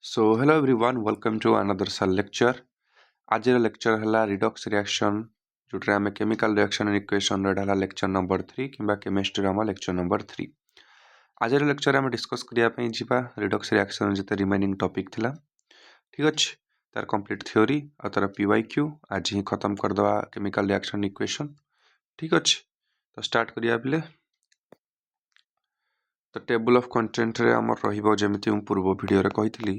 So hello everyone, welcome to another cell lecture. आज lecture है redox reaction जोटा आम केमिकल रिएक्शन एंड इक्वेशन रहा लेक्चर नंबर 3 किंबा केमिस्ट्री आम लेक्चर नंबर 3. आज लेक्चर आम डिस्कस करने जावा रिडॉक्स रिएक्शन जिते रिमेनिंग टॉपिक थिला. ठीक अच्छे तार कंप्लीट थ्योरी और तार पीवाईक्यू आज ही खत्म करदे केमिकल रिएक्शन इक्वेशन. ठीक अच्छे तो स्टार्ट करिया पिले. तो टेबल ऑफ कंटेंट रे हमर रहिबो जेमिति हम पूर्व वीडियो रे कहितली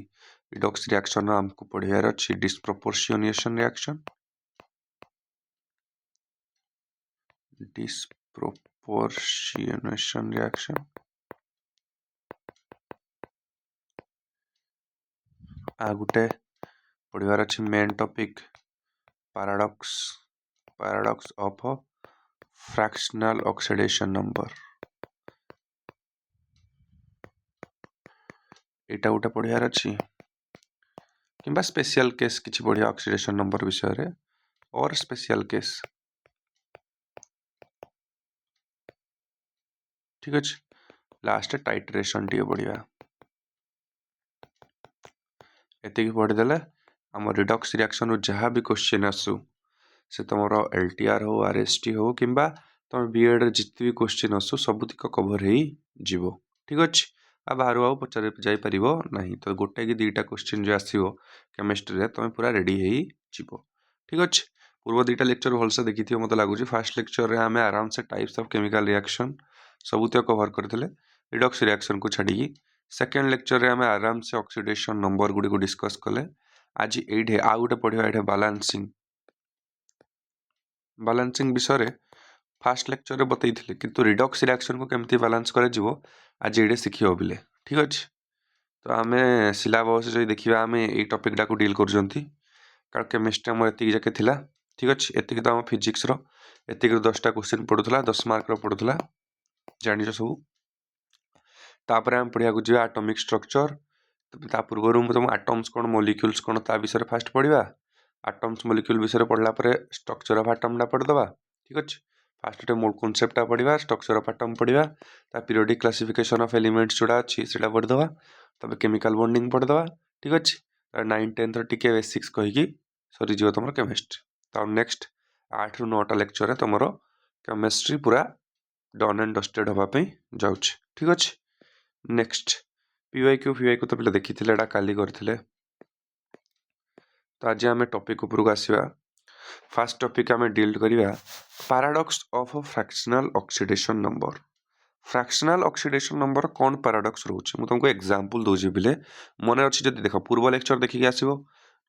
रिडॉक्स रिएक्शन हमको पढ़ियार अछि डिस्प्रोपोर्शनेशन रिएक्शन आ गुटे पढ़ियार अछि main topic paradox of fractional oxidation number. एटा गुटे पढ़ियार अछि किंबा स्पेशल केस किछि पढ़िया ऑक्सीडेशन नंबर विषय रे और स्पेशल केस. ठीक अच्छे लास्ट टाइट्रेशन टी पढ़िया एति पढ़ीदे आम रिडॉक्स रिएक्शन रू जहाँ भी क्वेश्चन आसू से तुम एलटीआर हो आरएसटी हो किंबा तुम बीएड जिते भी क्वेश्चन आसू सबुतिक कभर हो जीवो. ठीक अच्छे आ बाहर आउ पचार जापर ना तो गोटे कि दुईटा क्वेश्चन जो आसो केमिस्ट्री तुम पूरा रेडी हो. ठीक अच्छे पूर्व दुईटा लेक्चर भलसे देखी थी मत लगुच. फास्ट लेक्चर रे आम आराम से टाइप्स ऑफ केमिकल रिएक्शन सबुतिक कभर करते रिडॉक्स रिएक्शन को छाड़ी. सेकेंड लेक्चर रे आम आराम से ऑक्सीडेशन नंबर गुडी को डिस्कस कले. आज ये आउ गोटे पढ़िया ये बालांसिंग विषय रे फास्ट लेक्चर रे बतई किंतु रिडॉक्स रिएक्शन को केमती बालांस करे जीवो आज ये शिखियो बिले. ठीक अच्छे तो आम सिलेबस जो देखा आम ये टॉपिक टाक डील कर कारण केमिस्ट्री आम एति जाके थिला. ठीक अच्छे एति तो आम फिजिक्स रो एति 10टा क्वेश्चन पड़ूला 10 मार्क रो पड़ूला जानिछ सब. तापर आम पढ़िया जा एटॉमिक स्ट्रक्चर ता पूर्व तुम एटम्स कौन मॉलिक्यूल्स कौन ता विषय फास्ट पढ़ा. एटम्स मॉलिक्यूल विषय पढ़ला स्ट्रक्चर ऑफ एटम टा पढ़दबा. ठीक अच्छे फास्ट मोड कॉन्सेप्ट पढ़ा स्ट्रक्चर ऑफ एटम पढ़ा ता पीरियोडिक क्लासिफिकेशन ऑफ एलिमेंट्स जोड़ा अच्छी से पढ़दबा तब केमिकल बॉन्डिंग पढ़दबा. ठीक अच्छे 9 10 टिके बेसिक्स कहीकि सरी जीव तुम केमिस्ट्री. तो नेक्स्ट 8 ରୁ 9टा लेक्चर रे तुम केमिस्ट्री पूरा डन एंड डस्टेड होगापी जाऊँ. ठीक अच्छे नेक्स्ट पीवाईक्यू तो पे देखी काली करथिले. तो आज आम टॉपिक उपरको आसवा. फास्ट टॉपिक आम डील करिया paradox of fractional oxidation number. Fractional oxidation number कौन पैराडॉक्स रोचे मु तुमको एग्जांपल दोजी बिले मन अच्छी जब देख पूर्व लेक्चर देखिक आसो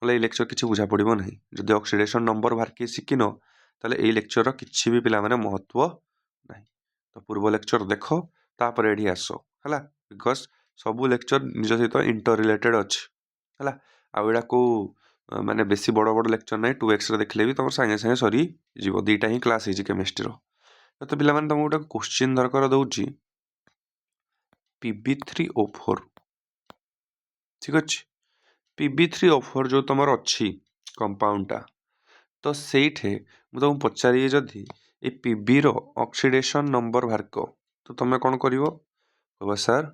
ना लेक्चर किसी बुझा पड़ो ना. जदि ऑक्सीडेशन नंबर बाहर किए शिखिन ताले ए लेक्चर किसी भी पिला माने महत्व ना. तो पूर्व लेक्चर देख तापर एडी आस है बिकज सबू लेक्चर निज सहित इंटर रिलेटेड अच्छे है आड़ा को माने बेसी बड़ बड़ लेक्चर ना 2x रे देखले भी तुम सागे सागे सरी जीव. दुईटा ही क्लास है केमिस्ट्री रो. तो पिला माने तुमको गोटे क्वेश्चन दरकार दउची Pb3O4. ठीक अच्छे Pb3O4 जो तुम अच्छी कंपाउंड टा तो सेठे मु तुमको पचारि जदि ए पीबी रो ऑक्सीडेशन नंबर बाहर को तो तुम कौन करिवो कहबो सर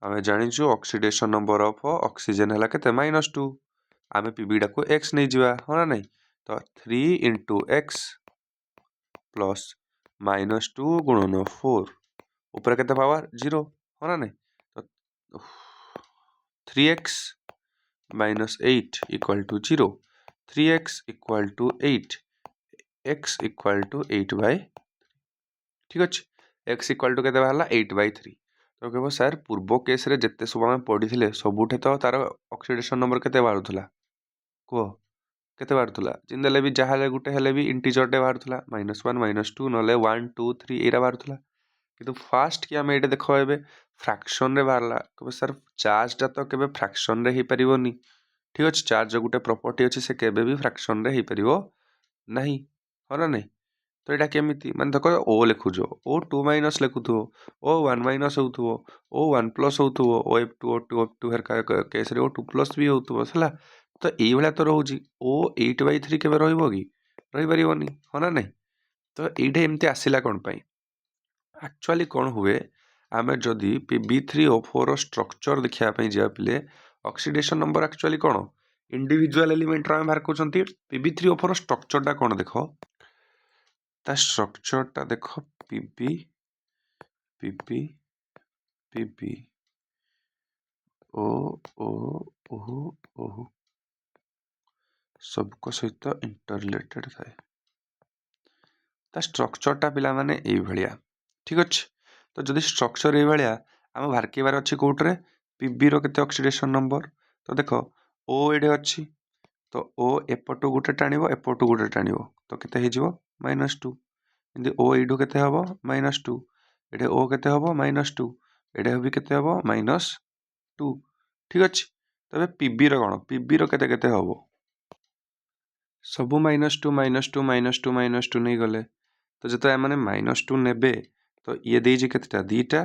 आम जानिचु ऑक्सीडेशन नंबर ऑफ ऑक्सीजन है केते -2 आम पीबी डा को x नहीं जीवा हो ना नहीं. तो 3 × x प्लस -2 गुणन 4 ऊपर केते पावर 0 हो ना नहीं. तो 3x - 8 = 0 3x = 8 x = 8/3. ठीक अच्छे x = केते बाहरला 8/3. तो कहबो सर पूर्व केस रे जत्ते सब आम पढ़ी सबुठे तो तार ऑक्सीडेशन नंबर केते बाहरुला कह केते बाहरुला जिंदले भी जहाँ गोटे हेले भी इंटीजर टे बाहरुला -1 -2 नले 1 2 3 एरा बाहरुला. किंतु फास्ट कि आम ये देख ए फ्रैक्शन रे बाहरला कहबो सर चार्ज टा तो केबे फ्रैक्शन रे ही परिबोनी. ठीक अच्छे चार्ज गोटे प्रॉपर्टी अच्छे से केबे भी फ्रैक्शन रे ही परिबो नहीं हो ना नहीं. तो यहाँ केमिति माने देख ओ लिखुज O2- लिखुथो O1- होथो O1+ होथो OF2 O2 O2 case रे O2+ भी होथो है. तो यही भाया तो रोचे O8/3 केबे रहिबो कि रही परिबोनी हो ना नहीं. तो ये एमती आसिला कौन पाई एक्चुअली कौन हुए आम जदि Pb3O4 स्ट्रक्चर देखा जा पिले ऑक्सीडेशन नंबर एक्चुअली कौन इंडिविजुअल एलिमेंट रो बाहर करछंती Pb3O4 स्ट्रक्चरटा कौन देख ता स्ट्रक्चरटा देख Pb Pb Pb ओ ओ ओ ओ सबको सहित इंटररिलेटेड थाए ता स्ट्रक्चरटा पिला माने एई भलिया ठीक अछि तो जदि स्ट्रक्चर एई भलिया हम भारकेबार अछि कोटरे Pb रो केते ऑक्सीडेशन नंबर तो देखो O एडे अछि तो O एपटो गुटे टाणिबो एपटो गुटे टाणिबो तो केते हे जिवो -2 इंदि O एडु केते हबो -2 एडे O केते हबो -2 एडे हबि केते हबो -2 ठीक अछि तबे Pb रो कोन Pb रो केते केते हबो सबु -2 -2 -2 -2 नै गले तो जतो माने -2 नेबे तो ये देइजे केतेटा दीटा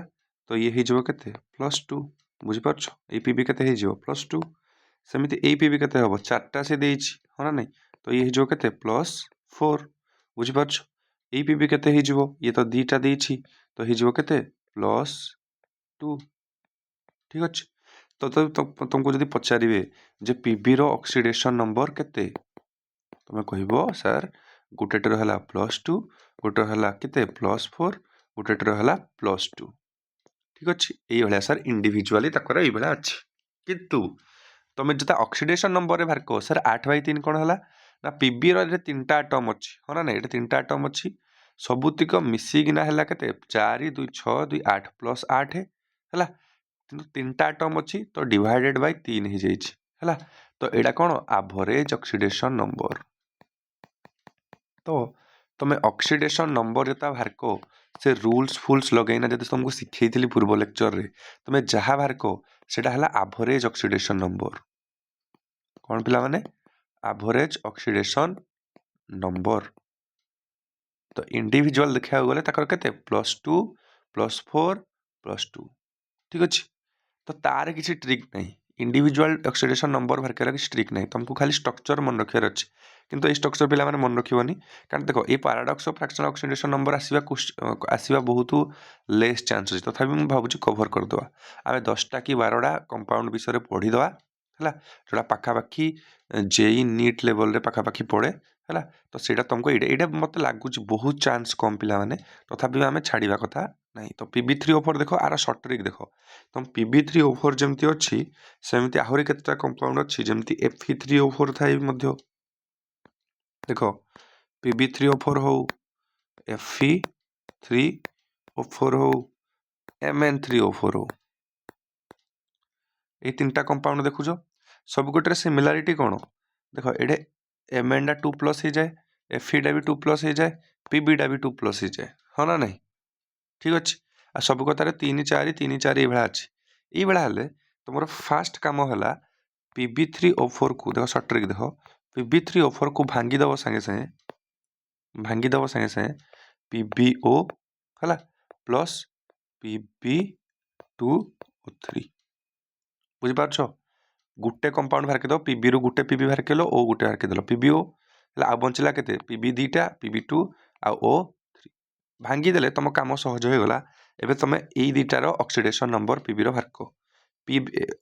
तो ये हे जिवो केते +2 बुझि परछो ए Pb केते हे जिवो +2 सेमिति ए Pb केते हबो चारटा से देइछि होना नै तो ये हे जिवो केते +4 बुझि परछो ए Pb केते हे जिवो ये तो दीटा देइछि तो हे जिवो केते +2 ठीक अछि तो तुमको जदि पचारिबे जे Pb रो ऑक्सीडेशन नंबर केते तमे कहिबो सर गुटेटर हला +2 गुटे हला केते +4 गुटेटर हला +2 ठीक अछि एई भलिया सर इंडिविजुअली तकर एई भलिया अछि किंतु तमे जता ऑक्सीडेशन नंबर रे बाहर को सर 8/3 कोन हला ना Pb रो जे तीनटा एटम अछि होना नै एटा तीनटा एटम अछि सबुतिक मिसी गिना हला केते 4 2 6 2 8 +8 हला किंतु तीनटा एटम अछि तो डिवाइडेड बाय 3 हे जाइछि हला तो एडा कोन एवरेज ऑक्सीडेशन नंबर तो तमे ऑक्सीडेशन नंबर जता बाहर को से रूल्स फुल्स लगैना जदि तुमको सिखैथिली पूर्व लेक्चर रे तमे जहा बाहर को सेटा हला एवरेज ऑक्सीडेशन नंबर कोन पिला माने एवरेज ऑक्सीडेशन नंबर तो इंडिविजुअल देखा गले ताकर केते +2 +4 +2 ठीक अछि तो तार किसी ट्रिक नहीं इंडिविजुअल ऑक्सीडेशन नंबर बाहर करा किसी ट्रिक नहीं तुमको खाली स्ट्रक्चर मन रखियार अछि किंतु ए स्ट्रक्चर पिला माने मन रखिबोनी कारण देखो ए paradox of fractional oxidation number आसीबा बहुत लेस चांस अछि तथापि हम भाबुची कवर कर दवा आमे 10टा की 12टा कंपाउंड विषय रे पढी दवा हला जोडा पाखा पाखी जेई नीट लेवल रे पाखा पाखी पड़े हला तो सेटा तुमको एडा मते लागुची बहुत चांस कम पिला माने तथापि आमे छाड़ीबा कथा नहीं तो Pb3O4 देखो आरा शॉर्ट ट्रिक देखो तुम Pb3O4 जेमती अछि सेमती आहुरी केतटा कंपाउंड अछि जेमती Fe3O4 थाई मध्य देखो Pb3O4 हो Fe3O4 हो Mn3O4 हो ए तीनटा कंपाउंड देखुजो सब गोटे सिमिलारिटी कोन देखो एडे Mn डा 2+ हे जाए Fe डा भी 2+ हे जाए Pb डा भी 2+ हे जाए हो ना नहीं ठीक अछि आ सब कतारे 3 4 3 4 ए भला अछि ए भला हले तुमरो फास्ट काम हला Pb3O4 को देखो शॉर्ट ट्रिक देखो Pb3O4 को भांगी दबो संगे संगे PbO हला प्लस Pb2O3 बुझि पाछो गुटे कंपाउंड बाहर के दो Pb रु गुटे Pb बाहर केलो O गुटे बाहर के देलो PbO हला आ बंचला केते Pb दीटा Pb2 आ O3 भांगी देले तम काम सहज होय गला एबे तमे एई दीटा रो ऑक्सीडेशन नंबर Pb रो बाहर को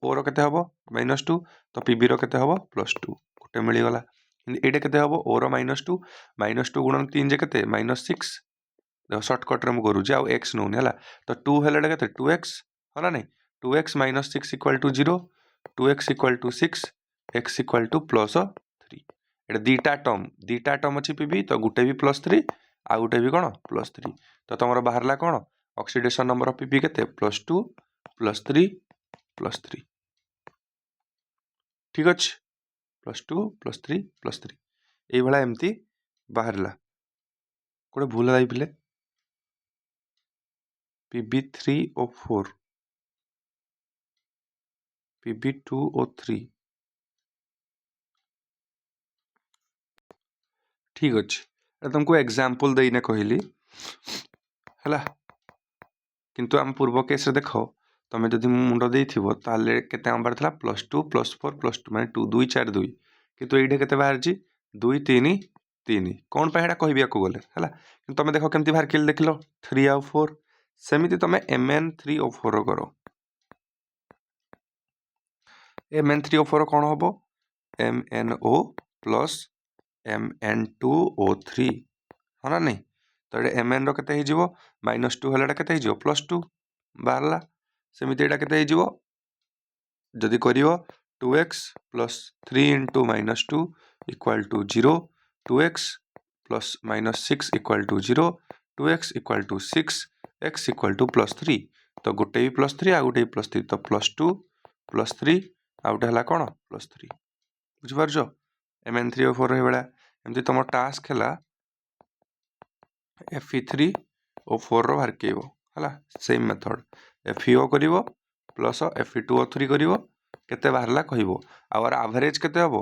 O रो केते हबो -2 तो Pb रो केते हबो +2 गुटे मिली गला एडे केते हबो O रो -2 -2 गुणन 3 जे केते -6 देखो शॉर्टकट रे मु करू जे आ x नोनी हला तो 2 हेले केते 2x होला नै 2x - 6 = 0 2x = 6 x = +3 एडे दीटा टर्म अछि Pb तो गुटे भी +3 आ गुटे भी कोन +3 तो तमरो बाहरला कोन ऑक्सीडेशन नंबर ऑफ Pb केते +2 +3 +3 ठीक अछि +2 +3 +3 एई भला एम्ति बाहरला कोडे भूल आइ पिले Pb3O4 Pb2O3 ठीक अछि तुमको एग्जांपल देइना कहली हला किंतु हम पूर्व केस रे देखो तमे जदि मुंड देइथिबो ताले केते नंबर थला +2 +4 +2 माने 2 2 4 2 किंतु एइडे केते बाहर जी 2 3 3 कोन पहेडा कहबिया को गले हला किंतु तमे देखो केमति बाहर केल देखलो 3 आ 4 सेमिति तमे Mn3O4 करो MN3O4 କ'ଣ ହେବ MnO ପ୍ଲସ୍ Mn2O3 ହଁ ନା ନାହିଁ। ତ ଏଇଟା Mn ର କେତେ ହେଇଯିବ -2 ହେଲେ ଏଇଟା କେତେ ହେଇଯିବ +2 ବାହାରିଲା। ସେମିତି ଏଇଟା କେତେ ହେଇଯିବ ଯଦି କରିବ 2x + 3 × -2 = 0, 2x + -6 = 0, 2x = 6, x = +3 ତ ଗୋଟେ ବି +3 ଆଉ ଗୋଟେ ବି +3 ତ +2 +3 ଆଉ ଗୋଟେ ହେଲା କ'ଣ +3 ବୁଝିପାରୁଛ। MN3O4 ଏଇଭଳିଆ ଏମିତି ତୁମ ଟାସ୍କ ହେଲା Fe3O4 ର ବାହାରିକେଇବ ହେଲା ସେମ୍ ମେଥଡ଼ FeO କରିବ ପ୍ଲସ୍ Fe2O3 କରିବ କେତେ ବାହାରିଲା କହିବ ଆଉ ଆଭରେଜ କେତେ ହେବ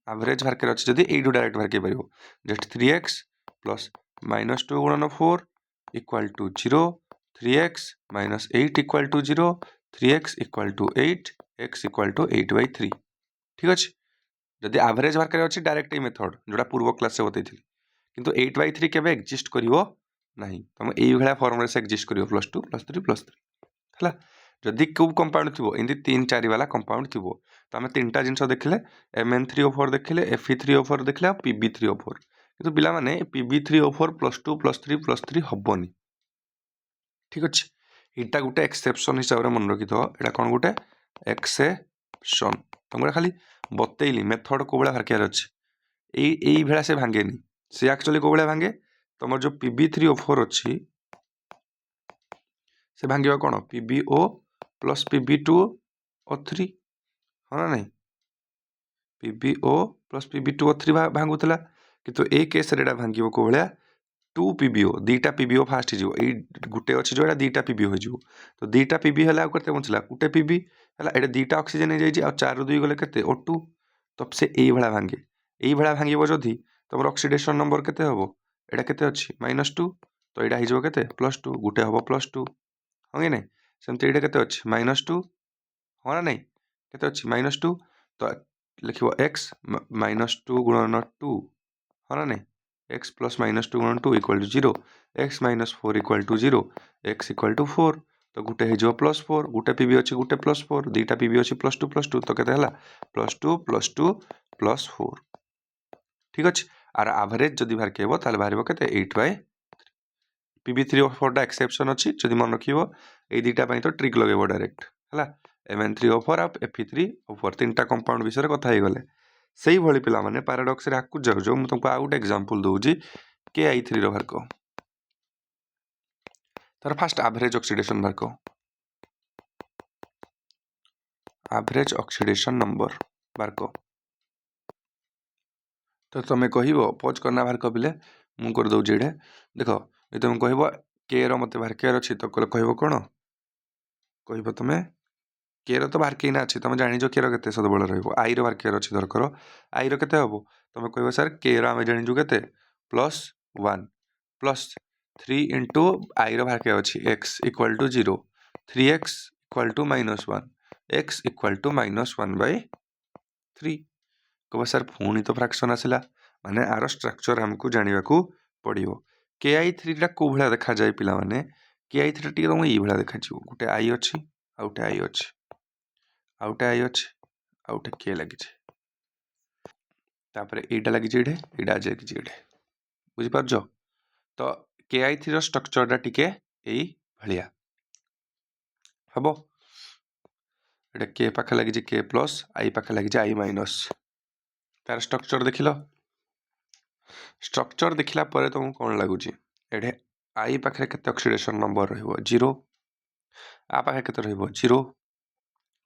ଆଭରେଜ ବାହାରକରେ ଅଛି ଯଦି ଏଇଠୁ ଡାଇରେକ୍ଟ ବାହାରକେଇ ପାରିବ just 3x + -2 × 4 = 0, 3x - 8 = 0, 3x = 8, x = 8/3 ଠିକ୍ ଅଛି। ଯଦି ଆଭରେଜ ବାହାରକରେ ଅଛି ଡାଇରେକ୍ଟ ଏଇ ମେଥଡ଼ ଯେଉଁଟା ପୂର୍ବ କ୍ଲାସରେ ବତେଇଥିଲି କିନ୍ତୁ 8/3 କେବେ ଏକ୍ଜିଷ୍ଟ କରିବ ନାହିଁ ତୁମେ ଏଇଭଳିଆ ଫର୍ମରେ ସେ ଏକ୍ଜିଷ୍ଟ କରିବ +2 +3 +3 ହେଲା। ଯଦି କେଉଁ କମ୍ପାଉଣ୍ଡ ଥିବ ଏମିତି 3-4 ବାଲା କମ୍ପାଉଣ୍ଡ ଥିବ ତ ଆମେ ତିନିଟା ଜିନିଷ ଦେଖିଲେ MN3O4 ଦେଖିଲେ Fe3O4 ଦେଖିଲେ ଆଉ Pb3O4 କିନ୍ତୁ ପିଲାମାନେ Pb3O4 +2 +3 +3 ହେବନି ଠିକ୍ ଅଛି। ଏଇଟା ଗୋଟେ ଏକ୍ସେପସନ୍ ହିସାବରେ ମନେ ରଖିଥିବ ଏଇଟା କ'ଣ ଗୋଟେ ଏକ୍ସେପସନ୍ ତୁମକୁ ଖାଲି ବତେଇଲି ମେଥଡ଼ କେଉଁ ଭଳିଆ ବାହାରିବାର ଅଛି ଏଇଭଳିଆ ସେ ଭାଙ୍ଗେନି ସେ ଆକ୍ଚୁଆଲି କେଉଁ ଭଳିଆ ଭାଙ୍ଗେ ତୁମର ଯେଉଁ Pb3O4 ଅଛି ସେ ଭାଙ୍ଗିବ କ'ଣ PbO + Pb2O3 ହଁ ନା ନାହିଁ PbO + Pb2O3 ଭାଙ୍ଗୁଥିଲା କିନ୍ତୁ ଏଇ କେସ୍ରେ ଏଇଟା ଭାଙ୍ଗିବ କେଉଁ ଭଳିଆ 2 PbO ଦୁଇଟା PbO ଫାଷ୍ଟ ହେଇଯିବ ଏଇ ଗୋଟେ ଅଛି ଯେଉଁ ଏଇଟା ଦୁଇଟା PbO ହେଇଯିବ ତ ଦୁଇଟା Pb ହେଲେ ଆଉ କେତେ ବଞ୍ଚିଲା ଗୋଟେ Pb ହେଲା ଏଇଟା ଦୁଇଟା ଅକ୍ସିଜେନ୍ ହେଇଯାଇଛି ଆଉ 4 ରୁ 2 ଗଲେ କେତେ O2 ତ ସେ ଏଇଭଳିଆ ଭାଙ୍ଗେ ଏଇଭଳିଆ ଭାଙ୍ଗିବ ଯଦି ତୁମର ଅକ୍ସିଡେସନ୍ ନମ୍ବର କେତେ ହେବ ଏଇଟା କେତେ ଅଛି -2 ତ ଏଇଟା ହେଇଯିବ କେତେ +2 ଗୋଟେ ହେବ +2 ହଁ କି ନାହିଁ ସେମିତି ଏଇଟା କେତେ ଅଛି -2 ହଁ ନା ନାହିଁ କେତେ ଅଛି -2 ତ লিখিব x -2 × 2 ହଁ ନା ନାହିଁ x + -2 × 2 = 0, x - 4 = 0, x = 4 ତ ଗୋଟେ ହେଇଯିବ +4 ଗୋଟେ PB ଅଛି ଗୋଟେ +4 ଦୁଇଟା PB ଅଛି +2 +2 ତ କେତେ ହେଲା +2 +2 +4 ଠିକ୍ ଅଛି। ଆର ଆଭରେଜ ଯଦି ବାହାରିବ ତାହେଲେ ବାହାରିବ କେତେ 8/3 Pb3O4ଟା ଏକ୍ସେପସନ୍ ଅଛି ଯଦି ମନେ ରଖିବ ଏଇ ଦୁଇଟା ପାଇଁ ତ ଟ୍ରିକ୍ ଲଗେଇବ ଡାଇରେକ୍ଟ ହେଲା MN3O4 ଆଉ Fe3O4 ତିନିଟା କମ୍ପାଉଣ୍ଡ ବିଷୟରେ କଥା ହେଇଗଲେ ସେଇଭଳି ପିଲାମାନେ ପାରାଡକ୍ସରେ ଆଗକୁ ଯାଉ ଯାଉ ମୁଁ ତୁମକୁ ଆଉ ଗୋଟେ ଏକ୍ଜାମ୍ପଲ୍ ଦେଉଛି KI3 ର ବାହାର କର ତାର ଫାଷ୍ଟ ଆଭରେଜ ଅକ୍ସିଡେସନ୍ ବାହାର କର ଆଭରେଜ ଅକ୍ସିଡେସନ୍ ନମ୍ବର ବାହାର କର ତ ତୁମେ କହିବ ପଜ୍ କରନା ବାହାର କରିଲେ ମୁଁ କରିଦେଉଛି ଏଇଟା ଦେଖ ଯଦି ତୁମେ କହିବ କେ ର ମୋତେ ବାହାର କରିବାର ଅଛି ତ କହିବ କ'ଣ କହିବ ତୁମେ କେ ର ତ ବାହାର କେହି ନା ଅଛି ତୁମେ ଜାଣିଛ କେ ର କେତେ ସଦାବେଳେ ରହିବ ଆଇ ର ବାହାର କରିବାର ଅଛି ଦରକାର ଆଇ ର କେତେ ହେବ ତୁମେ କହିବ ସାର୍ କେ ର ଆମେ ଜାଣିଛୁ କେତେ +1 + 3 × ଆଇ ର ବାହାର କରିବାର ଅଛି x = 0, 3x = -1, x = -1/3 କହିବ ସାର୍ ପୁଣି ତ ଫ୍ରାକ୍ସନ୍ ଆସିଲା ମାନେ ଆର ଷ୍ଟ୍ରକ୍ଚର ଆମକୁ ଜାଣିବାକୁ ପଡ଼ିବ। KI3ଟା କେଉଁ ଭଳିଆ ଦେଖାଯାଏ ପିଲାମାନେ KI3ଟା ଟିକେ ତୁମକୁ ଏଇଭଳିଆ ଦେଖାଯିବ ଗୋଟେ ଆଇ ଅଛି ଆଉ ଗୋଟେ ଆଇ ଅଛି ଆଉ ଗୋଟେ ଆଇ ଅଛି ଆଉ ଗୋଟେ କେ ଲାଗିଛି ତାପରେ ଏଇଟା ଲାଗିଛି ଏଇଠି ଏଇଟା ଲାଗିଛି ଏଇଠି ବୁଝିପାରୁଛ ତ KI3ର ଷ୍ଟ୍ରକ୍ଚରଟା ଟିକେ ଏଇଭଳିଆ ହେବ ଏଇଟା କେ ପାଖେ ଲାଗିଛି କେ ପ୍ଲସ୍ ଆଇ ପାଖେ ଲାଗିଛି ଆଇ ମାଇନସ୍ ତାର ଷ୍ଟ୍ରକ୍ଚର ଦେଖିଲ ଷ୍ଟ୍ରକ୍ଚର ଦେଖିଲା ପରେ ତୁମକୁ କ'ଣ ଲାଗୁଛି ଏଠି ଆଇ ପାଖରେ କେତେ ଅକ୍ସିଡେସନ୍ ନମ୍ବର ରହିବ 0 ଆ ପାଖରେ କେତେ ରହିବ 0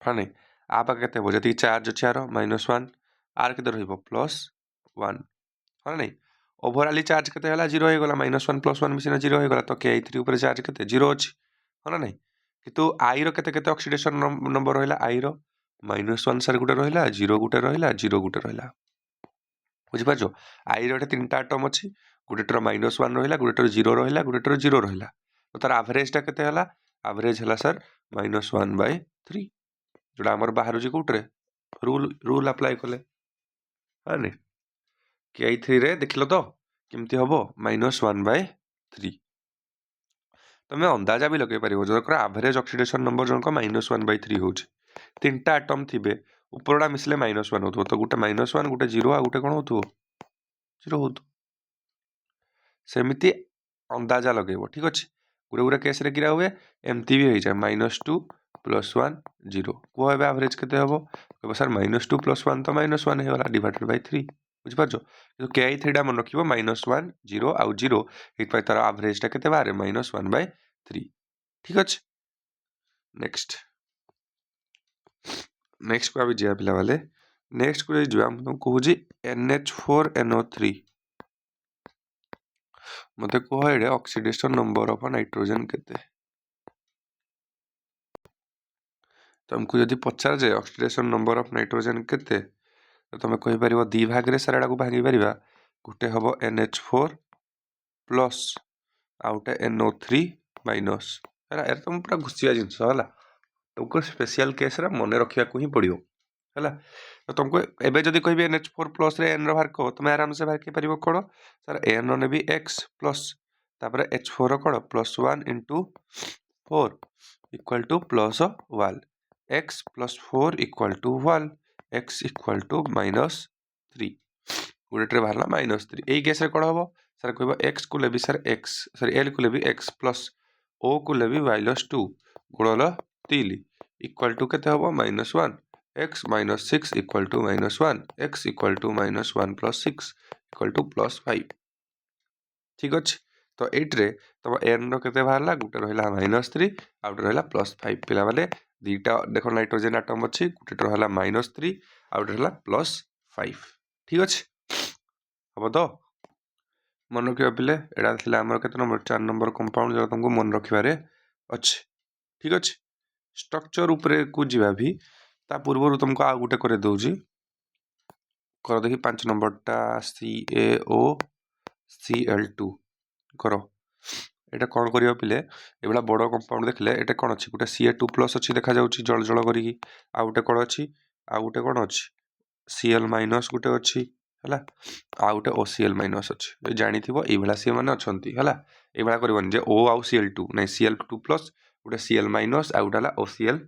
ହଁ ନାହିଁ ଆ ପାଖେ କେତେ ହେବ ଯେତିକି ଚାର୍ଜ ଅଛି ଆର -1 ଆର କେତେ ରହିବ +1 ହଁ ନାହିଁ ଓଭରାଲି ଚାର୍ଜ କେତେ ହେଲା 0 ହେଇଗଲା -1 +1 ମିଶିନା 0 ହେଇଗଲା ତ KI3 ଉପରେ ଚାର୍ଜ କେତେ 0 ଅଛି ହଁ ନା ନାହିଁ କିନ୍ତୁ ଆଇର କେତେ କେତେ ଅକ୍ସିଡେସନ୍ ନମ୍ବର ରହିଲା ଆଇର -1 ସାର୍ ଗୋଟେ ରହିଲା 0 ଗୋଟେ ରହିଲା 0 ଗୋଟେ ରହିଲା ବୁଝିପାରୁଛ ଆଇର ଏଠି ତିନିଟା ଆଟମ୍ ଅଛି ଗୋଟେଟାର -1 ରହିଲା ଗୋଟେଟାର 0 ରହିଲା ଗୋଟେଟାର 0 ରହିଲା ତ ତାର ଆଭରେଜଟା କେତେ ହେଲା ଆଭରେଜ ହେଲା ସାର୍ -1/3 ଯେଉଁଟା ଆମର ବାହାରୁଛି କେଉଁଥିରେ ରୁଲ୍ ଆପ୍ଲାଏ କଲେ ହଁ KI3ରେ ଦେଖିଲ ତ କେମିତି ହେବ -1/3 ତୁମେ ଅନ୍ଦାଜା ବି ଲଗାଇ ପାରିବ ଯେଉଁଙ୍କର ଆଭରେଜ ଅକ୍ସିଡେସନ୍ ନମ୍ବର ଜଣକ -1/3 ହେଉଛି ତିନିଟା ଆଟମ୍ ଥିବେ उपरटा मिसले -1 होतो तो गोटे -1 गोटे 0 आ गोटे कौन होतो 0 होतो सेमिति अंदाजा लगेबो ठीक अछि गुरे गुरे केस रे किरा हुए एमती भी होई जाय -2 + 1 0 को हेबे एवरेज केते हबो कहबो सर -2 + 1 तो -1 हे वाला डिवाइडेड बाय 3 बुझ पाछो तो KI3 डा मन रखिबो -1 0 आ 0 एक पाई तार एवरेज टा केते बारे -1/3 ठीक अछि नेक्स्ट को अभी जिया पिला वाले नेक्स्ट को जो हम तुमको कहू जी NH4NO3 मते को है ऑक्सीडेशन नंबर ऑफ नाइट्रोजन केते तुमको यदि पचार जाए ऑक्सीडेशन नंबर ऑफ नाइट्रोजन केते तो तुम कहि परिबो दी भाग रे साराडा को भांगी परिबा गुटे हबो NH4 प्लस आउटे NO3 माइनस हैला एरा तुम पूरा घुसिया जिंस होला तुमको स्पेशल केस रे मने रखिया को ही पड़ियो हैला तो तुमको एबे जदी कहबे NH4 प्लस रे n रो भार को तुम आराम से भार के परिबो कोन सर n ने भी x प्लस तापर H4 कोन +1 * 4 = +1 x + 4 = 1 x = -3 गुडेट्रे बाहरला -3 एई केस रे कोन हबो सर कहबो x को लेबी सर x सॉरी l को लेबी x प्लस o को लेबी -2 गुणल 3 इक्वल टू केते हबो -1 x - 6 = -1 x = -1 + 6 = +5 ठीक अछि तो एट्रे तब n रो केते बाहरला गुटे रहला -3 आ गुटे रहला +5 पिला माने दीटा देखो नाइट्रोजन एटम अछि गुटे रहला -3 आ गुटे रहला +5 ठीक अछि अब तो मन रखिबा पिले एडा थिला हमर केते नंबर 4 नंबर कंपाउंड जो तुमको मन रखिबारे अछि ठीक अछि स्ट्रक्चर ऊपर को जिबा भी ता पूर्व तुमको आ गुटे करे दउजी कर देखि 5 नंबर टा CaO Cl2 करो एटा कोन करियो पिले एबला बडो कंपाउंड देखले एटा कोन अछि गुटे Ca2+ अछि देखा जाउछि जळ जळ करी आ गुटे कोन अछि आ गुटे कोन अछि Cl- गुटे अछि हला आ गुटे OCl- अछि जानि थिबो ए बला सी माने अछंती हला ए बला करबन जे O आउ Cl2 नै Cl2+ गुटे Cl- आ गुटाला OCl-।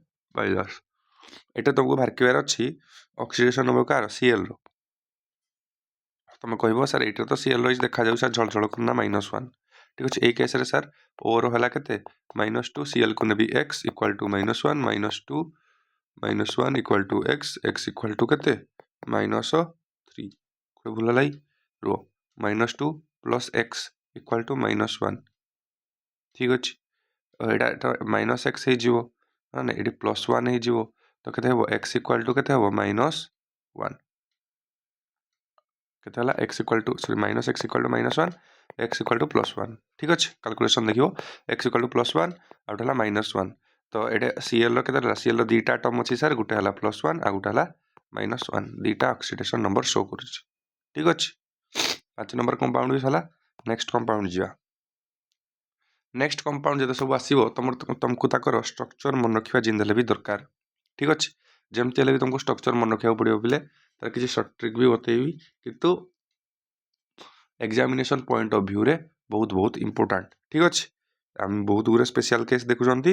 एटा तुमको भार केबार अछि ऑक्सीडेशन नंबर कार Cl रो तुम कहबो सर एटा तो Cl रो देखा जाउ सर जळ जळ करना -1 ठीक अछि ए केस रे सर O रो हला केते -2 Cl को नेबी x = -1 -2 -1 = x x = केते -3 कोइ भूल लाई रो -2 + x = -1 ठीक अछि एटा -x हे जिवो माने एटी +1 हे जिवो तो केते हबो x = केते हबो -1 केते हला x = सॉरी -x = -1 x = +1 ठीक अछि कैलकुलेशन देखियो x = +1 आ उठला -1 तो एडे Cl रो केते हला Cl रो दीटा एटम अछि सर गुटे हला +1 आ गुटे हला -1 दीटा ऑक्सीडेशन नंबर शो करूछि ठीक अछि 5 नंबर कंपाउंड भी हला नेक्स्ट कंपाउंड जिया नेक्स्ट कंपाउंड जदे सब आसीबो तुमको ताकर स्ट्रक्चर मन रखिबा जिंदले भी दरकार ठीक अछि जेमति ले भी तुमको स्ट्रक्चर मन रखिया पड़ियो बिले तार किछि शॉर्ट ट्रिक भी बतेबी किंतु एग्जामिनेशन पॉइंट ऑफ व्यू रे बहुत इंपोर्टेंट ठीक अछि हम बहुत गुरे स्पेशल केस देखु जंती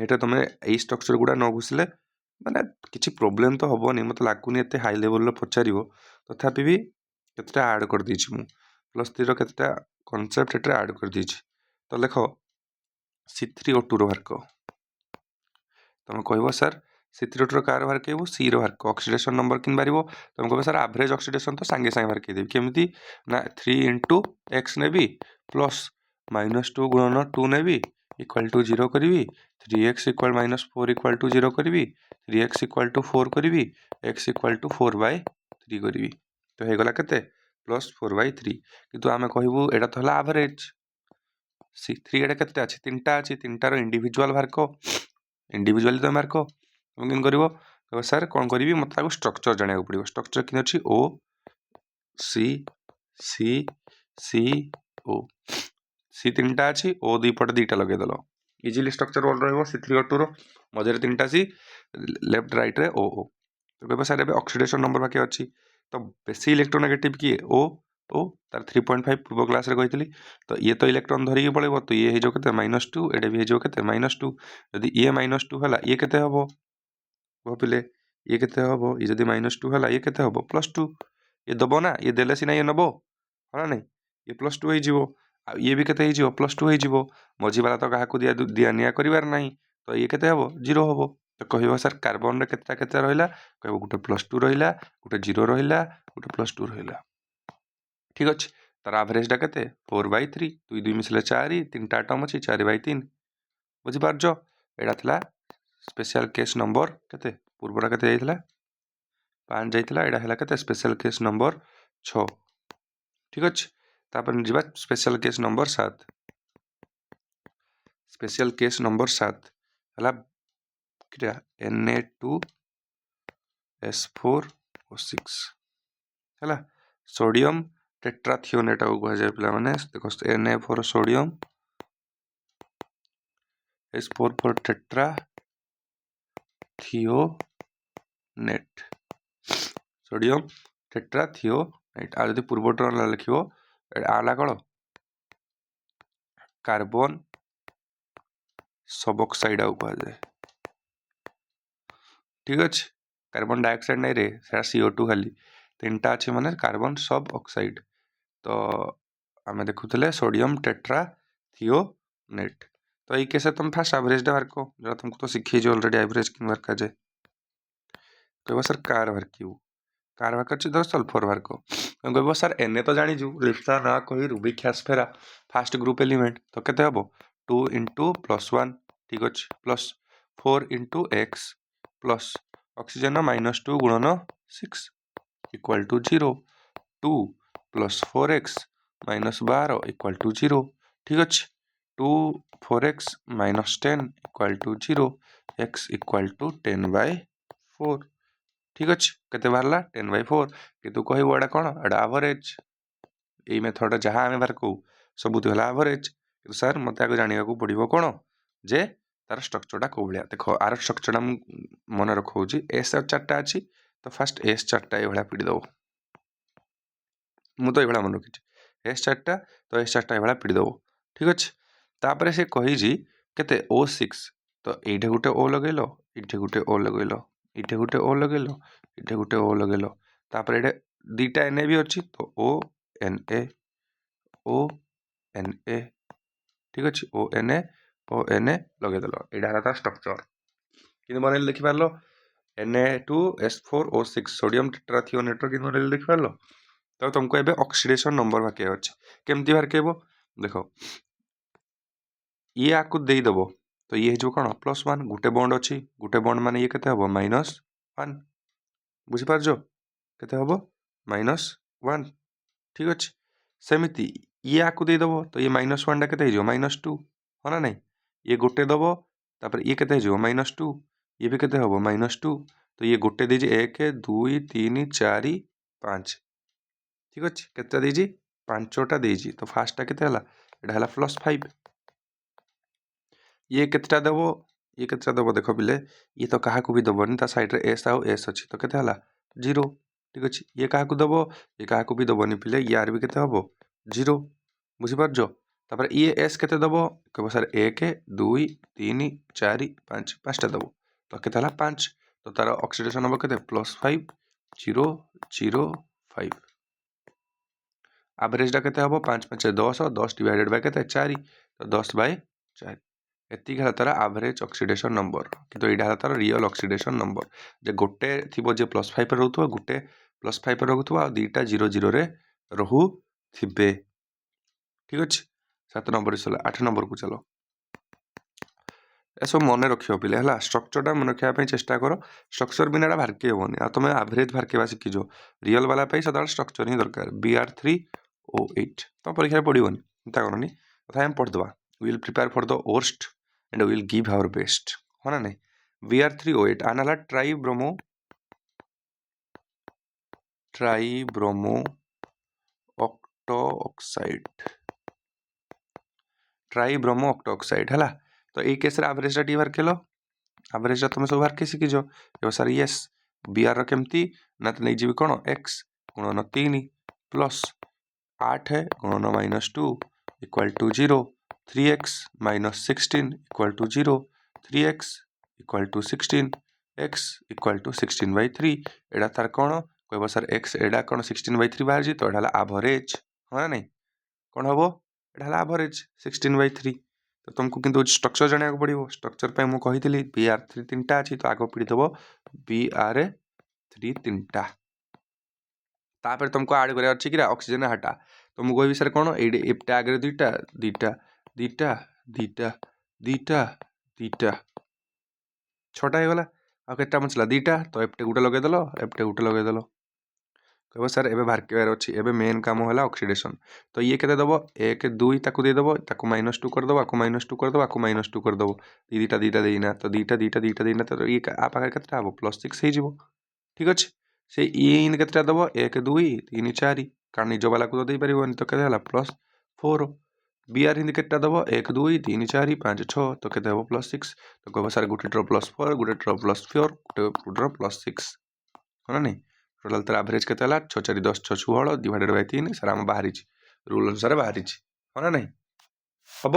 एटा तमे ए स्ट्रक्चर गुडा न घुसले माने किछि प्रॉब्लम तो हबोनी मते लागुनी एते हाई लेवल लो पचारिबो तथापि भी केतटा ऐड कर दिछि मु +3 रो केतटा कांसेप्ट एटा ऐड कर दिछि तो देखो C3O2 रो वर्क तुम कहबो सर C3O2 रो कार वर्क केबो C रो वर्क ऑक्सीडेशन नंबर किन बारिबो तुम कहबो सर एवरेज ऑक्सीडेशन तो संगे संगे वर्क देबी केमिति ना 3 * x नेबी प्लस -2 गुणन 2 नेबी = 0 करिवि 3x = -4 = 0 करिवि 3x = 4 करिवि x = 4/3 करिवि तो हे गला केते +4/3 किंतु आमे कहबू एटा तो हला एवरेज C3 एटा केते अछि तीनटा अछि तीनटा रो इंडिविजुअल मार्क इंडिविजुअली तो मार्क तुम किन करिवो तो सर कोन करिवि मत ताको स्ट्रक्चर जानिया पड़िवो स्ट्रक्चर किन अछि O C C C O C तीनटा अछि O दुई पट दुईटा लगे दलो इजीली स्ट्रक्चर बोल रहइबो C3O2 रो मझरे तीनटा C लेफ्ट राइट रे O तो कहबो सर एबे ऑक्सीडेशन नंबर बाकी अछि तो बेसी इलेक्ट्रोनेगेटिव की O O तार 3.5 पूर्व क्लास रे कहितली तो ये तो इलेक्ट्रॉन धरि के पळेबो तो ये हे जो केते -2 एडे भी हे जो केते -2 यदि ये -2 हला ये केते हबो भापिले ये केते हबो ये जदी -2 हला ये केते हबो +2 ये दबो ना ये देले सिना ये नबो हला नै ये +2 हे जिवो आ ये भी केते हे जिवो +2 हे जिवो मझी वाला तो काहाकू दिया निया करिवार नाही तो ये केते हबो 0 हबो तो कहबो सर कार्बन रे केतेटा केते रहिला कहबो गुटे +2 रहिला गुटे 0 रहिला गुटे +2 रहिला ठीक अछि तार एवरेज टा केते 4/3 2 2 मिसले 4 3टा आटम अछि 4/3 बुझी पारजो एडा थला स्पेशल केस नंबर केते पूर्वरा केते जाइतला 5 जाइतला एडा हला केते स्पेशल केस नंबर 6 ठीक अछि तापर जिबा special case number 7 special case number 7 हला किरा Na2S4O6 हला सोडियम टेट्राथियोनेट को कह जाय पिला माने देखो Na for sodium S4 for tetrathionate sodium tetrathionate आ जदि पूर्वटर लिखिबो आला कळ कार्बन सबऑक्साइड आउ कह जाय ठीक अछि कार्बन डाइऑक्साइड नै रे सेरा CO2 खाली तीनटा अछि माने कार्बन सब ऑक्साइड तो आमे देखुतले सोडियम टेट्राथियोनेट तो एई केसे तुम फास्ट एवरेज डा को जो तुमको तो सिखै जो ऑलरेडी एवरेज किन वर्क जाए कहबो sir car work Q car work अछि तो सल्फर वर्क कहबो सर Na तो जानि जु लिफ्टा ना कहि रूबिक स्फेरा फर्स्ट ग्रुप एलिमेंट तो केते हबो 2 * +1 ठीक अछि प्लस 4 * x प्लस ऑक्सीजन -2 गुणन 6 equal to 0 2 + 4x - 12 equal to 0 ठीक अछि 2 4x - 10 equal to 0 x equal to 10/4 ठीक अछि केते बारला 10/4 कितु कहबो एडा कोन एडा एवरेज एई मेथड जहा हमें बार को सबुत हला एवरेज सर मते आगे जानिया को पड़िबो कोन जे तार स्ट्रक्चर टा को भलिया देखो आर स्ट्रक्चर टा मन रखौजी S चारटा अछि तो फर्स्ट S चारटा ए भला पिडी दबो मु तो ए भला मन रखिछि S चारटा तो S चारटा ए भला पिडी दबो ठीक अछि तापरे से कहि जी केते O6 तो एठे गुटे O लगेलो एठे गुटे O लगेलो एठे गुटे O लगेलो एठे गुटे O लगेलो तापरे एठे दीटा Na भी अछि तो ONA ONA ठीक अछि ONA ONA लगे देलो एडा हला स्ट्रक्चर किन बनेल देखि पारलो Na2S4O6 सोडियम टेट्राथियोनेट किन बनेल देखि पारलो तो तुमको एबे ऑक्सीडेशन नंबर बाके अछि केमती बार केबो देखो ये आकु देई दबो तो ये जो कोन +1 गुटे बॉन्ड माने ये केते हबो -1 बुझि पारजो केते हबो -1 ठीक अछि सेमिति ये आकु देई दबो तो ये -1 डा केते हिजो -2 होना नै ये गुटे दबो तापर ये केते हिजो -2 ये भी केते हबो -2 तो ये गुटे देजी 1 2 3 4 5 ठीक अछि केते देजी 5टा देजी तो फर्स्ट टा केते हला एडा हला +5 ये केतेटा देबो देखो बिले ये तो काहा को भी दबोनी ता साइड रे S आउ S अछि तो केते हला 0 ठीक अछि ये काहा को दबो ये काहा को भी दबोनी पिले यार भी केते हबो 0 बुझि पारजो तापर ये S केते दबो कहबो सर 1 2 3 4 5 पांचटा दबो तो केते हला 5 तो तार ऑक्सीडेशन नंबर केते +5 0 0 5 एवरेज डा केते हबो 5 5 10 10 डिवाइडेड बाय केते 4 तो 10/4 एति हला तार एवरेज ऑक्सीडेशन नंबर किंतु एडा हला तार रियल ऑक्सीडेशन नंबर जे गोटे थिबो जे +5 रे रहउथबो गोटे +5 रे रहउथबो आ दीटा 0 0 रे रहू थिबे ठीक अछि 7 नंबर इसला 8 नंबर को चलो एसो मने रखियो पिले हला स्ट्रक्चर टा मन रखिया पे चेष्टा करो स्ट्रक्चर बिना भारके होनी आ तुम एवरेज भारके सिखि जो रियल वाला पे सदा स्ट्रक्चर ही दरकार Br3O8 तो परीक्षा पड़िबोनी चिंता करनी तथा हम पढ़ दबा we will prepare for the worst and we will give our best होना नहीं Br3O8 आनाला tribromo octo oxide tribromo octo oxide हला तो ए केस रे एवरेज टा टी बार केलो एवरेज तुम सब बार के सिखि जो यो सर यस Br रो केमती ना त नै जीवी कोन x गुणन 3 प्लस 8 गुणन -2 equal to 0 3x - 16 equal to 0 3x equal to 16 x equal to 16/3 एटा तार कौन कह सर x एटा कौन 16/3 बाहर तो एटा एवरेज हाँ नहीं कौन हम एटा एवरेज 16/3 तो तुमको किंतु स्ट्रक्चर जाना पड़ो स्ट्रक्चर पे मुझे कही BR3 3टा अच्छी तो आग पीड़ी दब BR3 3टा तापर तुमको आड कर अच्छी कि ऑक्सीजन हाटा तो मुझे कहि सर कौन एटा आगे दुईटा दुईटा दुईटा दुईटा दुईटा दुईटा छटा हो गला आटा बचला दुईटा तो एपटे गोटे लगेदेल एपटे गोटे लगेदेल कह सर एवं बाहर अच्छी एवं मेन कम है ऑक्सीडेशन तो ये के दब 1 2 ताकू देदेव ताकू -2 करदेव आपको -2 करदेव आपको -2 करदेव दुईटा दुईटा देना तो दुईटा दुईटा दुईटा देना तो ये पाखे के +6 हो ठीक अच्छे से इन के दब 1 2 3 4 कारण निज वाला को तो देपर तो के +4 BR हिंदी के दब 1 2 3 4 5 6 तो के +6 तो कह सर गोटे ड्र +4 गोटे ड्र +4 गोटे ड्र +6 है नहीं टोटाल तर एवरेज के 6 4 10 6 16 डिवाइडेड बाय 3 सर आम बाहरी रूल अनुसार बाहरी है ना नहीं हम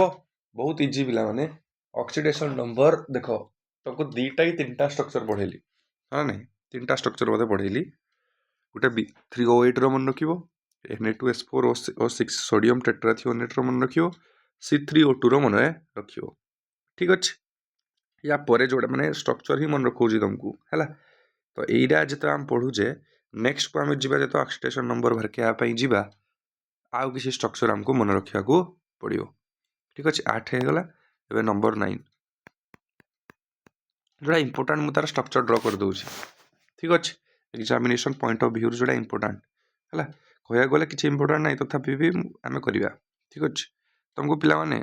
बहुत इजी पिला माने ऑक्सीडेशन नंबर देख तुमको दुईटा कि 3टा स्ट्रक्चर पढ़ेली है नहीं 3टा स्ट्रक्चर बोधे पढ़ेली गोटे B3O8 मन रख Na2S4O6 सोडियम टेट्राथियोनेट मन रख C3O2 मन रख ठीक अच्छे या पर जोड़ा माने स्ट्रक्चर ही मन रखा तुमको है तो यहीटा जो आम पढ़ुचे नेक्स्ट को आम जा जो ऑक्सीडेशन नंबर बाहर क्या जावा आउ किसी स्ट्रक्चर आमको मन रखा पड़ो ठीक अच्छे 8 होगला एवं नंबर 9 जोड़ा इंपोर्टाट मुझे तार स्ट्रक्चर ड्र कर दूसरी ठीक अच्छे एग्जामिनेशन पॉइंट ऑफ व्यू जोड़ा इंपोर्टाट है कह गले कि इंपोर्टाट ना तथापि भी आम करवा ठीक अच्छे तुमको पिला माने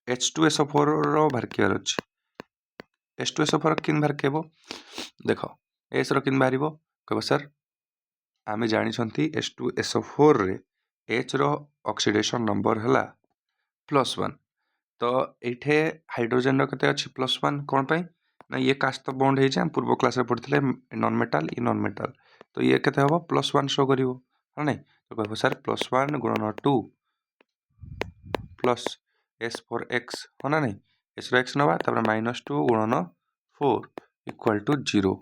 H2SO4 बाहर कियार अच्छे H2SO4 किन बाहर केब देख एस रिन बाहर कह सर आम जानी H2SO4 रे H ऑक्सीडेशन नंबर है +1 तो ये हाइड्रोजेन के अच्छी +1 कौन पाई ना ये काश तो बॉन्ड हो पूर्व क्लास पढ़ते नॉन मेटाल इ नॉन मेटाल तो ये के हम +1 शो कर नहीं तो कह सर +1 गुणन 2 प्लस S फॉर X है ना नहीं S X नवा -2 गुणन 4 equal to 0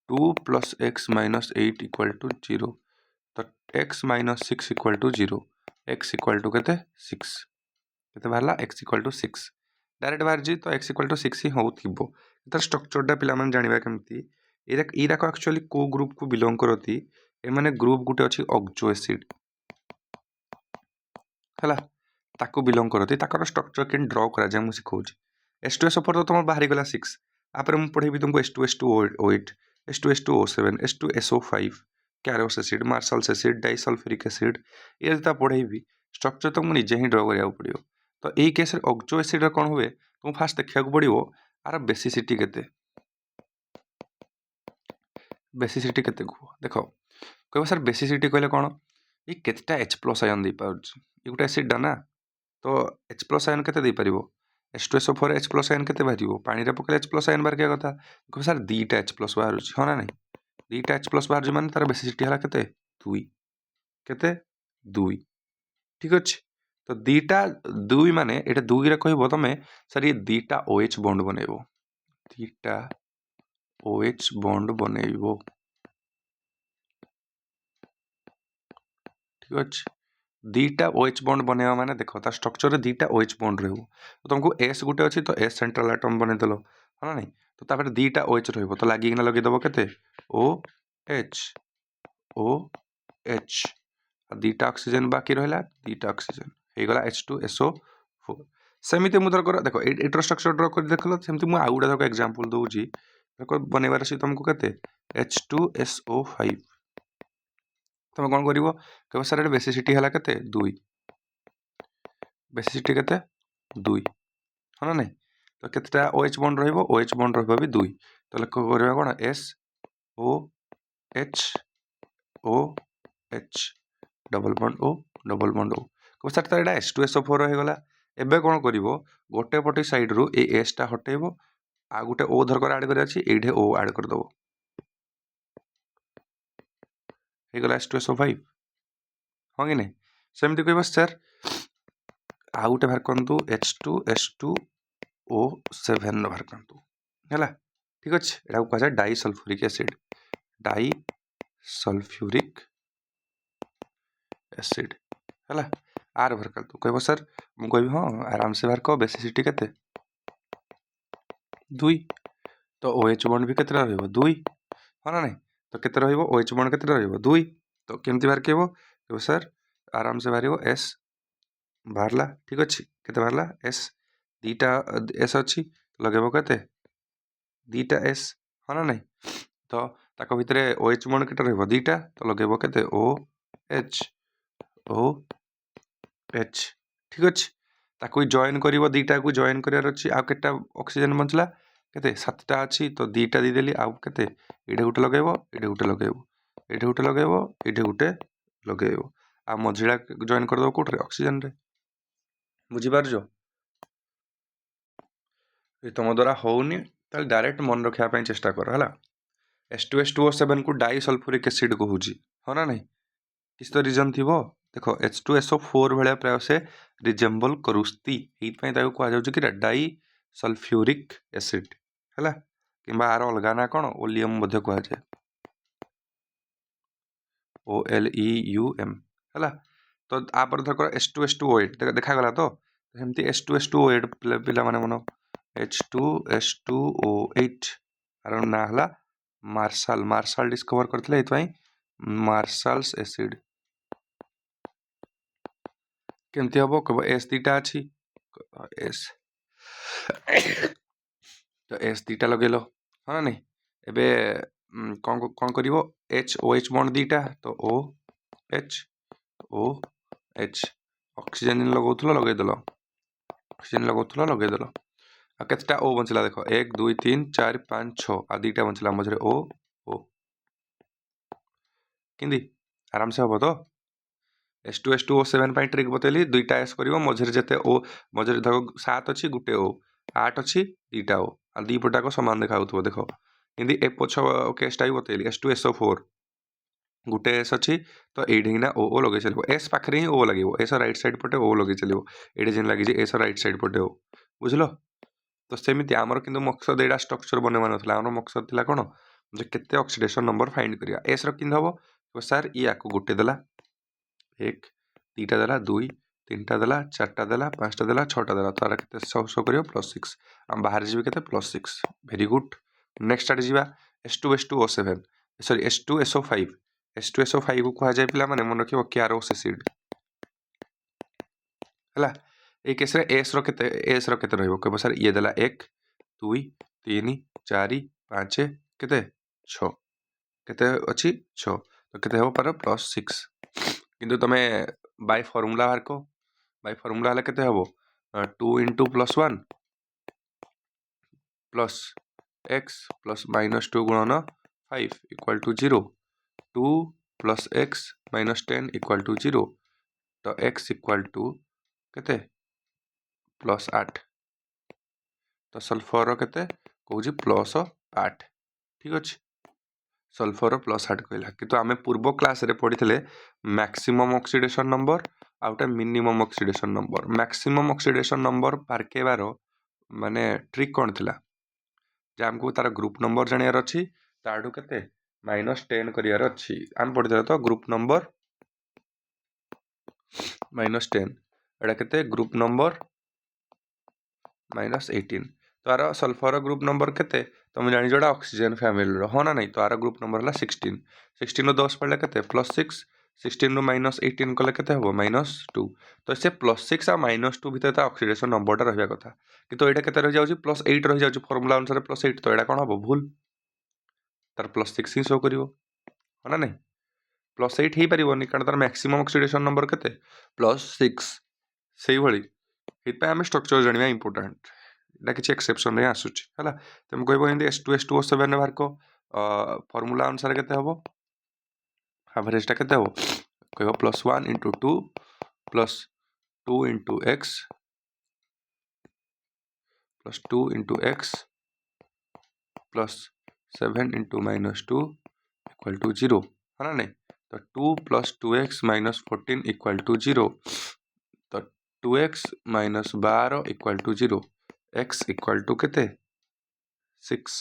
2 + X - 8 equal to 0 तो X - 6 equal to 0 X equal to के 6 के बाहर X इक्वल टू 6 डायरेक्ट बाहर जी तो X इक्वल टू 6 ही हो तार स्ट्रक्चरटा पे जानवा कमी इराक एक्चुअली को ग्रुप को बिलोंग करती एमाने ग्रुप गुटे अच्छी ऑक्सो एसिड है ताको बिलोंग करती ताकर स्ट्रक्चर के ड्र करा मुझे सिखाऊँ H2SO4 तो तुम बाहरी गला 6 आपरे मुझे पढ़ेबी तुमको H2S2O8 H2S2O7 H2SO5 Carolus acid marshals acid disulphuric acid ये जो पढ़ेबी स्ट्रक्चर तुमको निजे ही ड्र करा पड़ो तो यही केस ऑक्सो एसिड कौन हुए तुमको फास्ट देखा पड़ो आर बेसिसिटी केते बेसिसिटी केते देख कह सर बेसिसिटी कहले कौन ये केतेटा H+ आयन दे पाउछ ये गोटे एसिड ना तो H+ आयन केते दे परिबो H2SO4 H+ आयन केते बाहरिबो पानी रे पकेले H+ आयन बाहर क्या कथा कह सर दुईटा H+ बाहर हाँ ना नहीं दुईटा H+ बाहर माने तार बेसिसिटी हला केते 2 केते 2 ठीक अच्छे तो दुईटा 2 माने एटा 2 रे कहबो तमे सर ये दुईटा OH बॉन्ड बनेबो दुईटा OH बॉन्ड बनेबो ठीक अच्छे दुईटा OH बॉन्ड बनवा माने देखो तार स्ट्रक्चर रे दुईटा OH बॉन्ड रहू तो तुमको S गुटे अच्छी तो S सेंट्रल एटम बनईदेल है ना नहीं तो तापर दुईटा OH रहिबो तो लागिना लगेदेव केते OH OH दुईटा ऑक्सीजन बाकी रहा दुईटा ऑक्सीजन हो गला H2SO4 सेमती मुझे कर देख एटर स्ट्रक्चर ड्र कर देख सेमती मुझे आउ गोटे एग्जांपल दूची बनइबार अच्छी तुमको के H2SO5 तुम कौन कर कह सर बेसिसिटी है के 2 बेसिसिटी के 2 है ना नहीं तो केतेटा OH बॉन्ड रहिबो OH बॉन्ड रहिबो भी 2 तो करबा कोन SOH डबल बॉन्ड O कह सर तार एटा H2SO4 हो गला एबे कौन कर गोटे पटे साइड रु ए एस टा हटेब आ गोटे O धरकर आड कर ये O आड करदेव हो गला H2SO5 हाँ कि नहीं सेमती कह सर आ गोटे बाहर करतु H2S2O7 बाहर करतु है ठीक अच्छे यहाँ कह di sulphuric acid di sulphuric acid है आर बाहर कर तू कह सर मुझे कह हाँ आराम से बाहर कह बेसिसिटी के 2 तो OH बॉन्ड भी केते रहइबो 2 हाँ ना नहीं तो केते रहइबो OH बॉन्ड केते रहइबो 2 तो केमती बाहर केबो तो सर आराम से बाहरिबो S बाहरला ठीक अछि केते बाहरला S दीटा S अछि लगेबो केते दीटा S हाँ ना नहीं तो ताको भितरे OH बॉन्ड केते रहइबो दीटा तो लगेबो केते OH ठीक अछि ताको जॉइन करिवो दीटा को जॉइन करियार अछि आ केटा ऑक्सीजन बंचला केते 7टा अछि तो दीटा दी देली आ केते एडे गुटे लगेबो एडे गुटे लगेबो एडे गुटे लगेबो एडे गुटे लगेबो आ मझिला जॉइन कर दो कोठरे ऑक्सीजन रे बुझी पारजो ए तम द्वारा होउनी ताले डायरेक्ट मन रखिया पई चेष्टा कर हला H2SO7 को डाई सल्फ्यूरिक एसिड कहूची हो ना नहीं किस तो रीजन थिबो देखो H2SO4 भलिया प्राय से रिजेम्बल करुस्ती एइथ पई ताको कहा जाउची कि डाई सल्फ्यूरिक एसिड हला किंबा आर अलगा ना कोन ओलियम मध्ये कहा जाय OLEUM हला तो आ पर धर H2SO8 देखा गला तो हेमती H2SO8 पिला माने मनो H2SO8 आर ना हला मार्शल डिस्कवर करथिले एइथ पई मार्शल्स एसिड केमती हबो कब S दीटा अछि S तो S दीटा लगेलो हाँ नहीं एबे कौन करिवो OH बॉन्ड दीटा तो OH ऑक्सीजन लगौथलो लगे देलो ऑक्सीजन लगौथलो लगे देलो आ केतटा O बंचला देखो 1 2 3 4 5 6 आ दीटा बंचला मझरे O किंदी आराम से हबो तो H2SO7 ट्रिक बतेली दुईटा S करिवो मझरे जते O मझरे धरो 7 अछि गुटे O 8 अछि दीटा O आ दी पटाको समान देखाउथबो देखो किंदी ए पछ केसटा ही बतेली H2SO4 गुटे S अछि तो एडिना O लगे चलिबो S पाखरे ही O लागिबो S राइट साइड पटे O लगे चलिबो एडे जिन लागि जे S राइट साइड पटे O बुझलो तो सेमिति आमर किंतु मकसद एडा स्ट्रक्चर बनेवा नथला आमर मकसद थिला कोन जे केते ऑक्सीडेशन नंबर फाइंड करिया S रो किंद हबो तो सर ई आको गुटे देला 1 2टा देला 2 3टा देला 4टा देला 5टा देला 6टा देला तारा केते 100 करियो +6 हम बाहर जीवे केते +6 वेरी गुड नेक्स्ट स्टार्ट जीवा H2SO7 सॉरी H2SO5 को कहा जाय पिला माने मन रखियो क्यारोस एसिड हला ए केस रे S रो केते रहइबो कहबो सर ये देला 1 2 3 4 5 केते 6 केते अछि 6 तो केते हो पर +6 किंतु तमे बाय फार्मूला बाहर को बाय फार्मूला हला केते हबो 2 * +1 प्लस x प्लस -2 गुणन 5 = 0 2 + x - 10 = 0 तो x = केते +8 तो सल्फर रो केते कहूजी +8 ठीक अछि सल्फर +8 कहला किंतु आमे पूर्व क्लास रे पढिथिले मैक्सिमम ऑक्सीडेशन नंबर आउटा minimum oxidation number maximum oxidation number पारकेबारो माने ट्रिक कोन थिला जे हमको तार ग्रुप नंबर जानियार अछि ताडू केते -10 करियार अछि हम पढिथिले तो ग्रुप नंबर -10 एडा केते ग्रुप नंबर -18 तो आर सल्फर ग्रुप नंबर केते तुम जानि जोडा ऑक्सीजन फैमिली रो हो ना नहीं तो आर ग्रुप नंबर हला 16 16 रो 10 पड़ले केते +6 16 रो -18 कले केते हबो -2 तो से +6 आ -2 भितर ता ऑक्सीडेशन नंबरटा रहबा कथा किंतु एटा केते रह जाउची +8 रह जाउची फार्मूला अनुसार +8 तो एटा कोन हबो भूल तार +6 ही शो करिवो हो ना नहीं +8 ही परिबोनी कारण तार मैक्सिमम ऑक्सीडेशन नंबर केते +6 सेही भली हित आमे स्ट्रक्चर जानिबा इंपोर्टेंट एटा किछ एक्सेप्शन रे आसुची हला तम कहबो हिंदी H2SO7 ने बाहर को फार्मूला अनुसार केते हबो एवरेज टा केते हबो कहबो +1 * 2 + 2 * x + 2 * x + 7 * -2 = 0 है ना नहीं तो 2 + 2x - 14 = 0 तो 2x - 12 = 0 x = केते 6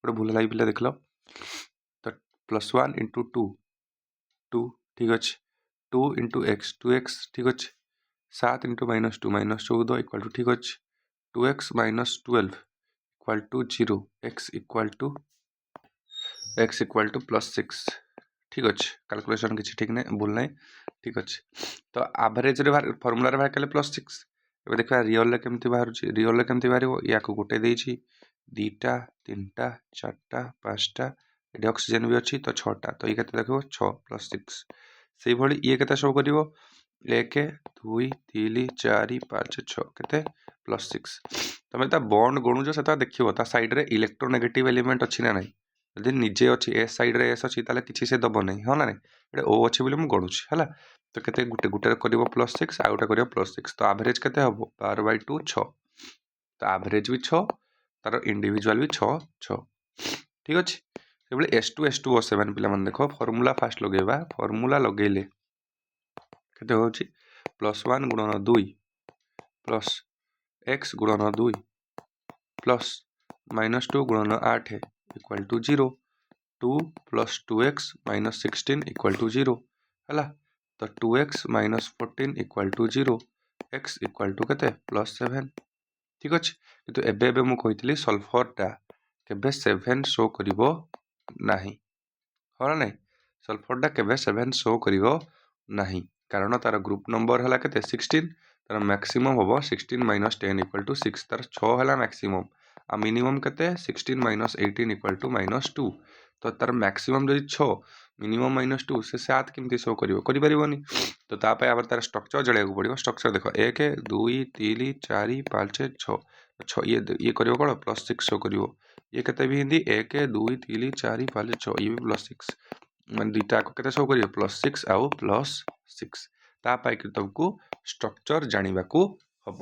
गोटे भूल है पिला देख लो तो +1 × 2 2 ठीक अच्छे 2 × x 2x ठीक अच्छे 7 × -2 -14 = ठीक अच्छे 2x - 12 = 0 x = +6 ठीक अच्छे कैलकुलेशन किसी ठीक नहीं भूल नहीं ठीक अच्छे तो एवरेज फर्मूला बाहर कले +6 ए देखा रियल केमती बाहर रियल केमती बाहर या गोटे देती 2टा 3टा 4टा 5टा ये ऑक्सीजन भी अच्छी तो 6टा तो ये देखो 6 + 6 से भाई ये के शो कर 1 2 3 4 5 6 के +6 तुम बॉन्ड गणुच से देखो सैड्रे इलेक्ट्रोनेगेटिव एलिमेंट अच्छी ना ना जब निजे अच्छी एस सैड्रे एस अच्छी किसी से दब ना हाँ ना नहीं ओ अच्छे बोली मुझे गणुची है तो केते गुटे गुटे कर +6 आ गोटे कर +6 तो एवरेज केते हम 12/2 6 तो एवरेज भी 6 तार इंडिविजुअल भी 6 6 ठीक अच्छे से भाई S2 O7 पिला देख फर्मूला फास्ट लगेगा फर्मूला लगेले केते हो +1 × 2 प्लस x × 2 प्लस -2 × 8 = 0 2 + 2x - 16 = 0 है तो 2x - 14 = 0 x = केते +7 ठीक अच्छे किंतु एबे मु कही सल्फरटा केबे 7 शो करिवो नाही हाँ ना सल्फरटा केबे 7 शो करिवो नाही कारण तार ग्रुप नंबर है केते 16 तार मैक्सिमम हम 16 - 10 = 6 तार 6 है मैक्सिमम आ मिनिमम केते 16 - 18 = -2 तो तार मैक्सिमम जदि 6 मिनिमम -2 से 7 केमती शो करिवनी तो तापाई आबार तार स्ट्रक्चर जड़िया पड़ो स्ट्रक्चर देख 1 2 3 4 5 6 6 ये कर कौन +6 शो कर ये केते भी हिंदी 1 2 3 4 5 6 ये भी +6 मान दुईटा के शो कर +6 आउ +6 तापाई कि तुमको स्ट्रक्चर जाना हम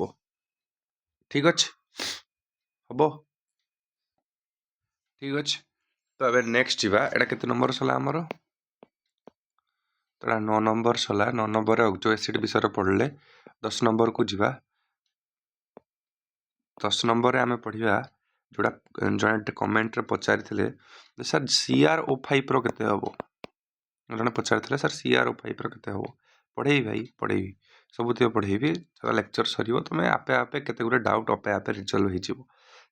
ठीक अच्छे हम ठीक अच्छे तो अब नेक्स्ट जीवा एटा केते नंबर सला आमर तो 9 नंबर सला 9 नंबर ऑक्सो एसिड विषय पढ़ले 10 नंबर को जीवा 10 नंबर आम पढ़ा जोड़ा जड़े कमेंट रे पचारि सर CrO5 रो केते हम जड़े पचारि सर CrO5 रो केते हम पढ़ेबी भाई पढ़ेबी सबुत पढ़ेबी लेक्चर सर तुम आपे आपे केते गुटे डाउट आपे आपे रिजल्व हो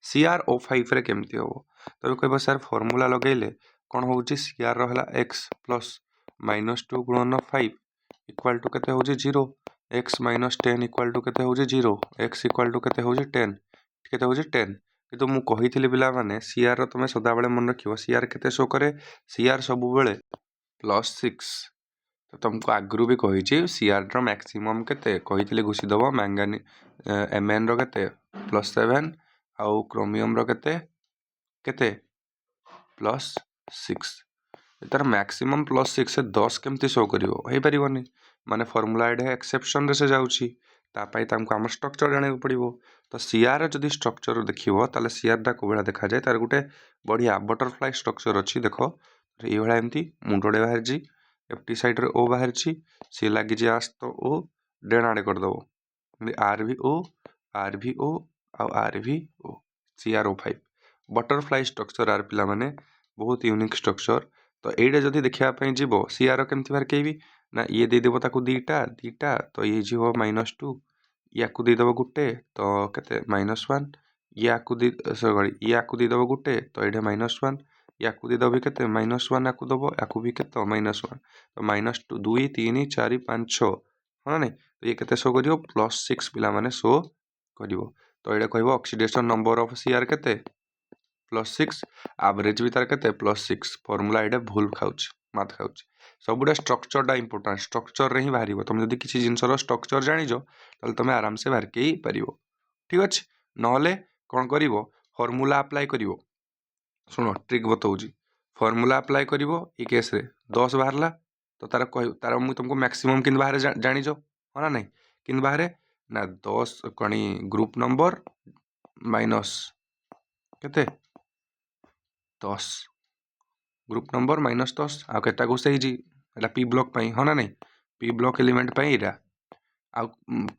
CrO5 रे केमती हम तबे कह सर फॉर्मूला लगेले कौन हो CR रहा x प्लस -2 × 5 इक्वाल टू केते हो 0 x - 10 इक्वाल टू केते हो 0 x इक्वाल टू केते हो 10 केते हो 10 किंतु मु कहिथिली पिला माने CR तुम सदा बेले मन रखियो CR केते शो करे CR सब बेले +6 तो तुमको आगु भी कही CR रो मैक्सिमम केते कहिथिली घुसी दबो मैंगानी Mn रो केते +7 आउ क्रोमियम रो केते केते +6 तार मैक्सिमम +6 से 10 केमती शो करिवो होई परिवनी माने फार्मूला एडे एक्सेप्शन रे से जाउची तापाई तामको हमर स्ट्रक्चर जाने पड़िवो तो CR जदि स्ट्रक्चर देखिवो ताले CR टा कोबेला देखा जाय तार गुटे बढ़िया बटरफ्लाई स्ट्रक्चर अछि देखो ए भला एमती मुंडोडे बाहर जी एफटी साइड रे O बाहर छी सी लागी जे आस तो O डेणाडे कर दबो RVO RVO आ RVO CrO5 बटरफ्लाई स्ट्रक्चर आर पिला माने बहुत यूनिक स्ट्रक्चर तो ये जदि देखापी जीव CR केमती बाहर कही ना ये देदेव ताकू दीटा दीटा तो ये जीव -2 या देदेव गुटे तो केते -1 या देदेव गुटे तो ये -1 या देदेव भी केते -1 या दब या भी केते -1 तो -2 3 4 5 6 हाँ नहीं तो ये केते शो करिवो +6 पिला माने शो करिवो तो ये कहबो ऑक्सीडेशन नंबर ऑफ CR केते +6 एवरेज भी तार केते +6 फॉर्मूला एडे भूल खाउछ माथ खाउछ सबुडा स्ट्रक्चरटा इंपोर्टेंट स्ट्रक्चर रे ही बाहरिवो तुम जदि किसी जिनसर स्ट्रक्चर जानिजो ताले तुम आराम से बाहर के पारिवो ठीक अछि नहले कोन करिवो फॉर्मूला अप्लाई करिवो सुनो ट्रिक बताउजी फॉर्मूला अप्लाई करिवो ई केस रे 10 बाहरला तो तार मु तुमको मैक्सिमम किन बाहर जानिजो हो ना नहीं किन बाहर ना 10 कणी ग्रुप नंबर माइनस केते 10 ग्रुप नंबर -10 आ केटा घुसैजी एटा P ब्लॉक पई हो ना नहीं P ब्लॉक एलिमेंट पई एटा आ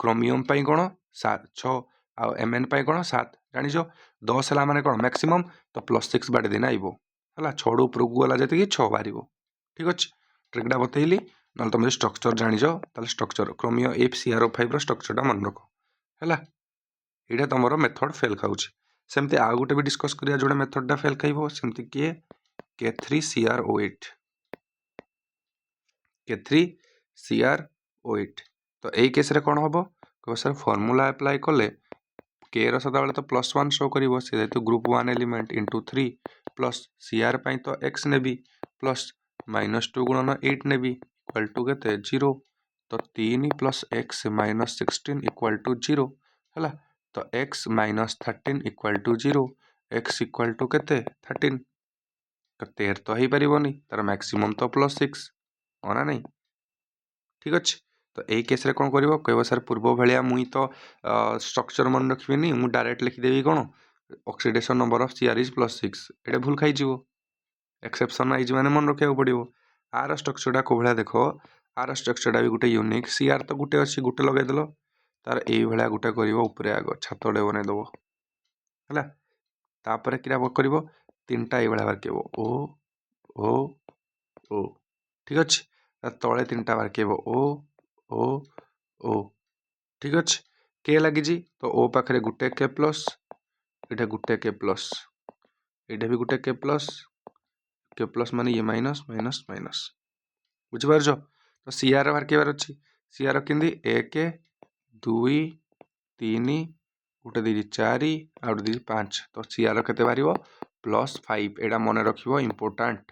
क्रोमियम पई कोन 7 6 आ Mn पई कोन 7 जानिछ 10 है माने कौन मैक्सिमम तो +6 बाटे दिन आइबो है 6 उपरकू गला जी 6 बाहर ठीक अच्छे ट्रिकटा बतैली ना तुम स्ट्रक्चर जानिछ ताले स्ट्रक्चर क्रोमियो FCrO5 स्ट्रक्चरटा मन रख है यहाँ तुम मेथड फेल खाऊँ सेमती आउ गोटे भी डिस्कस करिया जोड़े मेथडटा फेल खाइबो सेमती किए K3CrO8 K3CrO8 तो यही केस रे कौन हम कह सर फॉर्मूला अप्लाई कले के सदा तो +1 शो कर जेहतु group 1 element into 3 plus CR तो x ने प्लस -2 गुणन 8 ने इक्वाल टू के 0 तो 3 + x - 16 इक्वाल टू 0 है तो x - 13 equal to 0 x equal to के 13 तो 13 तो हो पारनी तार मैक्सिमम तो +6 हाँ ना नहीं ठीक अच्छे तो यही केस रे कौन करिवो कहबो सर पूर्व भलिया मुई तो स्ट्रक्चर मन रखिबेनी मु डायरेक्ट लिखिदेवी कौन oxidation number of CR is +6 एटा भूल खाई जीवो एक्सेप्शन आइज माने मन रखिया पड़िवो आर स्ट्रक्चरटा को भलिया देखो आर स्ट्रक्चरटा भी गोटे यूनिक CR तो गोटे अच्छी गोटे लगे देलो तार एई भलिया गोटे करिवो ऊपरे आगो छातडे बने दबो हैला तापर किरा करिवो तीनटा एई भलिया बारकेबो ओ ओ ठीक अच्छे तले तीनटा बारकेबो ओ ठीक अच्छे के लगी तो ओ पाखे गोटे K प्लस इटा गोटे K प्लस इटा भी गोटे K प्लस माने ये माइनस माइनस माइनस बुझिपार तो CR बाहर के बार अच्छी CR केंदी 1 2 3 गोटे दी 4 आ गोटे दी 5 तो CR केते बारिवो +5 एटा मन रखिवो इंपोर्टेंट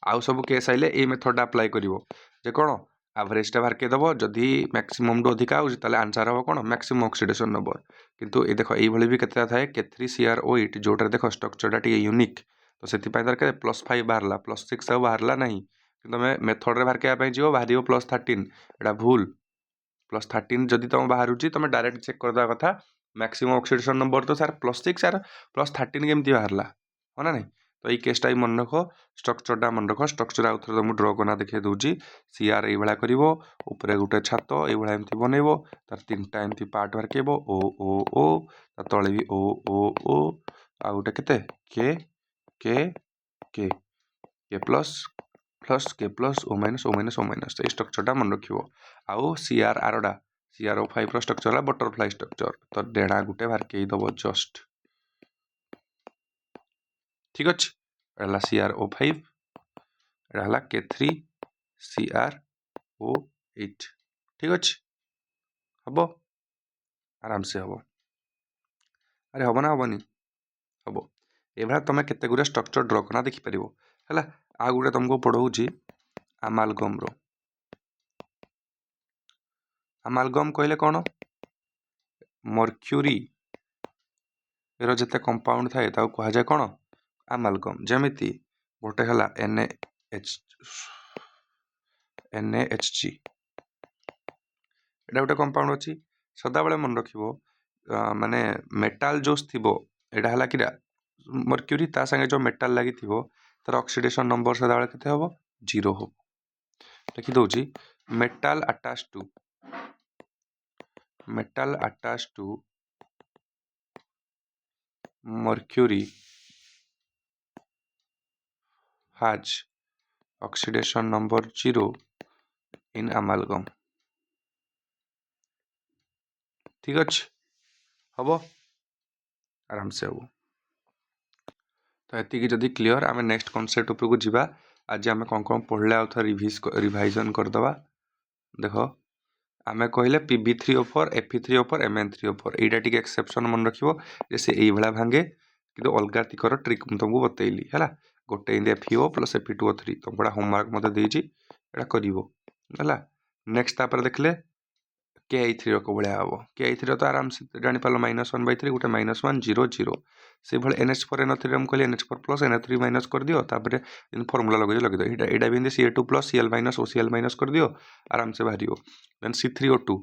आउ सब केस आइले ए मेथड अप्लाई करिवो जे कोन एवरेजटा बाहर के दबो जदी मैक्सिमम टू अधिक आउछ ताले आंसर हो कोन मैक्सिमम ऑक्सीडेशन नंबर किंतु ए देखो एई भली भी केते थाए K3CrO8 जोटर देखो स्ट्रक्चरटा टी यूनिक तो सेति पय दरकार +5 बाहरला +6 आ बाहरला नहीं किंतु मैं मेथड रे बाहर के पय जिवो बाहरियो +13 एटा भूल +13 जदी तुम बाहरुची तुम डायरेक्ट चेक कर दवा कथा मैक्सिमम ऑक्सीडेशन नंबर तो सर +6 सर +13 केमती बाहरला हो ना नहीं तो ये केसटा ही मन रख स्ट्रक्चरटा मन रख स्ट्रक्चर आउ थे मुझे ड्र करना देखिए दूसरी CR ये कर उपरे गोटे छात ये एमती बनइब तार 3टा एमती पार्ट बारकेब ओ तले भी ओ आ गोटे केते के के के प्लस प्लस के plus O minus O minus O minus ये स्ट्रक्चरटा मन रख आउ CR आरडा CrO5 स्ट्रक्चर बटरफ्लाई स्ट्रक्चर तो डेढ़ा गोटे बाहर के दब जस्ट ठीक अच्छे एला CrO5 एला K3CrO8 ठीक अच्छे हम आराम से हम अरे हम ना हेनी हम ये तुम केते गुरे स्ट्रक्चर ड्र करना देखिपर है आ गोटे तुमको पढ़ाऊँगी अमालगम अमालगम कहले कौन मर्क्यूरी रो जते कंपाउंड थाए ताको कहा जाए कौन अमालगम जेमिति गोटे है NaHG एटा गोटे कंपाउंड अच्छी सदा बेले मन रखिबो माने मेटाल जो थिबो एटा हला कि मर्क्यूरी ता संगे जो मेटाल लगी थिबो तार ऑक्सीडेशन नंबर सदा बेले केते हबो 0 हो लिखि दोची metal attach to mercury has oxidation number 0 in amalgam ठीक अच्छे हम आराम से हम तो ये जदि क्लीयर आम नेक्स्ट कनसेप्ट उपरकू जावा आज आम कौन कौन पढ़ले आउ रिवाइजन करदे देख आम कहले Pb3O4 Fe3O4 Mn3O4 यहीटा T exception मन रखिबो जे से भाया भांगे कि अलग तिकर ट्रिक तुमको बतैली है गोटे FeO + Fe2O3 तुम बड़ा होमवर्क मत देती है नेक्स्ट तापर देखले Ki3 को भाया हम Ki3 तो आराम से जापार -1/3 गोटे -1 0 0 से भाई NH4NO3 हम कहली NH4+ NO3 माइनस कर दियो तापर फर्मूला लगे यहाँ भी Ca2+ Cl- OCl- कर दियो आराम से बाहर देन C3O2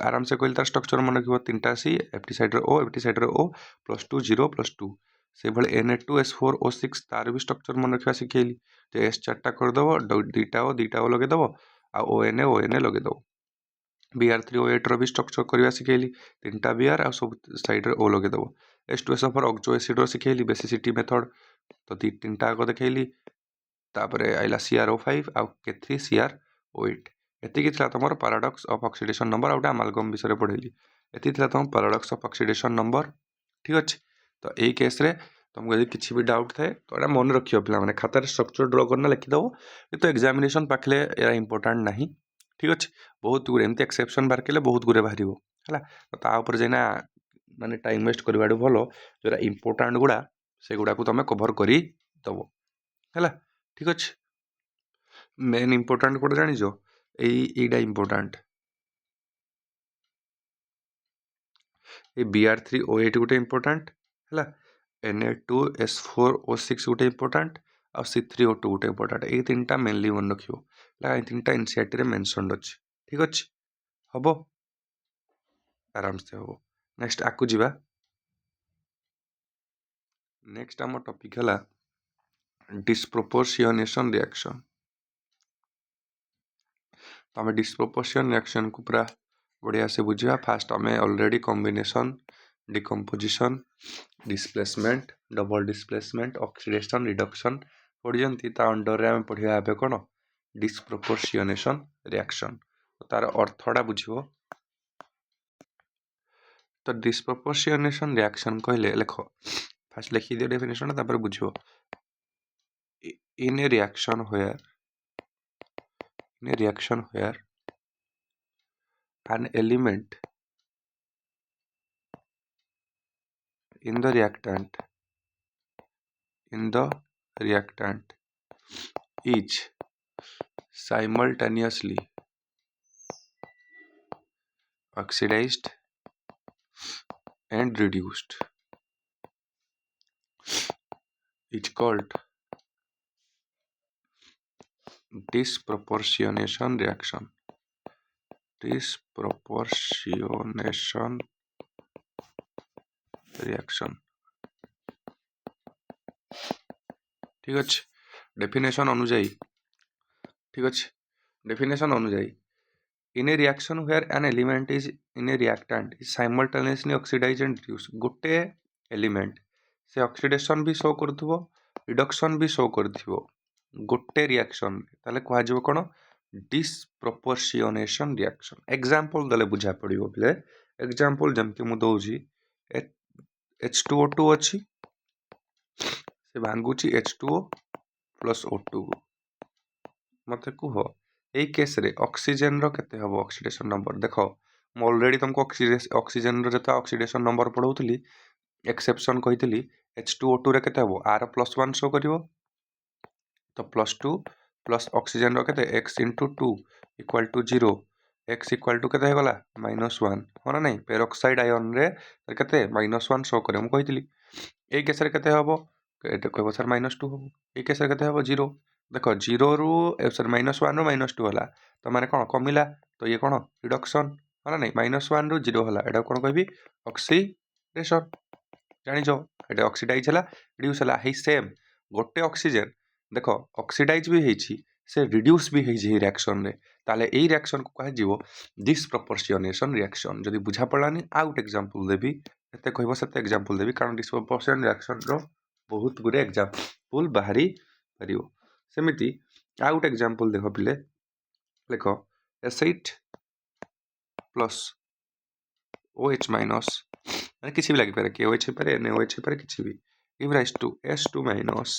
आराम से कहली तार स्ट्रक्चर मन रखिबो 3टा C FT side O FT side O +2 0 +2 से भाई Na2S4O6 तार भी स्ट्रक्चर मन रखा शिखेली S4टा करदेव 2टा O लगे आ ONA लगे Br3O8 भी स्ट्रक्चर करवा शिखेली 3टा Br आ सब साइड रे O लगेदेव H2SO4 ऑक्सो एसिड शिखेली बेसिसिटी मेथड तो 3टा आग देखली तापरे आइला CrO5 आ K3CrO8 एतिकी थिला तमर paradox of oxidation number outta अमालगम विषय पढ़ेली एति थिला तम पैराडॉक्स ऑफ ऑक्सीडेशन नंबर ठीक अछि तो एई केस रे तुमको यदि किसी भी डाउट थाए तो एटा मन रखियो पिला माने खाता रे स्ट्रक्चर ड्रा करना लिखि दबो तो एग्जामिनेशन पाखले एरा इंपोर्टेंट नाही ठीक अछि बहुत गुरे एमती एक्सेप्शन बार केले बहुत गुरे बाहरिबो हला तो ता ऊपर जेना माने टाइम वेस्ट करबाडू भलो जोरा इंपोर्टेंट गुडा से गुडा को तमे कवर करी दबो हला ठीक अछि मेन इंपोर्टेंट कोड जानि जो एईडा इंपोर्टेंट ए Br3O8 गोटे इंपोर्टेंट हला Na2S4O6 गोटे इंपोर्टेंट आ C3O2 गोटे इंपोर्टेंट ए तीनटा मेनली मन रखियो ला ए तीनटा एनसीईआरटी रे मेंशनड अछि ठीक अछि हबो आराम से हबो नेक्स्ट आकु जिबा नेक्स्ट आम टॉपिक हला डिस्प्रोपोर्शनेशन रिएक्शन तो आम डिस्प्रोपोर्शन रिएक्शन को पूरा बढ़िया से बुझा फास्ट आम already combination decomposition displacement double displacement oxidation reduction पढ़ी ता अंडर रे आम पढ़िया भाबे कोन डिस्प्रोपोर्शनेशन रिएक्शन तार अर्थटा बुझिबो तो डिस्प्रोपोर्शनेशन रिएक्शन कहले लेख फास्ट लिखि दियो डेफिनेशन तापर बुझिबो in a reaction where an element in the reactant is simultaneously oxidized and reduced is called disproportionation reaction ठीक अच्छे डेफिनेशन अनुजाई ठीक अच्छे definition अनुजाई in a reaction where an element is in a reactant is simultaneously oxidized and reduced गोटे element से oxidation भी show करथुबो reduction भी show करथिबो गोटे reaction ताले कहा जबो कोन डिस्प्रोपोर्शनेशन रिएक्शन एग्जांपल दले बुझा पड़िबो बले एग्जांपल जमति मु दउजी H2O2 अछि से भांगुची H2O प्लस O2 मते कुहो ए केस रे ऑक्सीजन रो केते हबो ऑक्सीडेशन नंबर देखो म ऑलरेडी तुमको ऑक्सीजन रो जता ऑक्सीडेशन नंबर पढौतली एक्सेप्शन कहितली H2O2 रे केते हबो R +1 शो करिवो तो +2 प्लस ऑक्सीजन रो केते x * 2 = 0 x = केते हेगला -1 होना नै पेरोक्साइड आयन रे केते -1 शो करे म कहितली ए केस रे केते हबो एटा कहबो सर -2 हबो ए केस रे केते हबो 0 देखो 0 रु सर -1 रु -2 होला तो माने कोन कमिला तो ये कोन रिडक्शन होला नै -1 रु 0 होला एटा कोन कहबी ऑक्सीडेशन जानि जो एटा ऑक्सीडाइज होला रिड्यूस होला हे सेम गोटे ऑक्सीजन देखो ऑक्सीडाइज भी हेछि से रिड्यूस भी हेछि हे रिएक्शन रे ताले एई रिएक्शन को कह जीवो डिस्प्रोपोर्शनेशन रिएक्शन जदी बुझा पड़लानी आउट एग्जांपल देबी एते कहबो सते एग्जांपल देबी कारण डिस्प्रोपोर्शन रिएक्शन रो बहुत गुरे एग्जांपल बाहरी परियो सेमिति आउट एग्जांपल देखो पिले लेखो एसिड प्लस OH माइनस माने किछि भी लागि पारे KOH पारे NaOH पारे किछि भी give rise to S2 minus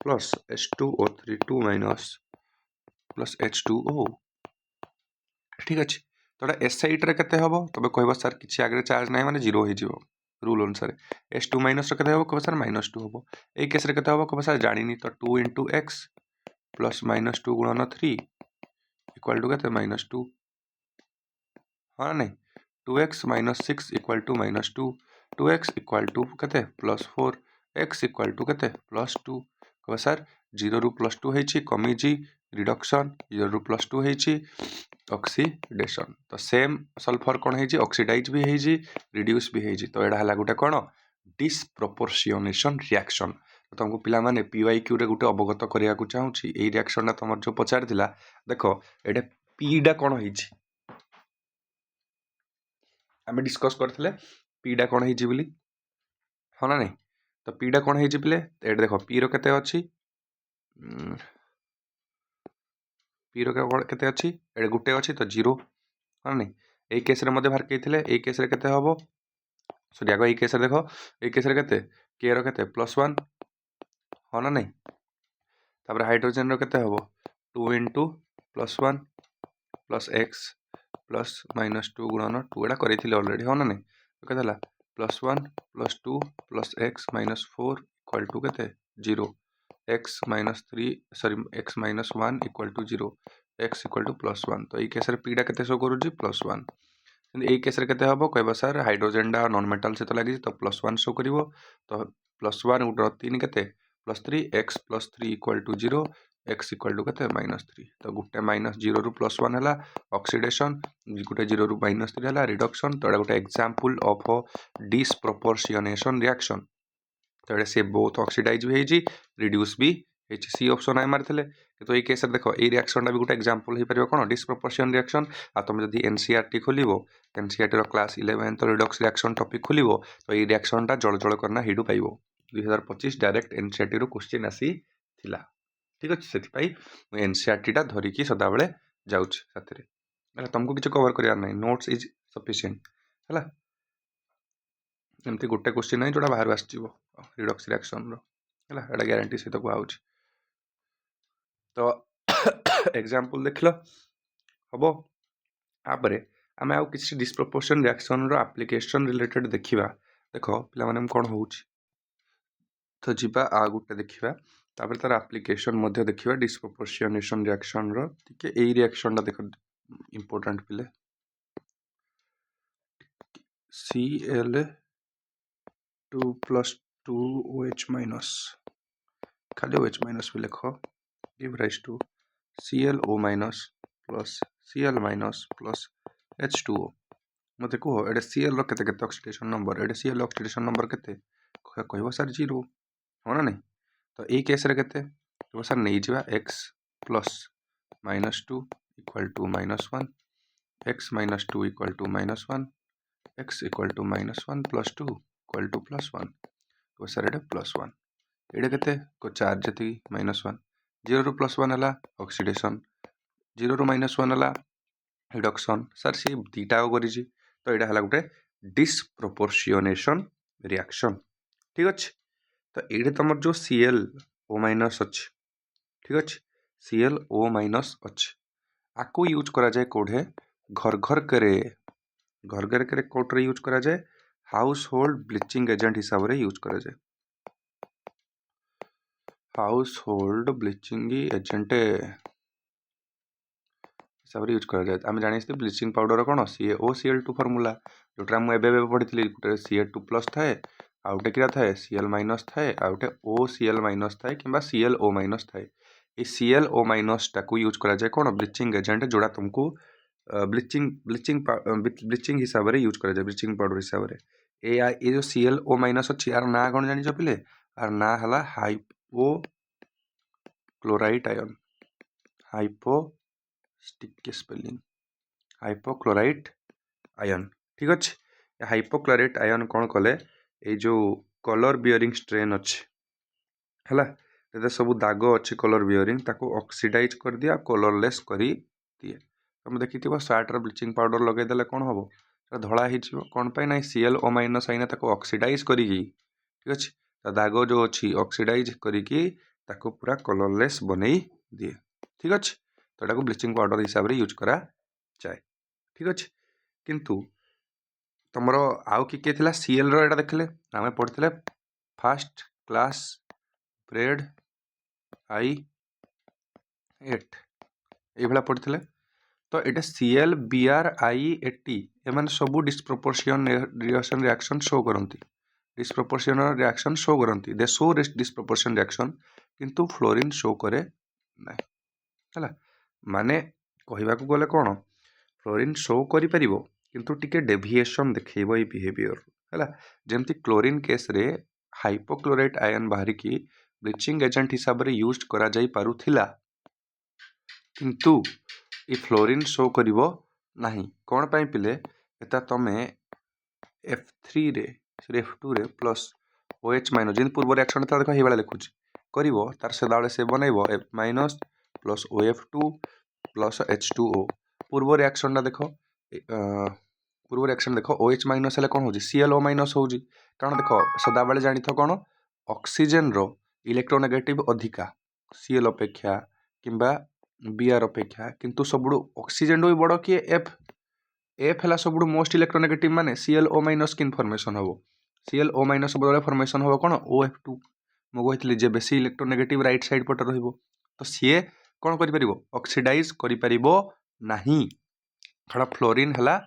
plus H2O3 2 minus plus H2O ठीक अछि तोरा एसिड रे केते हबो तबे कहबो सर किछि आगे चार्ज नै माने 0 हे जिवो रूल अनुसार S2 माइनस रे केते हबो कहबो सर -2 हबो ए केस रे केते हबो कहबो सर जानि नि तो 2 * x प्लस -2 गुणन 3 इक्वल टू केते -2 हां नै 2x - 6 = -2 2x = केते +4 x = केते +2 कहबो सर 0 रु +2 हेछि कमी जी रिडक्शन 0 रु +2 हेछि ऑक्सीडेशन तो सेम सल्फर कोन हेछि ऑक्सीडाइज भी हेछि रिड्यूस भी हेछि तो एडा हला गुटे कोन डिस्प्रोपोर्शनेशन रिएक्शन तो तुमको पिला माने PYQ रे गुटे अवगत करिया को चाहूछि ए रिएक्शन ना तमर जो पचार दिला देखो एडा P डा कोन हेछि आम डिस्कस करते पीटा कौन हो हाँ ना नहीं तो पीटा कौन हो ये देख पी रते अच्छी पी रते अच्छी ये गोटे अच्छी तो जीरो हाँ नहीं ये केस बाहर कही केस हम सॉरी आगे केस देख ये केस के रते +1 हाँ ना नहीं तापर हाइड्रोजेन के हम 2 इंटू +1 प्लस एक्स प्लस -2 गुणन 2 एटा करें अलरेडी हाँ ना नहीं तो के +1 +2 प्लस एक्स -4 इक्वल टू के 0 x -3 sorry x -1 equal to 0 x equal to +1 तो ये केस पीटा के शो करुँच +1 ये केस के हम कह सर हाइड्रोजेन डा नॉन मेटाल सहित लगी तो +1 शो कर तो +1 गुटे 3 के +3 x +3 equal to 0 x equal to के -3 तो गोटे -0 ରୁ +1 है ऑक्सीडेशन गोटे 0 ରୁ -3 है रिडक्शन तो गोटे एग्जांपल ऑफ डिसप्रोपोर्शनेशन रिएक्शन तो ये सी बहुत ऑक्सीडाइज भी होती रिड्यूस भी सी ऑप्शन आई मारी तो ये केस देख ये रिएक्शन भी गोटे एग्जांपल हो पार कौन डिसप्रोपोर्शन रिएक्शन आ तुम जब एनसीईआरटी खोल NCERT class 11 Redux reaction topic खोल तो ये रिएक्शनटा जल जल करना हिडू पाइब 2025 डायरेक्ट एनसीईआरटी क्वेश्चन आसी ठीक अच्छे से एनसीईआरटी धरिकी सदाबले जाऊँ तुमको किसी कवर करार ना नोट्स इज सफिशिएंट है एमती गोटे क्वेश्चन नहीं जोड़ा बाहर आसो रिडक्स रिएक्शन रो ग्यारंटी सहित कहुँ तो एग्जांपल देख लो हम आपर आम आउ किसी डिसप्रोपोर्शन रिएक्शन रो एप्लीकेशन रिलेटेड देखा देख पे कौन हो तो जीवा आ गोटे देखा तापर तार एप्लीकेशन देखा डिसप्रोपोर्शनेशन रिएक्शन रो टिके एई रिएक्शन टा देख इंपोर्टेंट पिले Cl 2 + 2 OH माइनस खाली OH माइनस भी लिख give rise to ClO minus plus Cl minus plus H2O मत कह ये Cl रे ऑक्सीडेशन नंबर ये Cl ऑक्सीडेशन नंबर के कह सर 0 हाँ ना नहीं तो ये केस रे के सर नहीं जा x plus -2 equal to -1 x -2 equal to -1 x equal to -1 + 2 equal to +1 तो सर ये +1 ये के चार्ज जी -1 0 ରୁ +1 है ऑक्सीडेशन 0 ରୁ -1 है रिडक्शन सर सी दीटा कर तो यहाँ है गोटे डिसप्रोपोर्शनेशन रिएक्शन ठीक अच्छे तो ये तुम जो ClO- अच्छी ठीक अच्छे ClO- अच्छी आपको यूज करा जाए कोठे घर घर के कोट्रे यूज करा जाए हाउस होल्ड ब्लीचिंग एजेंट हिसाब से यूज करा जाए हाउस होल्ड ब्लीचिंग एजेंट हिसाब से यूज करा जाए आम जानी ब्लीचिंग पाउडर कौन CaOCl2 फॉर्मूला जोटा मुझे पढ़ी गोटे Ca2+ थाए आउ गोटे क्या थाए Cl- थाए आउ गोटे OCl- थाए कि ClO- थाए ये ClO- टाक यूज करा जाए कौन ब्लीचिंग एजेंट जोड़ा तुमको ब्लीचिंग हिसाब से यूज करा जाए ब्लीचिंग पाउडर हिसाब से ये जो ClO- अच्छी यार ना कौन जान पे यार ना है hypochlorite ion spelling hypochlorite ion ठीक अच्छे हाइपोक्लोराइट आयन कौन कले ये जो कलर बियरिंग स्ट्रेन अच्छे है सब दाग अच्छी कलर बियरिंग ताको ऑक्सीडाइज कर दिया कलरलेस कर दिए तुम देखी सार्ट ब्लीचिंग पाउडर लगेदे कौन हम धड़ा हो कौन पाई ना ClO- आईना ऑक्सीडाइज करी ठीक अच्छे दाग जो अच्छी ऑक्सीडाइज करी पूरा कलरलेस बन दिए ठीक अच्छे तो यहाँ ब्लीचिंग पाउडर हिसाब से यूज करा जाए ठीक अच्छे किंतु तुमर आउ किए थिला Cl रो एटा देखले आमे पढ़िथिले फर्स्ट क्लास ब्रेड I8 ये भला पढ़िथिले तो ये Cl Br I80 एमान सब डिसप्रोपोर्शनेशन रिएक्शन शो करती डिसप्रोपोर्शनल रिएक्शन शो करती दे शो डिसप्रोपोर्शन रिएक्शन किंतु फ्लोरीन शो करे ना है माने कहवा गले कौन फ्लोरीन शो करि परिबो किंतु टिके डेविएशन देखैबो ए बिहेवियर है जेमती क्लोरीन केस रे हाइपोक्लोराइट आयन बाहरी की ब्लीचिंग एजेंट हिसाब से यूज करा जाई पारुथिला किंतु ये फ्लोरीन शो करिवो नाही कौन पाई पिले एता तमे F3 रे F2 रे प्लस OH माइनस जिन पूर्व रिएक्शन था देखो ये लिखुची करिवो तार सदाबले से बनइबो F minus plus OF2 plus H2O पूर्व रिएक्शन टा देखो पूर्व रिएक्शन देखो OH माइनस हेले कोन होजी ClO माइनस होजी कारण देखो सदाबले जानि थो कोन ऑक्सीजन रो इलेक्ट्रोनेगेटिव अधिका Cl अपेक्षा किंबा Br अपेक्षा किंतु सबुडु ऑक्सीजन रो बड़ कि F है सब मोस्ट इलेक्ट्रोनेगेटिव माने ClO माइनस की इनफॉर्मेशन हम ClO माइनस बदले फॉर्मेशन हम कौन OF2 मुझे जे बेसी इलेक्ट्रोनेगेटिव राइट साइड पटे रहिबो तो सी कौन कर ऑक्सीडाइज करि नहीं खड़ा फ्लोरीन है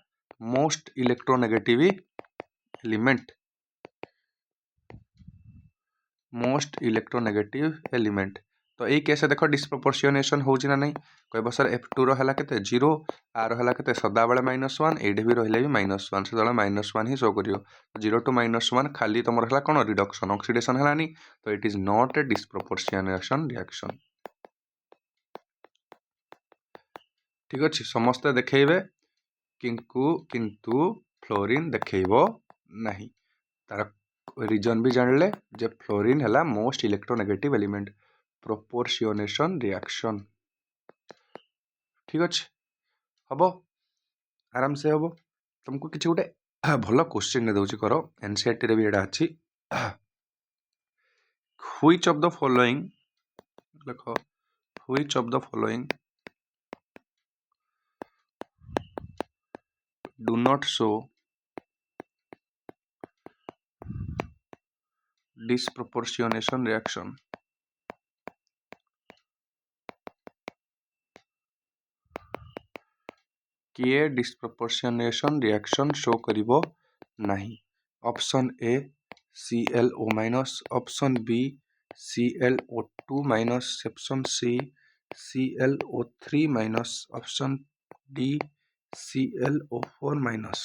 मोस्ट इलेक्ट्रोनेगेटिव एलिमेंट तो यही केस देख डिस्प्रपोर्शनेशन होची ना नहीं कह सर F2 रो हला केते 0 आर हला केते सदा बेले -1 एडे भी रहले भी -1 से -1 ही शो करियो 0 to -1 खाली तमर हला कोन रिडक्शन ऑक्सीडेशन हलानी तो it is not a disproportionation reaction ठीक अछि समस्त देखैबे किंतु फ्लोरीन देखैबो नहीं तार रीजन भी जानले जे फ्लोरीन हला most electronegative element proportionation reaction ठीक अच्छे हम आराम से हम तुमको किसी गोटे भल क्वेश्चन दौर कर एनसीईआरटी रे भी एडा अच्छी व्हिच ऑफ द फॉलोइंग देख which of the following do not show disproportionation reaction किए डिस्प्रपोर्शनेशन रिएक्शन शो करिवो नहीं option A ClO minus option B ClO2 minus option C ClO3 minus option D ClO4 minus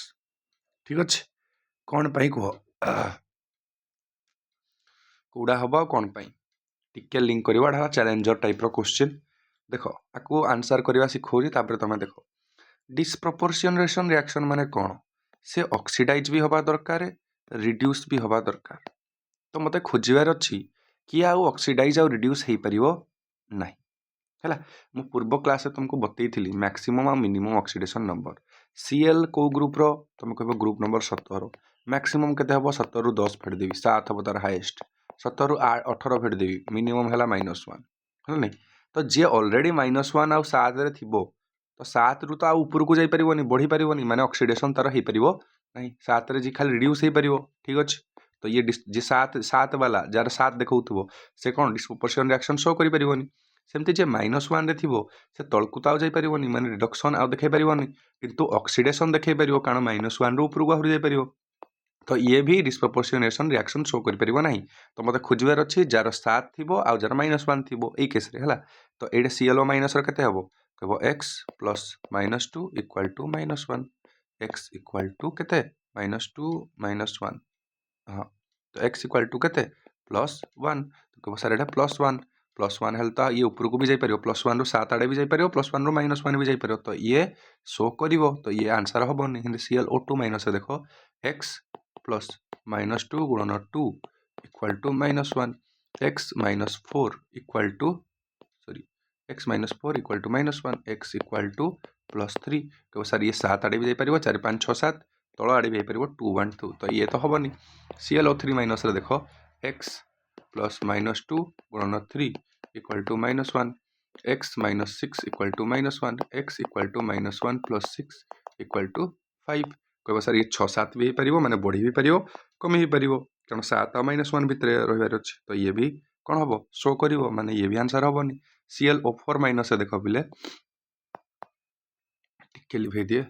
ठीक अच्छे कौन पाई कह कौड़ा हम कौन पाई टिके लिंक करवा चैलेंजर टाइप रो क्वेश्चन देख आपको आंसर करवा शिखौरी तुम देख डिस्प्रपोर्शनेशन रिएक्शन माने कौन से ऑक्सीडाइज भी हवा दरकार रिड्यूस भी हवा दरकार तो मते खोजिबार अच्छी कि आउ ऑक्सीडाइज आउ रिड्यूस हो पार ना है मु पूर्व क्लास तुमको बतई मैक्सिमम आ मिनिमम ऑक्सीडेशन नंबर Cl को ग्रुप रो तुम कह ग्रुप नंबर 17 मैक्सिमम केते हम 17 ରୁ 10 फेट 7 हम तार हाएस्ट 17 ରୁ 18 फेट मिनिमम है -1 है नहीं तो जी ऑलरेडी -1 आउ 7 रे थिबो तो 7 ରୁ तो ऊपर को जाई परिवनी बढ़ी परिवनी माने ऑक्सीडेशन तार हो पारिबो नहीं 7 रे जी खाली रिड्यूस हो पारिबो ठीक अछि तो ये जे 7 वाला जार 7 देखौथबो से कोन डिस्प्रपोर्शन रिएक्शन शो करि परिवनी सेमती जे -1 रे थिबो से तळकु ताउ जाई परिवनी माने रिडक्शन आउ देखाई परिवनी किंतु ऑक्सीडेशन देखाई परिवो कारण -1 रो ऊपर को आहुरी जाई परिवो तो ये भी डिस्प्रपोर्शनेशन रिएक्शन शो कर परिवो नहीं तो मते खोजबार अछि जार 7 थिबो आउ जार -1 थिबो एई केस रे हला तो एडे ClO माइनस रो केते हबो कहबो x plus -2 equal to -1 x equal to केते -2 -1 हाँ तो x इक्वल टू केते +1 तो कहबो सर एटा +1 हेल तो ये ऊपर को भी जाई परियो +1 रो 7 आड़े भी जाई परियो +1 रो -1 भी जाई परियो तो ये शो करिवो तो ये आंसर हबोनी हिंदी ClO2 माइनस देखो x प्लस -2 गुणन 2 equal to -1 x -4 equal to x -4 equal to -1 x equal to +3 कहो सर ये 7 आड़े भी जाई परियो 4 5 6 7 तल आड़े भी जाई परियो 2 1 2 तो ये तो हबनी ClO3 माइनस रे देखो x प्लस -2 गुणन 3 equal to -1 x -6 equal to -1 x equal to -1 plus 6 equal to 5 कह सर ये 6 7 भी पारिबो माने बढ़ी भी पारिबो कम ही पारिबो कारण 7 और -1 भितर रहिबार अछि तो ये भी कौन हम शो करिवो माने ये भी आंसर हबनी ClO4 माइनस देख पिले टिके लिभे दिए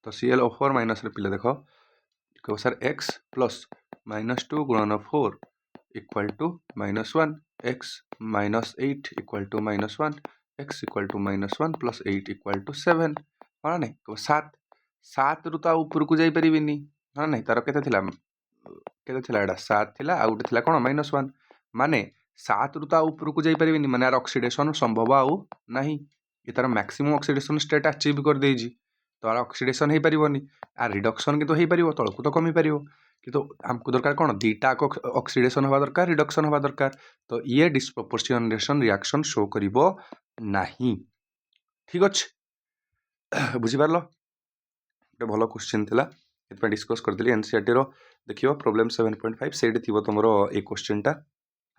तो ClO4 माइनस रे पिले देखो कहो सर x प्लस -2 गुणन 4 equal to -1 x -8 equal to -1 x equal to -1 plus 8 equal to 7 हाँ नहीं कहो 7 ରୁ तो ऊपर को जाई परिबिनी हाँ नहीं तार केते थिला एडा 7 थिला आ उठे थिला कोन -1 माने 7 ରୁ तो ऊपर को जाई परिबिनी माने आर ऑक्सीडेशन संभव आउ नहीं ये तार मैक्सिमम ऑक्सीडेशन स्टेट अचीव कर देइजी तो आर ऑक्सीडेशन हो पारिबनी आ रिडक्शन किंतु हो पारिबो तळकु तो कमी पारिबो किंतु हमको दरकार कौन दीटा ऑक्सीडेशन हवा दरकार रिडक्शन हवा दरकार तो ये डिस्प्रोपोर्शनेशन रिएक्शन शो करिबो नाही ठीक अच्छे बुझिपार गोटे भल क्वेश्चन थिला ये डिस्कस करदेली एनसीईआरटी रो देखियो प्रॉब्लम 7.5 सेठी थिबो तुमर ए क्वेश्चन टा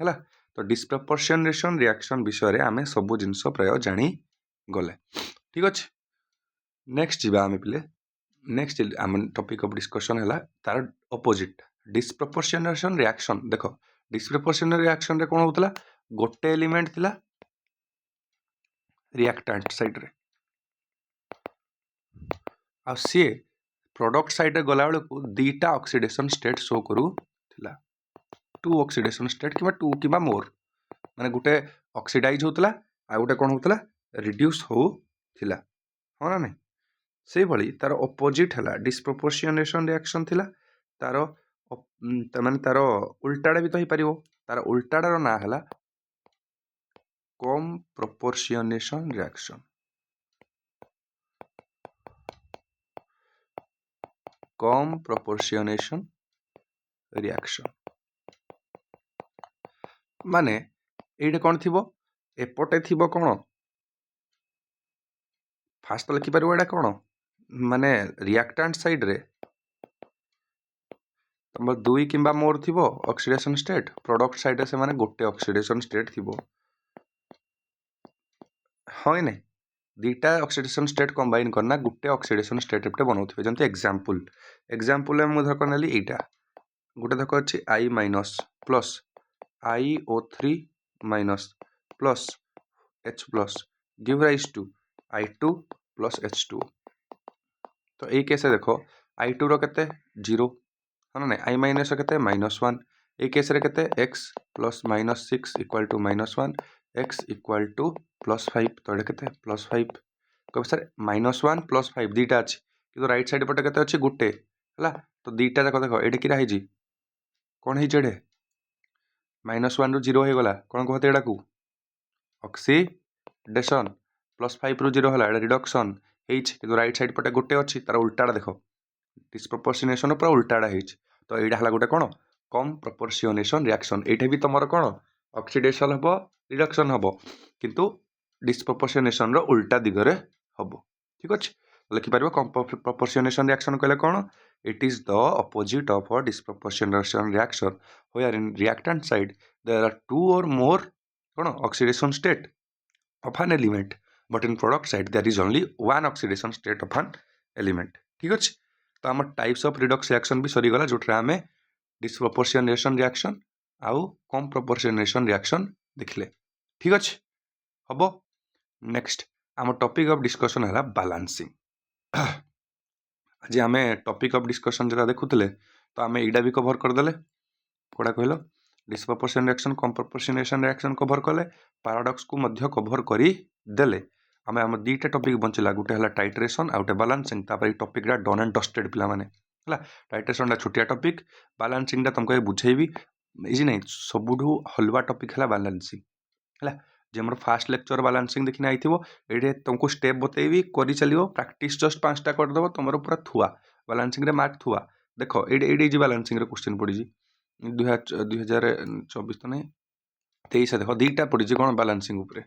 हैला तो डिस्प्रोपोर्शनेशन रिएक्शन विषय रे आमे सब जिंस प्राय जानी गले ठीक अच्छे नेक्स्ट जीवा आमे पिले नेक्स्ट आम टॉपिक ऑफ डिस्कशन है तार अपोजिट डिस्प्रोपोर्शनेशन रिएक्शन देख डिस्प्रोपोर्शनल रिएक्शन रे कौन होता गोटे एलिमेंट थिला रिएक्टेंट साइड रे आ सी प्रोडक्ट साइड रे गला बेलू दीटा ऑक्सीडेशन स्टेट शो करूला टू ऑक्सीडेशन स्टेट कि टू कि मोर माने गोटे ऑक्सीडाइज होता आ गोटे कौन होता रिड्यूस होता हाँ ना नहीं से भली तार अपोजिट है डिस्प्रोपोर्शनेशन रिएक्शन थिला तार माने तार उल्टाड़ा भी तो हो पार तार उल्टाड़ार ना है कम प्रोपोर्शनेशन रिएक्शन कम प्रोपोर्शनेशन रिएक्शन माने ये कौन थी एपटे थी कौन फास्ट तो लिखिपार एटा कौन माने रिएक्टेंट साइड रे तुम दुई कि मोर थी ऑक्सीडेशन स्टेट प्रोडक्ट साइड से माने गोटे ऑक्सीडेशन स्टेट थी हाँ नहीं दीटा ऑक्सीडेशन स्टेट कंबाइन करना गोटे ऑक्सीडेशन स्टेट एपटे बनाऊे जमी एग्जांपल एग्जांपल मुझे धरक नेली एटा गोटे धक अच्छी I minus plus IO3 minus plus H plus give rise to I2 plus H2 तो ये केस देख I2 रो केते 0 है ना आई माइनस के -1 ये केस रे केते x plus -6 equal to -1 x equal to +5 तो ये केते +5 कह सर -1 +5 दीटा अच्छी कि राइट साइड पटे केते अच्छी गोटे है तो दीटा जाक देख ये किरा है कौन है -1 ରୁ 0 होगा कौन कहते एटा को ऑक्सीडेशन +5 ରୁ 0 है रिडक्शन हो राइट साइड पटे गोटे अच्छी तार उल्टाटा देख डिस्प्रोपोर्शनेशन पूरा उल्टाटा है तो यहाँ है गोटे कौन कम प्रोपोर्शनेशन रिएक्शन ये भी तुम कौन ऑक्सीडेशन हम रिडक्शन हम किंतु डिस्प्रोपोर्शनेशन रो उल्टा दिगरे हम ठीक अच्छे लिखिपर कम प्रोपोर्शनेशन रिएक्शन कहले कौन it is the opposite of a disproportionation reaction where in reactant side there are two or more oxidation state of an element but in product side there is only one oxidation state of an element ठीक अच्छे तो आम types of Redux reaction भी सरीगला जो आम disproportionation reaction आउ कम proportionation reaction देखले ठीक अच्छे हम नेक्स्ट आम टॉपिक ऑफ डिस्कशन है बैलेंसिंग आज आम टॉपिक ऑफ डिस्कशन जो देखुले तो आम यहाँ भी कवर करदे कौटा कहल डिस्प्रोपोर्शन रिएक्शन कम प्रोपोर्शनेशन रिएक्शन कवर कले पैराडॉक्स को मध्य कवर करदे आम आम दुईटा टॉपिक बंचला गोटे है टाइट्रेशन आउटे बैलेंसिंग तापर टॉपिक डन एंड डस्टेड पे मैंने टाइट्रेशन छोटिया टॉपिक बैलेंसिंग तुमको बुझेबी इजी नहीं सबुठ हलवा टॉपिक है बैलेंसिंग है जे मोर फास्ट लेक्चर बैलेंसिंग देखी आई ये तुमको स्टेप बतेबी कर चलो प्रैक्टिस जस्ट 5टा करदेव तुम पूरा थुआ बैलेंसिंग रे मार्क थुआ देख ये बैलेंसिंग क्वेश्चन पड़ी 2024 तो नहीं 23 देख दुईटा पड़ी कौन बैलेंसिंग उपरे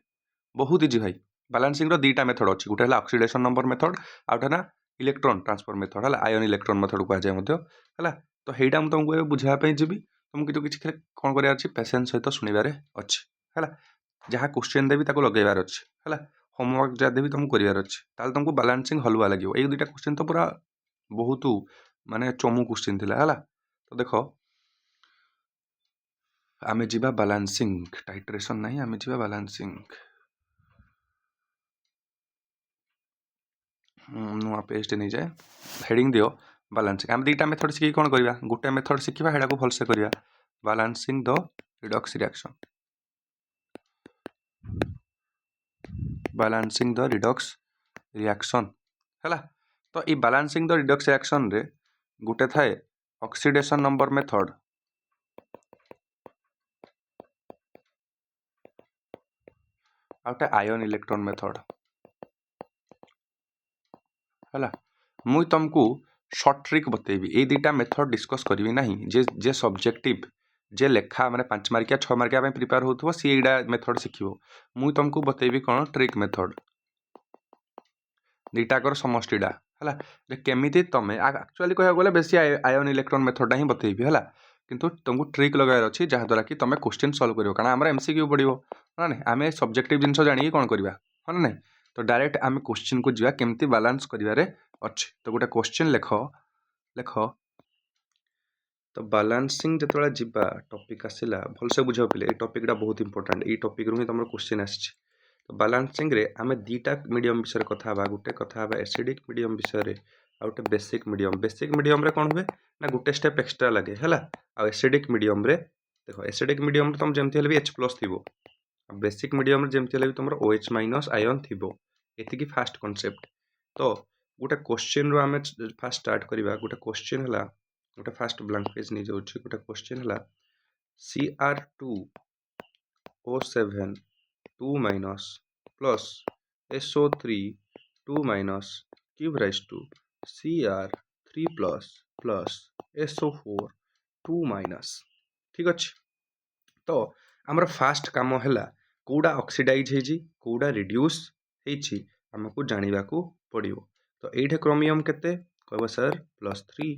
बहुत इजी भाई बैलेंसिंग रो दुईटा मेथड अच्छी गोटे है ऑक्सीडेशन नंबर मेथड आउटे ना इलेक्ट्रॉन ट्रांसफर मेथड है आयन इलेक्ट्रॉन मेथड कहुए है तो यहाँ मुझे तुमको बुझापी जी तुमको किसी कौन करार पेसेंस सहित शुणवार अच्छे है जहाँ क्वेश्चन देवी लगेबार अच्छे है होमवर्क जहाँ देवी तुमको करार अच्छे तुमको बैलेंसिंग हलवा लगे ये दुईटा क्वेश्चन तो पूरा बहुत माने चमू क्वेश्चन है तो देख आमे जीवा बैलेंसिंग टाइट्रेशन नहीं आमे जीवा बैलेंसिंग नुआ पेज नहीं जाए हेडिंग दियो बैलेंसिंग आम दुईटा मेथड शिखी कौन करवा गोटे मेथड शिखा हेड़ा को भलसे करवा balancing the Redux reaction balancing the Redux reaction है तो ये बैलेंसिंग द रिडक्स रिएक्शन रे गोटे थाए ऑक्सीडेशन नंबर मेथड आउटे आयन इलेक्ट्रॉन मेथड है मुई तुमको सर्ट ट्रिक बतेबी ये दुटा मेथड डिस्कस करी ना जे सब्जेक्टिव जे लेखा मैंने 5 मार्किया 6 मार्किया प्रिपेयर हो सी एटा मेथड शिखो मुई तुमको बतेबी कौन ट्रिक मेथड दुटाकर समष्टिटा है केमी तुम एक्चुअली कह गले बेसी आयन इलेक्ट्रॉन मेथडा ही बतेबी है किंतु तुमको ट्रिक लगार अच्छी जहाँद्वारा कि तुम क्वेश्चन सॉल्व कर कारण आम एमसीक्यू पड़ो ना ना आम सब्जेक्टिव जिन जाणी कौन करवा हाँ ना तो डायरेक्ट आम क्वेश्चन को जा केमती बालांस करें अच्छे तो गोटे क्वेश्चन लेख लेख तो बालांसिंग जो जीवा टॉपिक आसला भलसे बुझ पे टॉपिकटा बहुत इंपोर्टेंट ये टॉपिक रू ही तुम क्वेश्चन आसी तो बालांसिंग रे आम दीटा मीडियम विषय कथा गोटे कथा एसिडिक मीडियम विषय आ गोटे बेसिक मीडियम रे कौन हुए ना गोटे स्टेप एक्सट्रा लगे है आ एसिडिक मीडियम रे देख एसिडिक मीडियम तुम जमी भी H+ थी बेसिक मीडियम जमी भी तुम OH- आयन थी ये फास्ट कॉन्सेप्ट तो गोटे क्वेश्चन रू आम फास्ट स्टार्ट करवा गोटे क्वेश्चन है गोटे फास्ट ब्लैंक पेज नहीं जाऊँ गोटे क्वेश्चन है Cr2O7 2- plus SO3 2- give rise to Cr3+ plus SO4 2- ठीक अच्छे तो आमर फास्ट काम है कौड़ा ऑक्सीडाइज होती कौड़ा रिड्यूस होती आमको जानवा को पड़ो तो ये क्रोमियम केते कहब सर +3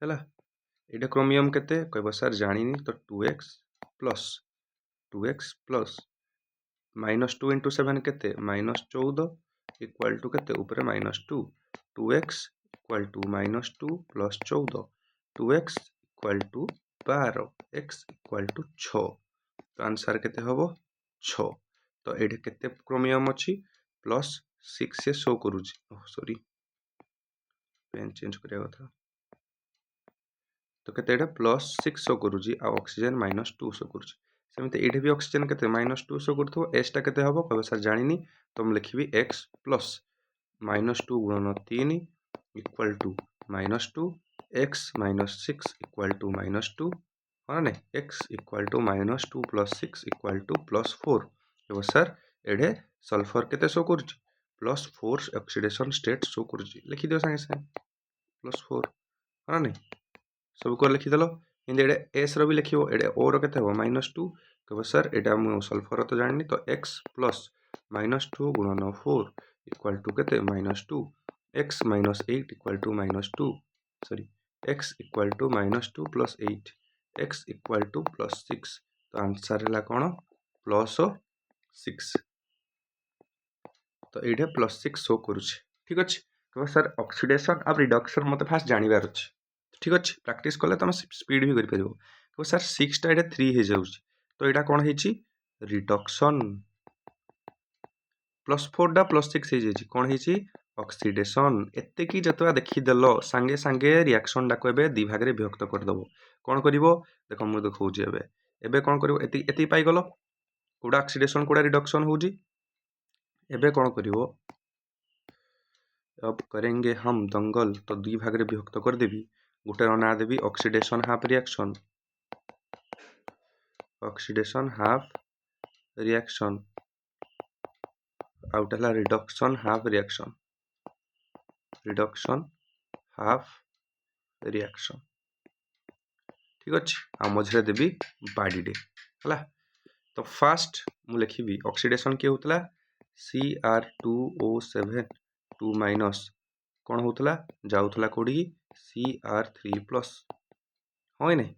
है ये क्रोमियम केते कहब सर जानी तो 2x प्लस -2 × 7 केते -14 इक्वल टू केते ऊपर -2 2x equal to -2 plus 14 2x equal to 12 x equal to 6 तो आंसर केते हबो 6 तो ये केते क्रोमियम अच्छी +6 से शो करूची सॉरी पेन चेंज करिया कथा तो केते +6 शो करूची आ ऑक्सीजन -2 शो करूची सेमती ये भी ऑक्सीजन केते -2 शो करथो एस टा केते हबो कहबो सर जानिनी तो हम लिखिबी x प्लस -2 गुणन 3 equal to -2 x - 6 equal to -2 हाँ ना x equal to -2 plus 6 equal to +4 कहबो सर एडे सल्फर केते शो करूची +4 ऑक्सीडेशन स्टेट शो करूची लिखि दियो संगे संगे +4 हाँ ना सब को लिखिदेल कि एस री लिख ये ओ रे -2 कह सर यहाँ मुझे सल्फर तो जानी तो x प्लस -2 गुणन 4 इक्वल टू के -2 x - 8 equal to -2 sorry x equal to -2 plus 8 x equal to +6 तो आंसर है कौन +6 तो ये +6 शो करुच्छे ठीक अच्छे कह सर ऑक्सीडेशन अब रिडक्शन मत फास्ट जानवर अच्छे ठीक अच्छे प्रैक्टिस कले तुम स्पीड भी कर कह सर 6 टा 3 हो जाऊँ तो यहाँ कौन है रिडक्शन +4 टा +6 हो कौन है ऑक्सीडेशन एतिकी जतवा देखीदेल सांगे सांगे रिएक्शन टाक दी भाग में विभक्त करदेव कौन कर देख मुझे देखा एवं कौन कर ये पाइगल कौड़ा ऑक्सीडेशन कौड़ा रिडक्शन हो कौन कर अब करेंगे हम दंगल तो दुई भाग में विभक्त करदेवी गोटे ना देवी ऑक्सीडेशन हाफ रिएक्शन आउट है रिडक्शन हाफ रिएक्शन ठीक अच्छे आ मझे देवी बाड़ीडे है तो फास्ट मु लिखी ऑक्सीडेशन किए होता Cr2O7 2- कौन होता जाऊला कौड़ी Cr3+ हाँ नहीं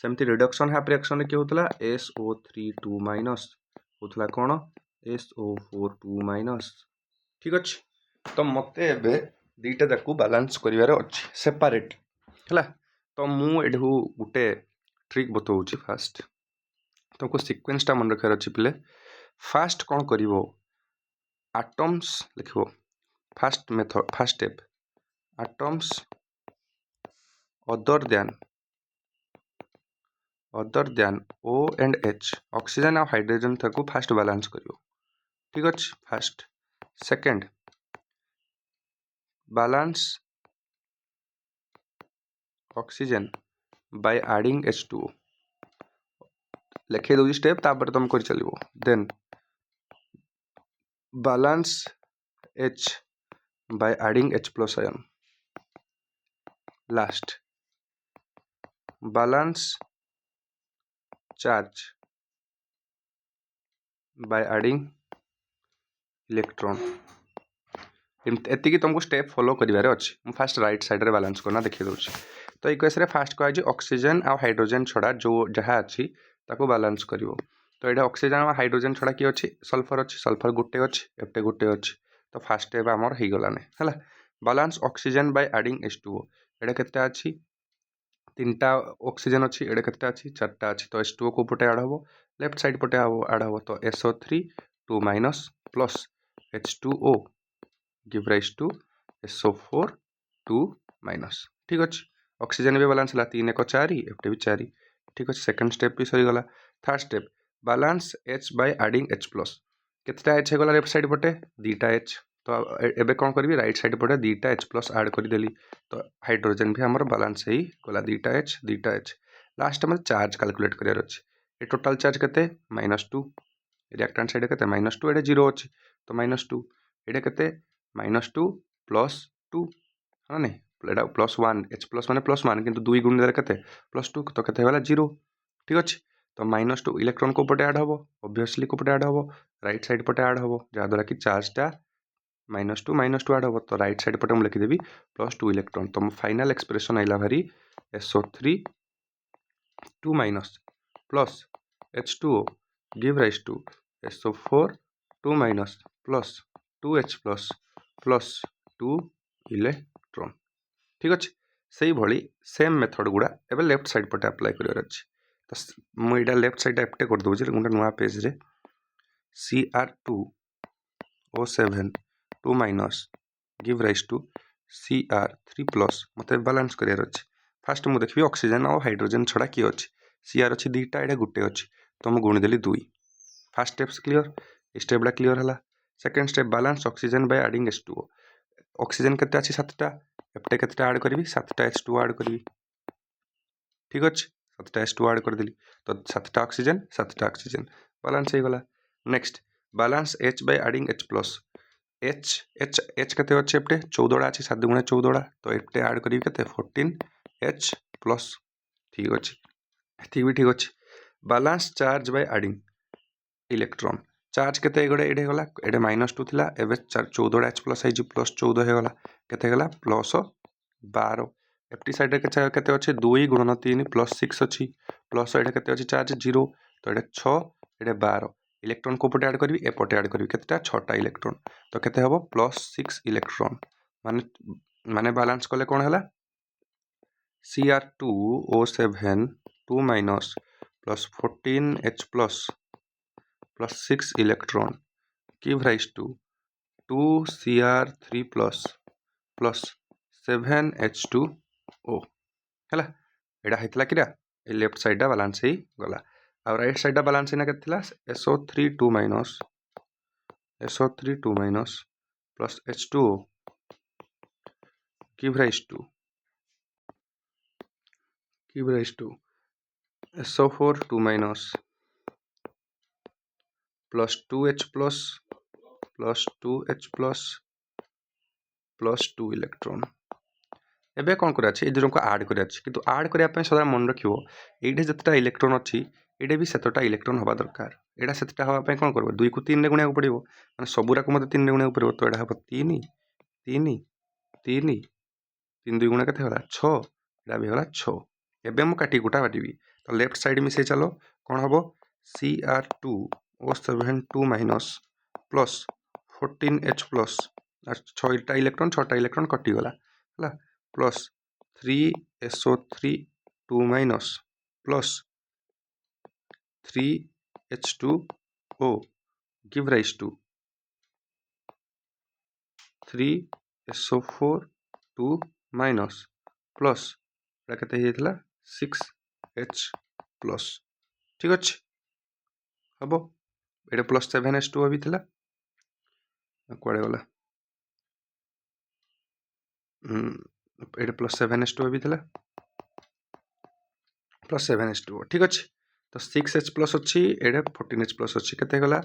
सेमती रिडक्शन हाफ रिएक्शन किए होता SO3 2- होता कौन SO4 2- ठीक अच्छे तो मत दीटा जाक बालांस करार अच्छे सेपारेट है तो मुझे गोटे ट्रिक बताऊँ फास्ट तुमको सीक्वेंसटा मन रखार अच्छे पिले फास्ट कौन कर एटम्स लिख first method first step atoms other than O and H oxygen और हाइड्रोजन को फास्ट बालांस कर ठीक अच्छे first second balance oxygen by adding H2O लिखे दो स्टेप तापर तुम कर चलो then balance H by adding H plus ion. Last, balance charge by adding electron. एति तुमको स्टेप फॉलो करिवारे अछि। मु फास्ट राइट साइड रे बैलेंस करना देखि दउछि। तो इक्वेस रे फास्ट कहै जे ऑक्सीजन आ हाइड्रोजन छडा जो जहा अछि ताको बैलेंस करिवो। तो एटा ऑक्सीजन आ हाइड्रोजन छडा की अछि सल्फर गुटे अछि एटे गुटे अछि। तो फास्ट स्टेप हमर हे गलाने हला। Balance oxygen by adding H2O। एटा केते अछि तीनटा ऑक्सीजन अछि एटा केते अछि चारटा अछि। तो H2O को पटे ऐड हबो लेफ्ट साइड पटे ऐड हबो। तो SO3 2- plus H2O give rise to SO4 2-। ठीक अच्छे। ऑक्सीजन भी बैलेंस है 3 1 4 एफटे भी 4। ठीक अच्छे। सेकंड स्टेप भी सरी गला। Third step balance H by adding H plus. केतेटा H होगला लेफ्ट साइड पटे 2टा H। तो एबे कौन करी राइट साइड पटे 2टा H प्लस ऐड कर देली। तो हाइड्रोजन भी हमर बैलेंस ही गला 2टा H। लास्ट में चार्ज कैलकुलेट करियर अछि। ए टोटल चार्ज केते -2 रिएक्टेंट साइड केते -2 एडे 0 अछि। तो -2 एडे केते -2 + 2 है ना एटा +1 H प्लस माने +1 किंतु 2 गुण देले केते +2 तो केते होला 0। ठीक अछि। तो -2 इलेक्ट्रॉन को पटे ऐड हबो ऑब्वियसली को पटे ऐड हबो राइट साइड पटे ऐड हबो जा द्वारा कि चार्जटा -2 ऐड हबो। तो राइट साइड पटे हम लिखि देबी +2 इलेक्ट्रॉन। तो फाइनल एक्सप्रेशन आइला भारी SO3 2- plus H2O give rise to SO4 2- plus 2H plus 2 electron. ठीक अच्छे। से भली सेम मेथड गुड़ा एबे लेफ्ट साइड पटे अप्लाई करियर अछि। तो मुझे लेफ्ट साइड एप्टे कर दूँ गोटे नुआ पेज रे Cr2O7 2- give rise to Cr3 मते बैलेंस करियर अछि। फास्ट मु देखबी ऑक्सीजन और हाइड्रोजन छडा की अछि Cr अछि 2टा एडे गुटे अछि। तो मु गुणी देली 2। First steps clear. स्टेपडा क्लियर हला। Second step balance oxygen by adding H2O। Oxygen केते अछि 7टा एपटे केतेटा ऐड करबी 7टा H2O ऐड करबी। ठीक अछि 7टा H2O ऐड कर देली। तो 7टा ऑक्सीजन बैलेंस हे गला। Next balance H by adding H plus. H केते अछि एपटे 14टा अछि 7 गुणे 14टा। तो एपटे ऐड करबी केते 14H प्लस। ठीक अछि एथि भी ठीक अछि। Balance charge by adding electron. Charge केते गडे एडे गला एडे -2 थिला एबे 14टा H प्लस आई +14 हे गला केते गला +12। एप्टी साइड रे केते अछि 2 × 3 +6 अछि प्लस एडे केते अछि चार्ज 0। तो एडे 6 एडे 12 इलेक्ट्रॉन को पटे ऐड करबी ए पटे ऐड करबी केतेटा 6टा इलेक्ट्रॉन। तो केते हबो +6 इलेक्ट्रॉन माने बैलेंस कले कोन हला Cr2O7 2- plus 14H plus 6 electron give rise to 2Cr3 plus 7H2O हैला। एडा हेतला किरा ए लेफ्ट साइड बैलेंस ही गला। आ राइट साइड बैलेंस ना केतला SO3 2- plus H2O give rise to SO4 2- plus 2H plus 2H plus 2 electron. एबे कौन कर ए दुजन को ऐड कर किंतु ऐड करने सदा मन रखियो ये जितेटा इलेक्ट्रॉन अच्छी ये भी सेतटा इलेक्ट्रॉन हवा दरकार। एटा सेतटा हवाई कौन कर 2 को 3 रे गुणा पड़ो मैंने सबूरा को मत 3 रे गुणा पड़ो। तो यहाँ हम 3 3 3 3 2 गुणा के 6 एटा भी गला 6। एबे मु काटी गुटा बाटिबी। तो लेफ्ट साइड मिसे चलो कौन हम Cr2O7 2- प्लस 14H प्लस 6टा इलेक्ट्रॉन 6टा इलेक्ट्रॉन कटि गला हला plus 3SO3 2- plus 3H2O give rise to 3SO4 2- plus केते हेतला 6H प्लस। ठीक अछि हबो एडे प्लस 7H2O भी थिला कुआडे गला एडे प्लस 7H2O भी थिला प्लस 7H2O। ठीक अछि। तो 6H प्लस अच्छी एडे 14H प्लस अच्छी केते गला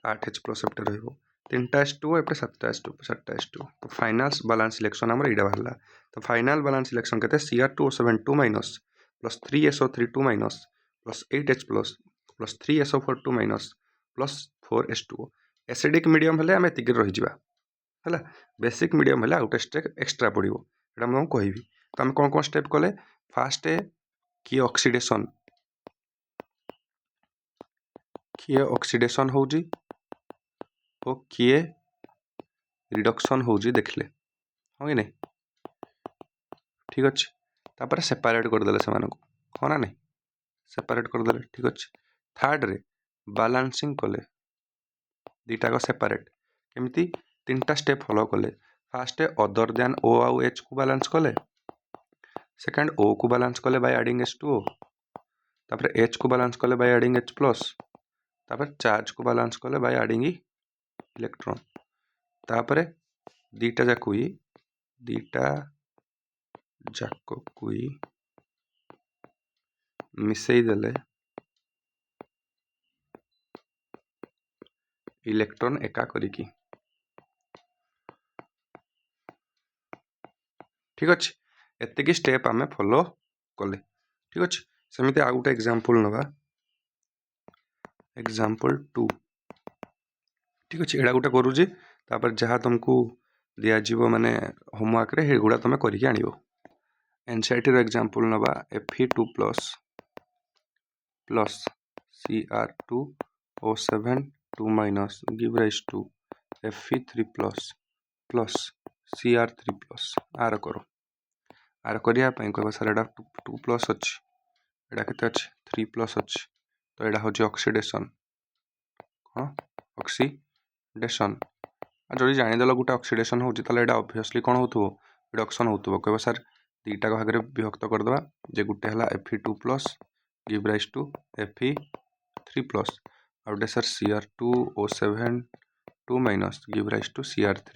8H प्लस एपटे रहइबो तीनटा H2O एपटे 7टा H2O तो फाइनाल बैलेंस इलेक्शन आमर एटा बाहरला तो फाइनाल बैलेंस इलेक्शन केते Cr2O7 2 minus plus 3SO3 2 minus plus 8H plus 3SO4 2 minus plus 4H2O acidic medium हेले आम एतिक रही जिबा हला बेसिक मीडियम हेले आउट स्टेप एक्स्ट्रा पड़िबो एटा हम कहबी तो हम कोन कोन स्टेप कले फास्ट किए ऑक्सीडेशन होउजी ओ किए रिडक्शन होउजी देखले हो कि नहीं ठीक अच्छे तापर सेपरेट करदे से हाँ ना नहीं सेपरेट करदे ठीक अच्छे थर्ड रे बैलेंसिंग कले दीटाक सेपरेट केमती तीनटा स्टेप फॉलो कले फास्ट अदर देन ओ आउ एच को बैलेंस कले सेकंड ओ को बैलेंस कले बाय एडिंग H2O तापर एच को बैलेंस कले बाय एडिंग H प्लस तापर चार्ज को बैलेंस कले बाय एडिंग इलेक्ट्रॉन तापर दीटा जाको मिसई देले इलेक्ट्रॉन एका करिकी ठीक अच्छे एतिक स्टेप आम फॉलो कले ठीक अच्छे सेमती आउ गोटे एग्जांपल नवा एग्जांपल 2 ठीक अच्छे एडा गोटे करूची तापर जहाँ तुमको दिज्व माने होमवर्क रे गुड़ा तुम करके आनिबो एनसीईआरटी रो एग्जांपल नवा Fe2 plus Cr2O7 2 minus give rise to Fe3 plus Cr3 आर करो आर करिया पई कहबा सर एडा 2 प्लस अछि एडा केते अछि 3 प्लस अछि तो एडा होची ऑक्सीडेशन हां ऑक्सीडेशन आ जदि जानि देलो गुटा ऑक्सीडेशन होची ताले एडा ऑब्वियसली कोन होतबो रिडक्शन होतबो कहबा सर दीटा को भागरे विभक्त कर दबा जे गुटे हला Fe2 give rise to Fe3 आउटे sir Cr2O7 2 minus give rise to Cr3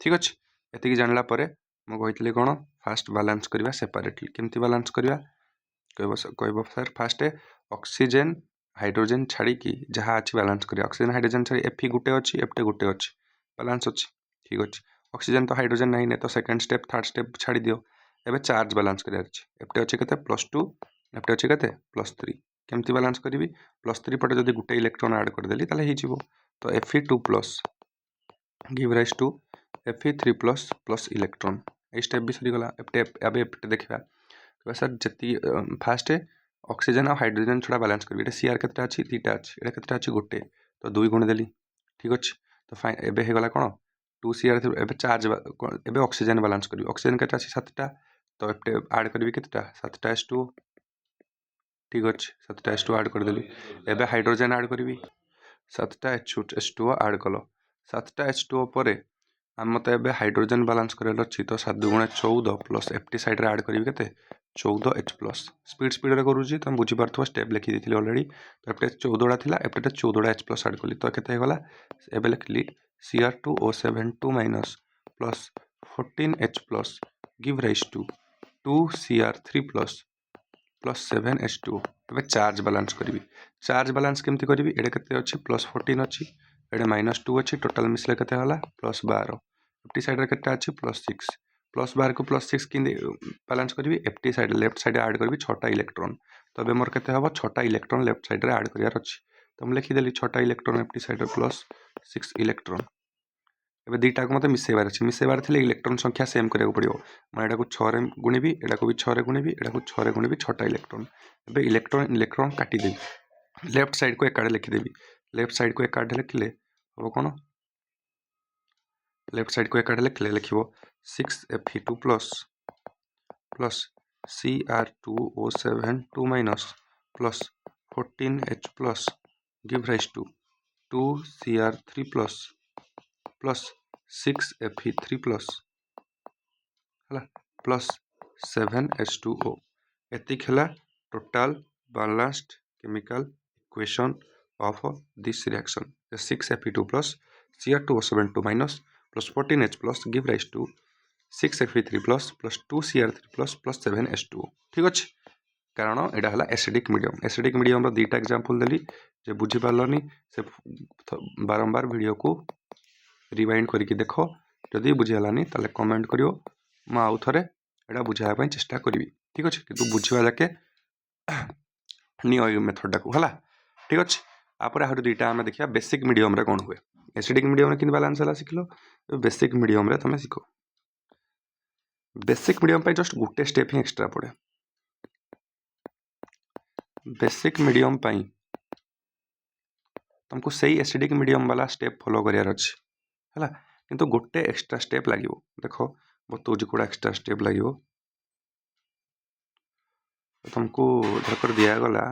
ठीक अच्छे एतिक जानला परे मु कहितली कोन फास्ट बैलेंस करबा सेपरेटली केमती बैलेंस करबा कहबो सर फास्ट ऑक्सीजन हाइड्रोजन छाड़ी की जहाँ अच्छी बैलेंस करिया ऑक्सीजन हाइड्रोजन छाड़ी Fe गुटे अछि एपटे गुटे अछि बैलेंस अछि ठीक अछि ऑक्सीजन तो हाइड्रोजन नहीं ने तो सेकंड स्टेप थर्ड स्टेप छाड़ी दियो एबे चार्ज बैलेंस करिया अछि एपटे अछि केते +2 एपटे अछि केते +3 केमती बैलेंस करिवि +3 पटे जदि गुटे इलेक्ट्रॉन ऐड कर देली ताले हि जिवो तो Fe2 give rise to Fe3 plus electron ए स्टेप भी सरी गला एपटे देखा सर जति फास्ट ऑक्सीजन और हाइड्रोजन छुड़ा बैलेंस करबी Cr केते अछि 3टा अछि एटा केते अछि गुटे तो 2 गुण देली ठीक अछि तो फाइन एबे हे गला कोन 2Cr एबे चार्ज एबे ऑक्सीजन बैलेंस करबी ऑक्सीजन केते अछि 7टा तो एपटे ऐड करबी केतेटा 7टा H2O ठीक अछि 7टा H2O ऐड कर देली एबे हाइड्रोजन ऐड करबी 7टा H2O ऐड कलो 7टा H2O परे आम तो एबे हाइड्रोजन बैलेंस करार अच्छी तो 7 × 14 प्लस एप्टी साइड रे ऐड करी केते 14H स्पीड रे करूची तुम बुझी पारथो स्टेप लिखि देथिली ऑलरेडी तो एपटे 14टा थिला एपटे 14H+ ऐड कली तो केते गला एबे लिखली Cr2O7 2 minus plus 14H+ give rise to 2Cr3 plus 7H2 एबे चार्ज बैलेंस करी चार्ज बैलेंस केमती करी एडे केते अछि +14 अछि एडे -2 अच्छी टोटाल मिसले केते हला +12 एप्टी साइड रे केते अछि +6 +12 को +6 कि बैलेंस करी एप्टी साइड लेफ्ट साइड ऐड करबी 6टा इलेक्ट्रॉन तो एबे मोर केते हबो 6टा इलेक्ट्रॉन लेफ्ट साइड रे ऐड करियार अछि तो हम लिखि देली 6टा इलेक्ट्रॉन एप्टी साइड रे +6 इलेक्ट्रॉन एबे दीटा को मते मिसेबार थिले इलेक्ट्रॉन संख्या सेम करिया पड़िबो मैं एडा को 6 रे गुणिबी एडा को भी 6 रे गुणिबी एडा को 6 रे गुणिबी 6टा इलेक्ट्रॉन एबे इलेक्ट्रॉन काटी देबी लेफ्ट साइड को एकाडे लिखि देबी लेफ्ट साइड को एकाडे लिखले हबो कोन लेफ्ट साइड को एकाडे लिखले लिखिबो 6Fe2 plus Cr2O7 2 minus plus 14H+ give rise to 2Cr3 plus 6Fe3 plus 7H2O एतिक हला total balanced chemical equation of this reaction 6Fe2 plus Cr2O7 2 minus plus 14H+ give rise to 6Fe3 plus 2Cr3 plus 7H2O ठीक अच्छे कारण यहाँ है acidic medium. Acidic medium दुईटा example देली जे बुझी पारलनी से बारंबार वीडियो को रिवाइंड करके देख, जदि बुझीगलानी ताले कमेंट करियो, मैं आउ थे यहाँ बुझाई चेष्टा करी। ठीक अच्छे कि बुझा जाके नियो मेथड टाक है। ठीक अच्छे आप दुईटा आम देखा बेसिक मीडियम कौन हुए। एसिडिक मीडियम कि बालांस है शिखल, बेसिक मीडियम तुम शिख। बेसिक मीडियम जस्ट गोटे स्टेप ही एक्सट्रा पड़े। बेसिक मीडियम तुमको सही एसिडिक मीडियम वाला स्टेप फॉलो करार अच्छे है, किंतु गोटे एक्सट्रा स्टेप लगे। देख बताऊँ कौड़ा एक्सट्रा स्टेप लगे। तुमको धरकर दिगला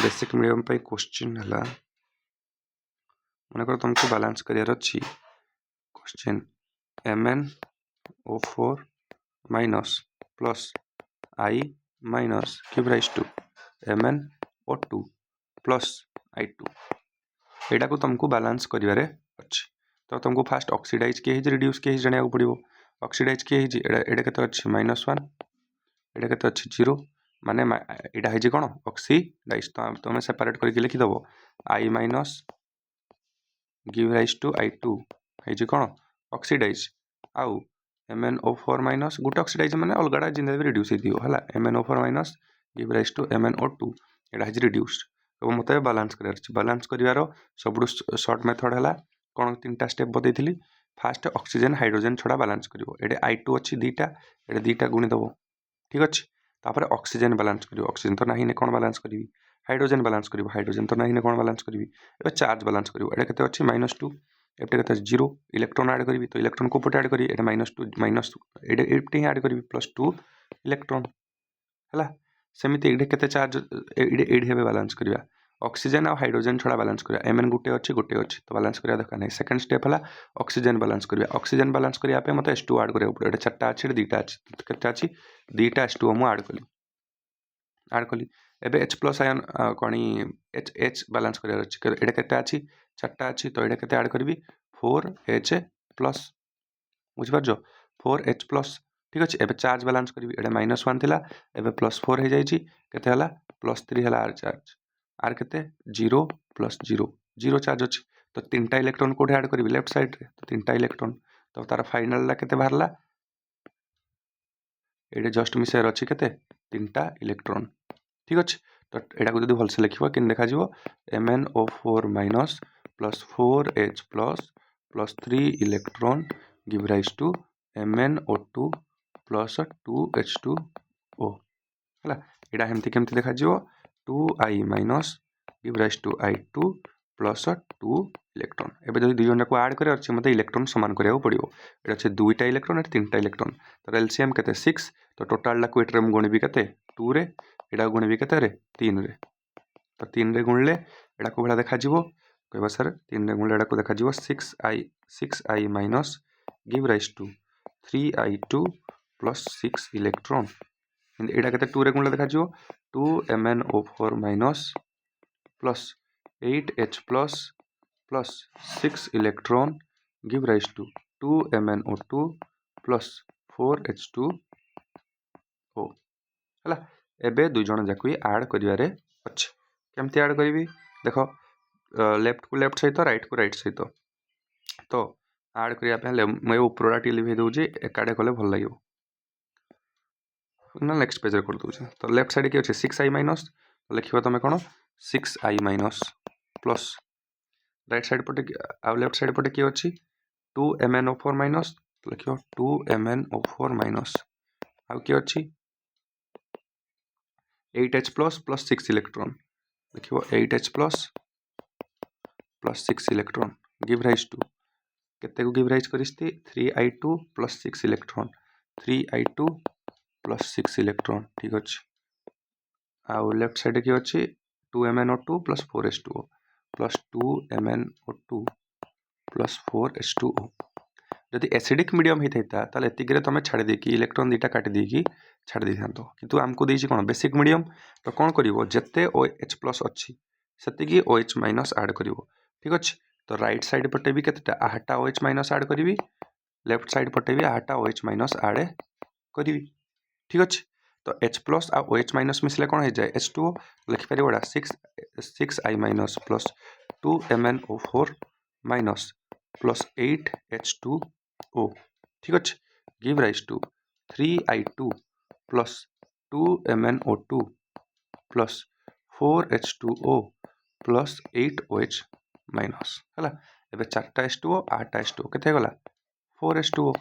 बेसिक मीडियम क्वेश्चन है, मनकर तुमको बालांस करार अच्छी question MnO4 minus plus I minus give rise to MnO2 plus I2 यहाँ को तुमको बालांस करिवारे अच्छे। तो तुमको फास्ट ऑक्सीडाइज किए रिड्यूस किए जाना पड़ो। ऑक्सीडाइज किए एटा केते अच्छे -1 एटा केते अच्छे 0 माने यहाँ है कौन ऑक्सीडाइज। तो तुम सेपरेट करके लिखिदेव I minus give rise to I2 है कौन ऑक्सीडाइज आउ MnO4 माइनस गोटे ऑक्सीडाइज माने अलगड़ा जिंदा भी रिड्यूस है MnO4 minus give rise to MnO2 यहाँ है रिड्यूस्ड। तो मत बालांस करार बालांस करार सब सर्ट मेथड है कौन 3टा स्टेप बतई। फास्ट ऑक्सीजन हाइड्रोजन छड़ा बालांस कर I2 अच्छी दीटा गुणीदेव। ठीक अच्छे तापर ऑक्सीजन बालांस कर ऑक्सीजन तो नहीं कौन बालांस करी हाइड्रोजन बालांस कर हाइड्रोजन तो नहीं कौन बालांस करी चार्ज बालांस कर ये अच्छे -2 एपटे के 0 इलेक्ट्रॉन ऐड करी तो इलेक्ट्रॉन को पटे ऐड करी -2 माइनस एपटे ही ऐड करी +2 इलेक्ट्रॉन है। सेमती ये चार्ज ये बालांस करवा ऑक्सीजन और हाइड्रोजन छड़ा बालांस करवा Mn गोटे अच्छे तो बालांस करवा दरकार नहीं। सेकंड स्टेप है ऑक्सीजन बालांस करवा ऑक्सीजन बालांस करने मत H2 ऐड करा पड़े 4टा अच्छे 2टा अच्छे केते अच्छी 2टा H2O मु ऐड कली एबे H प्लस आयन कौन H बालांस करार अच्छे ये केते अच्छी 4टा अच्छी तो ये केते ऐड करी 4H प्लस बुझिपार 4H प्लस। ठीक अच्छे एबे चार्ज बालांस करी ये -1 थिला एबे +4 हो जाइए केते हला +3 हला आर चार्ज आर केते 0 + 0 0 चार्ज अच्छे तो 3टा इलेक्ट्रॉन को ऐड करी लेफ्ट साइड रे तो 3टा इलेक्ट्रॉन तो तार फाइनल ला केते बाहरला ये जस्ट मिसार अच्छी केते 3टा इलेक्ट्रॉन। ठीक अच्छे तो यहाँ को जो भलसे लिख कि देखा MnO4 minus +4H plus 3 electron give rise to MnO2 plus 2H2O है। यहाँ एमती केमती देखा 2I minus give rise to I2 plus 2 electron. एबे जो दुई जन को ऐड करे अच्छे मत इलेक्ट्रॉन सामान करा पड़ो ये अच्छे 2टा इलेक्ट्रॉन 3टा इलेक्ट्रॉन तो एलसीएम के 6 तो टोटाल को ये गुणबी के 2 रे यहाँ गुणबी के 3 रे तो 3 रे गुणले यहाँ को भाया देखा कह सर 3 रे गुणले को देखा 6I minus give rise to 3I2 plus 6 electron यहाँ के 2 रे गुणले देखा 2 MnO4 minus plus 8H plus 6 electron give rise to 2 MnO2 plus 4H2O है। एबे दुई जन जाक ऐड करिवारे अच्छे केमती ऐड करी देख लेफ्ट को लेफ्ट सहित राइट को राइट सहित तो ऐड करने मुझे उपरटा टी लिभे दूसरी एकाडे कले भल लगे ना नेक्स्ट पेज कर दूसरे तो लेफ्ट साइड किए अच्छे 6I माइनस लिखा तुम कौन 6I minus plus right side पटे आ लेफ्ट साइड पटे किए अच्छी 2 MnO4 माइनस लिख 2 MnO4 माइनस आउ किए अच्छी 8H प्लस 6 इलेक्ट्रॉन लिख 8H plus 6 electron give rise to केते को गिव राइज करिस्ती 3I2 plus 6 electron 3I2 plus 6 electron. ठीक अच्छे आउ लेफ्ट साइड किए अच्छी 2 MnO2 plus 4H2O plus 2 MnO2 plus 4H2O जदि एसिडिक मीडियम होता है एतिक तुम छाड़ देकी इलेक्ट्रॉन 2टा काटी देकी छाड़ दी था किंतु आमको देसी कौन बेसिक मीडियम तो कौन कर जिते OH प्लस अच्छी से OH माइनस ऐड कर। ठीक अच्छे तो राइट साइड पटे भी केतेटा 8टा OH माइनस ऐड करी लेफ्ट साइड पटे भी 8टा OH माइनस ऐड करी। ठीक अच्छे तो H प्लस आ OH माइनस मिसले कौन हो जाए H2O लिखिपर गुड़ा 6I minus plus 2MnO4 minus plus 8H2O ठीक अच्छे give rise to 3I2 plus 2MnO2 plus 4H2O plus 8OH minus है एबे 4टा H2O 8टा H2O केते गला 4H2O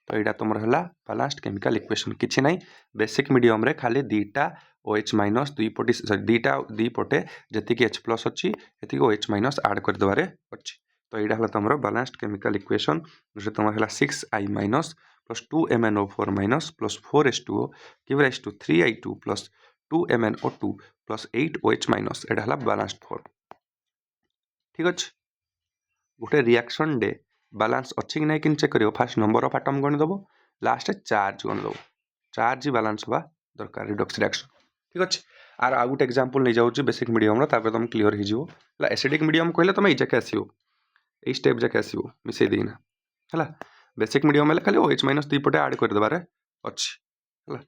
तो यहाँ तुम है बालान्सड केमिकल इक्वेशन किसी ना बेसिक मीडियम रे खाली दुईटा OH माइनस दुई पटे दी पटे जी H प्लस अच्छी ये OH माइनस आड करदेवे अच्छी तो यहाँ है तुम बालान्सड केमिकल इक्वेशन जो तुम है 6I minus plus 2MnO4 minus plus 4H2O give rise to 3I2 plus 2MnO2 plus 8OH minus यहाँ है बालान्सड फॉर्म ठीक अच्छे गोटे रिएक्शन डे बालान्स अच्छी कि ना कि चेक कर फास्ट नंबर ऑफ एटम गणिदेव लास्ट चार्ज गणिदेव चार्ज बालान्स हवा दरकार रिडक्स रिएक्शन ठीक अच्छे आर आउ गोटे एग्जांपल नहीं जाऊँ बेसिक मीडियम तुम क्लीयर हो एसिडिक मीडियम कहले तुम ये आसो ये स्टेप जाके आसो मिसई देना है बेसिक मीडियम है खाली OH माइनस दुई पटे आड करदेबार अच्छी है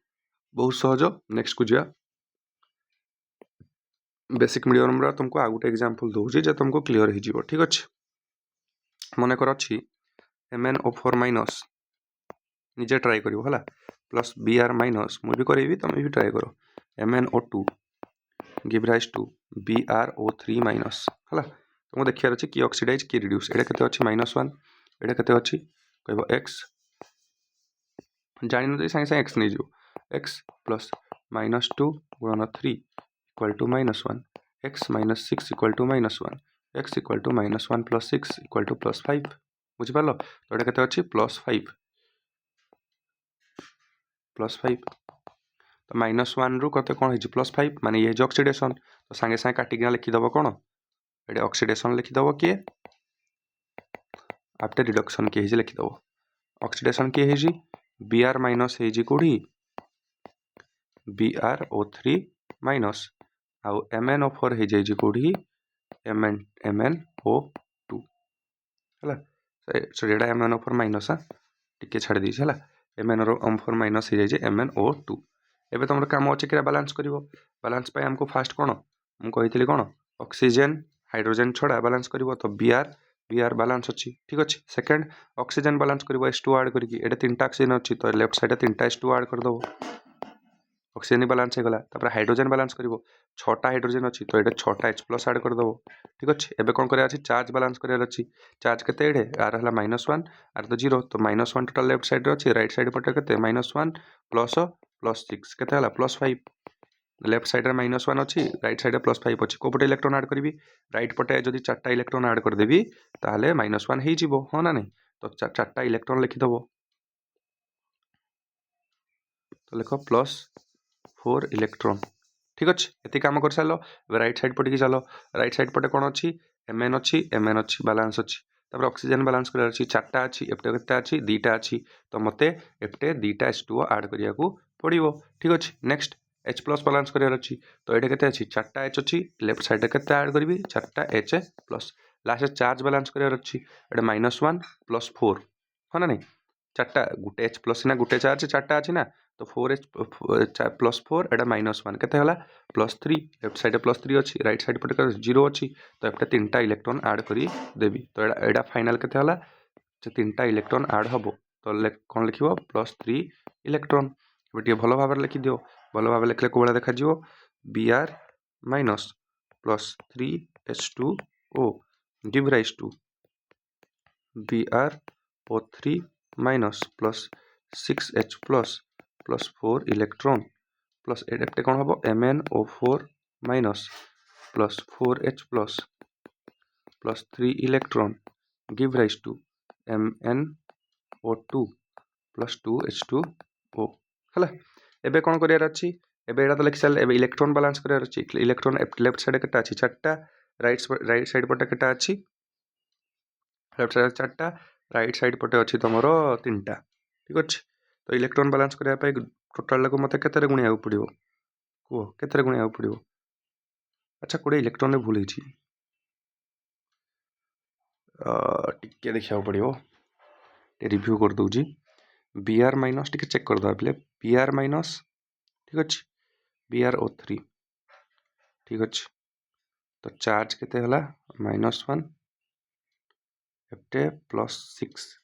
बहुत सहज नेक्स्ट को जा बेसिक मीडियम तुमको आउ गोटे एग्जांपल दूसरी जे तुमको क्लीयर हो ठीक अच्छे मन कर अच्छी MnO4 माइनस निजे ट्राए कर प्लस Br माइनस मुझे करेबी तुम भी ट्राए कर MnO2 give rise to BrO3 minus है तुमको देखिए अच्छे कि ऑक्सीडाइज कि रिड्यूस ये के अच्छी -1 ये के अच्छी कह x जान सागे सागे x नहीं जो x प्लस -2 गुणन 3 equal to -1 x -6 equal to -1 x equal to -1 plus 6 equal to +5 बुझिपार तो ये के अच्छी +5 तो -1 रु कते कौन है +5 माने ये ऑक्सीडेशन तो सागे सागे काटिकिना लिखिदेव कौन ये ऑक्सीडेशन लिखिदेव किए आफ्टर रिडक्शन किए लिखिदेव ऑक्सीडेशन किए Br माइनस कौड़ी BrO3 माइनस आउ MnO4 हो जाए कौड़ी MnO2 है सॉरी एटा MnO4 माइनस टिके छाड़ दी है MnO4 माइनस हो जाए MnO2 एबे तुम काम अच्छे कि बालान्स कर बालान्स आमको फास्ट कौन मुझे कौन ऑक्सीजन हाइड्रोजन छड़ा बालान्स कर तो Br बालान्स अच्छी ठीक अच्छे सेकेंड ऑक्सीजन बालान्स कर H2 आड करके 3टा ऑक्सीजन अच्छी तो लेफ्ट साइड 3टा H2 आड करदेव ऑक्सीजन बालान्स होगा हाइड्रोजन बालान्स कर 6टा हाइड्रोजन अच्छी तो ये 6टा H प्लस आड करदेव ठीक अच्छे एबे कौन करार चार्ज बालान्स करार अच्छी चार्ज के आर है -1 आर तो 0 तो -1 टोटाल लेफ्ट साइड अच्छी राइट साइड पटे के -1 प्लस +6 के +5 लेफ्ट साइड -1 अच्छी राइट साइड +5 अच्छी कौपटे इलेक्ट्रॉन आड करी राइट पटे जब 4टा इलेक्ट्रॉन आड करदेवी ताहले -1 हो हाँ ना नहीं तो 4टा इलेक्ट्रॉन लिखिदेव तो लिख +4 इलेक्ट्रॉन ठीक अच्छे ये कम कर सार राइट साइड पटे चलो राइट साइड पटे कौन अच्छी Mn अच्छी बालान्स अच्छी ऑक्सीजन बालान्स कर 4टा अच्छी एपटे के अच्छी 2टा अच्छी तो मत एपटे 2टा H2O आड करिया पड़ो ठीक अच्छे नेक्स्ट H प्लस बालान्स करार अच्छी तो ये के अच्छी 4टा H अच्छी लेफ्ट साइड के आड करी 4टा H प्लस लास्ट चार्ज बालान्स करार अच्छी ये -1 प्लस 4 हाँ ना नहीं 4टा गोटे H प्लस ना गोटे चार्ज 4टा अच्छी ना तो 4H प्लस 4 एटा -1 के +3 लेफ्ट साइड +3 अच्छी राइट साइड पटे 0 अच्छी तो एपटे 3टा इलेक्ट्रॉन आड कर देवी तो एटा फाइनल के 3टा इलेक्ट्रॉन आड हम तो कौन लिख +3 इलेक्ट्रॉन टे भल भाव लिखि दियो भल भाव लिखले कौन देखा Br minus +3 H2O give rise to BrO3 minus +6H plus 4 electron plus एटे कौन हम MnO4 minus +4H plus 3 electron give rise to MnO2 plus 2H2O है एबे कौन करार अच्छी एबे एटा तो लिखि सारे एबे इलेक्ट्रॉन बालान्स करार अच्छी इलेक्ट्रॉन लेफ्ट साइड के अच्छी 4टा राइट साइड पटे के अच्छी लेफ्ट साइड 4टा राइट साइड पटे अच्छी तुम 3टा ठीक अच्छे तो इलेक्ट्रॉन बालान्स करने टोटाल को मत के गुणिया पड़ो कह के गुणिया पड़ो अच्छा कोड़े इलेक्ट्रॉन भूल टे देखा पड़ो रिव्यू कर दूसरी Br माइनस टे चेक करदे पे Br माइनस ठीक अच्छे BrO3 ठीक अच्छे तो चार्ज केते हला -1 एप्टे +6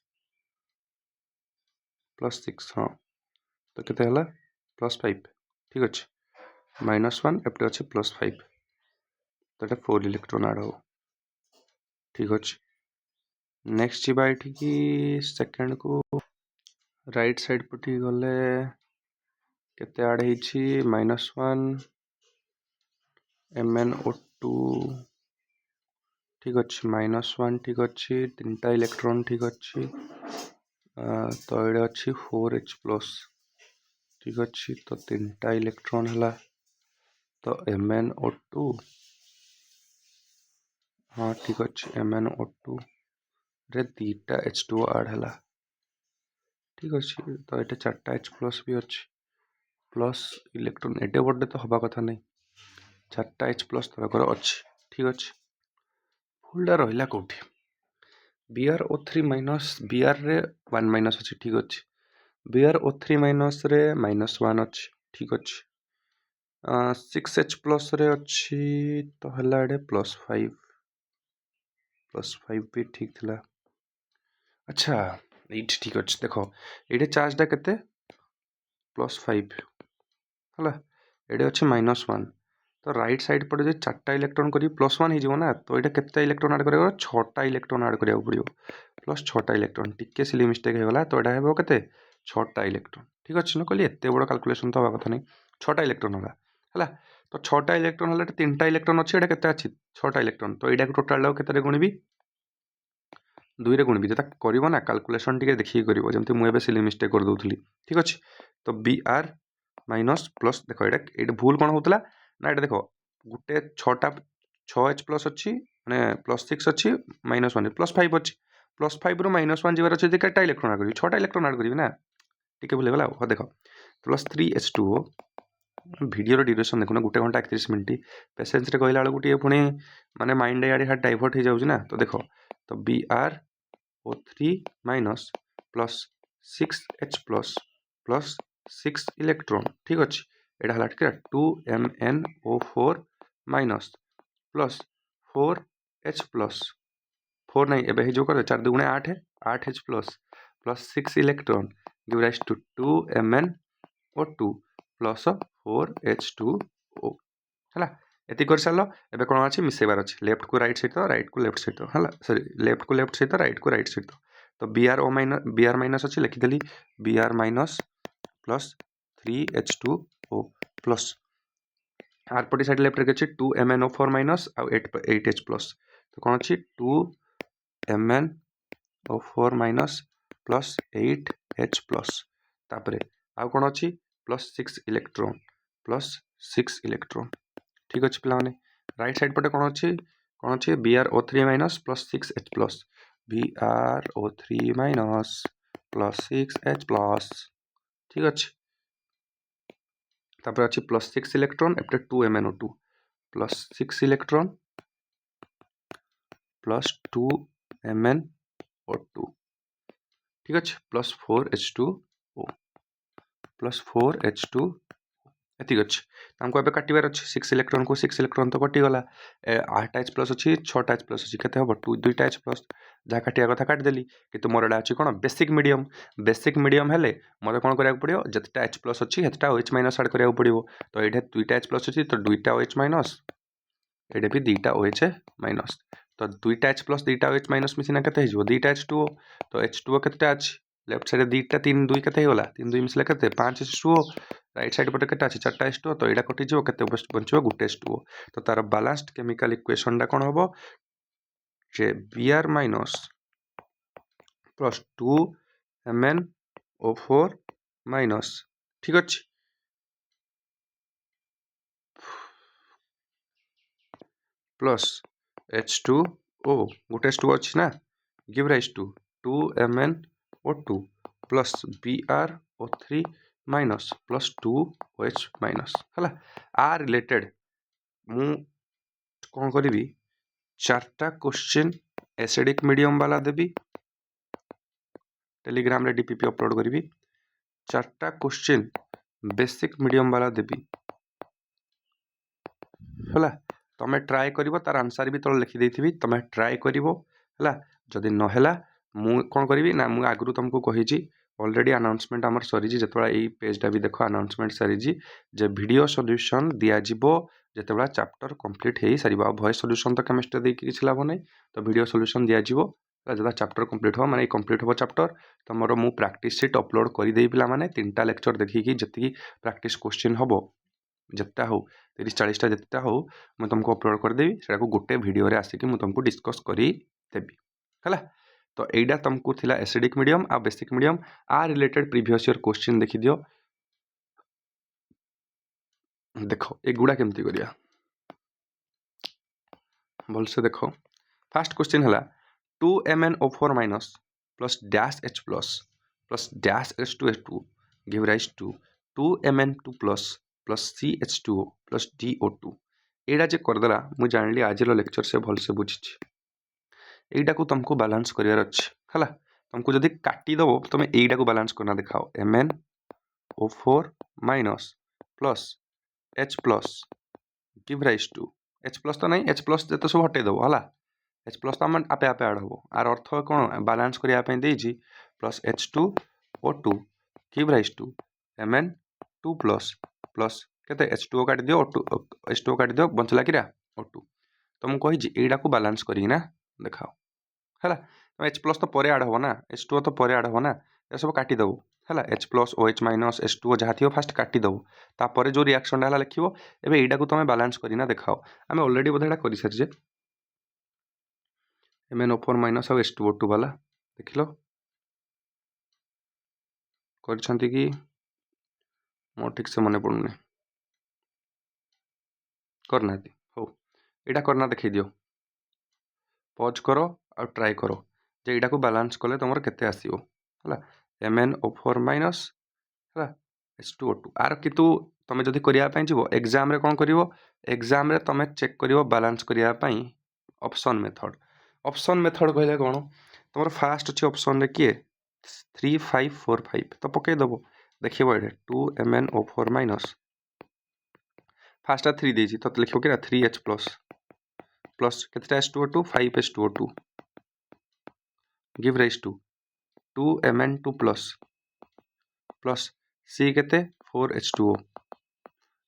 हाँ तो केते हला +5 ठीक अच्छे -1 एप्टे अच्छे +5 तो ये 4 इलेक्ट्रॉन ऐड हो ठीक अच्छे नेक्स्ट जी ये कि सेकेंड को राइट साइड पटी गले केते ऐड होइछि -1 MnO2 ठीक अच्छे -1 ठीक अच्छे 3टा इलेक्ट्रॉन ठीक अच्छे तो ये अच्छी 4H+ ठीक अच्छे तो 3टा इलेक्ट्रॉन है तो MnO2 हाँ ठीक अच्छे MnO2 रे 2टा H2O ऐड है ठीक अच्छे तो ये 4टा H+ भी अच्छे प्लस इलेक्ट्रॉन एडे बड़े तो हवा कथा नहीं 4टा H+ तरह अच्छे ठीक अच्छे फुलटा रहा कौटी BrO3 माइनस Br रे 1 माइनस अच्छे ठीक अच्छे BrO3 माइनस रे -1 अच्छे ठीक अच्छे 6H+ रे अच्छी तो हला एडे +5 भी ठीक थिला अच्छा ये ठीक अच्छे देखो ये चार्जटा केते +5 हला एडे अच्छे -1 तो राइट साइड पटे जो 4टा इलेक्ट्रॉन करी +1 हो ना तो ये केते इलेक्ट्रॉन ऐड करियो 6टा इलेक्ट्रॉन ऐड करिया पड़ियो प्लस 6टा इलेक्ट्रॉन टिके सिली मिस्टेक हो गला तो एटा हेबो केते 6टा इलेक्ट्रॉन ठीक अच्छे न कहली एते बड़ कैलकुलेशन तो हवा कथा नहीं 6टा इलेक्ट्रॉन हला तो 6टा इलेक्ट्रॉन हला 3टा इलेक्ट्रॉन अच्छे एटा केते अछि 6टा इलेक्ट्रॉन तो एटा टोटल केते गुणिबी 2 रे गुणिबी जेता करिवो ना कैलकुलेशन टिके देखि करिवो जेमति मु एबे सिली मिस्टेक कर दोथली ठीक अच्छे तो Br माइनस प्लस देखो ये भूल कौन होता ना ये देखो गोटे 6H+ अच्छी माने +6 अच्छी -1 +5 अच्छी +5 रु -1 जीवार अच्छे केटा इलेक्ट्रॉन ऐड करी 6टा इलेक्ट्रॉन ऐड करी ना टिके भूल गला हो देखो +3H2O वीडियो ड्यूरेशन देखो ना 1 घंटा 31 मिनिट पेशेंस रे कहला बेलू टे पुणी माने माइंड याडे हाड डाइवर्ट हो जाउछि ना तो देखो तो BrO3 माइनस +6H+ +6 इलेक्ट्रॉन ठीक अच्छे यहाँ है ठीक 2MnO4 माइनस +4H+ 4 नहीं एबे जो कर 4 2 8 8H+ +6 electron give rise to 2MnO2 +4H2O है एति कर सार एबे कौन अच्छे मिसेबार अच्छे लेफ्ट को राइट सहित राइट को लेफ्ट सहित है सॉरी लेफ्ट को लेफ्ट सहित राइट को राइट सहित तो Br माइनस अच्छे लिखिदेली Br माइनस +3H2O प्लस आरपटी साइड लेफ्ट रे अच्छे 2MnO4 माइनस आ 8H+ तो कौन अच्छी 2MnO4 माइनस +8H+ तापरे आउ कौन अच्छी +6 इलेक्ट्रॉन ठीक अच्छे पे राइट साइड पटे कौन अच्छी BrO3 minus +6H+ BrO3 minus +6H+ ठीक अच्छे तापर अच्छी +6 इलेक्ट्रॉन एप्टे 2MnO2 +6 इलेक्ट्रॉन +2MnO2 ठीक अच्छे +4H2O एतिक अच्छे हमको एबे काटिबार अच्छे 6 इलेक्ट्रॉन को 6 इलेक्ट्रॉन तो कटिगला 8H+ अच्छी 6टा H+ अच्छी केते हबो 2टा H+ जहाँ काटिया कथा काटिदेली कि मोर एडा अच्छी कौन बेसिक मीडियम हेले मत कौन करा पड़ो जितेटा H+ अच्छी हेटा OH- ऐड करा पड़ो तो ये 2टा H+ अच्छी तो 2टा OH- ये भी 2टा OH- तो 2टा H+ 2टा OH- मिसिना केते हो 2टा H2O तो H2O केतेटा अच्छी लेफ्ट साइड 2टा 3 2 केते होला 3 2 मिसले केते 5 H2O राइट साइड पटे केते अच्छी 4टा H2O तो एटा कटि जिवो केते बंचिबो गुटे H2O तो तार बैलेंस्ड केमिकल इक्वेशन टा कोन होबो जे Br माइनस +2MnO4 माइनस ठीक अच्छे प्लस H2O गोटे H2O अच्छी ना give rise to 2MnO2 plus BrO3 minus +2OH- है आ रिलेटेड मु कौन करी 4टा क्वेश्चन एसिडिक मीडियम वाला देवी टेलीग्राम रे DPP अपलोड करी 4टा क्वेश्चन बेसिक मीडियम वाला देवी है तमें ट्राए कर तार आंसर भी तले लिखिदेवी तमें ट्राए कर जदि नहला मु कौन करी ना मुझे आगु तुमको कही ऑलरेडी अनाउंसमेंट आमर सरी जो पेजटा भी देख अनाउंसमेंट सारी जे वीडियो सॉल्यूशन दिज्व जिते चैप्टर कंप्लीट हो सार वॉइस सॉल्यूशन तो केमिस्ट्री देकी किसी लाभ नहीं तो वीडियो सॉल्यूशन दिज्व जो चैप्टर कंप्लीट हो माने कंप्लीट हो चैप्टर तो मोर मु प्रैक्टिस सीट अपलोड करदे पे 3टा लेक्चर देखिकी जी प्रैक्टिस क्वेश्चन हम जितना हो 30-40टा जितना हो मैं तुमको अपलोड करदेवी से गोटे वीडियो रे आसिक मुझे तुमको डिस्कस करदेवी है तो यहीटा तुमको थिला एसिडिक मीडियम आ बेसिक मीडियम आ रिलेटेड प्रीवियस ईयर क्वेश्चन देखी दियो देखो एगुड़ा केमती करिया भलसे देखो फास्ट क्वेश्चन है 2MnO4 minus plus dash H plus dash H2 give rise to 2Mn2 plus CH2O plus DO2 एटा जे करदेला मुझे जानी आज लेक्चर से भलसे बुझी यहीटा को तुमको बालांस करार अच्छे है तुमको जदि काटिदेव तुम यहीटा को बालांस करना दिखाओ MnO4 minus plus H plus give rise to H plus तो नहीं H प्लस जो सब हटेदेव है H प्लस तो आम आपे आपे आड हम आर अर्थ कौन बालांस करने plus H2O2 give rise to Mn2 plus plus के H2O काट दियो H2O काट दियो बचला कि O2 तो मुझे कही यहीटा को बालांस करना देखाओ है H प्लस तो पर आड हम ना H2O तो पर आड हम ना ये सब काटिदेव है H plus OH minus H2O जहाँ थी फास्ट काटिदेव तापर जो रिएक्शन है लिख एवं यहीटा को तुम बालांस करना देखाओ आम अलरेडी बोधे कर सारी MnO4 माइनस और H2O2 वाला देख लो कि मोर ठीक से मन पड़ुनि करना हो यहाँ करना देखी दियो पॉज करो और ट्राई करो जे यहाँ को बालांस कले तुम केते आसीबो है MnO4 माइनस है H2O2 आर कितु तुम जदि करने जीव एग्जाम रे कौन करिवो एग्जाम रे तुम चेक करिवो बालांस करने ऑप्शन मेथड कहले कौन तुम फास्ट अच्छी ऑप्शन रे किए 3 5 4 5 तो पकईदेव देखिए ये 2MnO4 माइनस फास्ट 3 देती तो लिखो कि 3H प्लस प्लस के H2O2 5H2O2 give rise to 2Mn2 plus plus C के 4H2O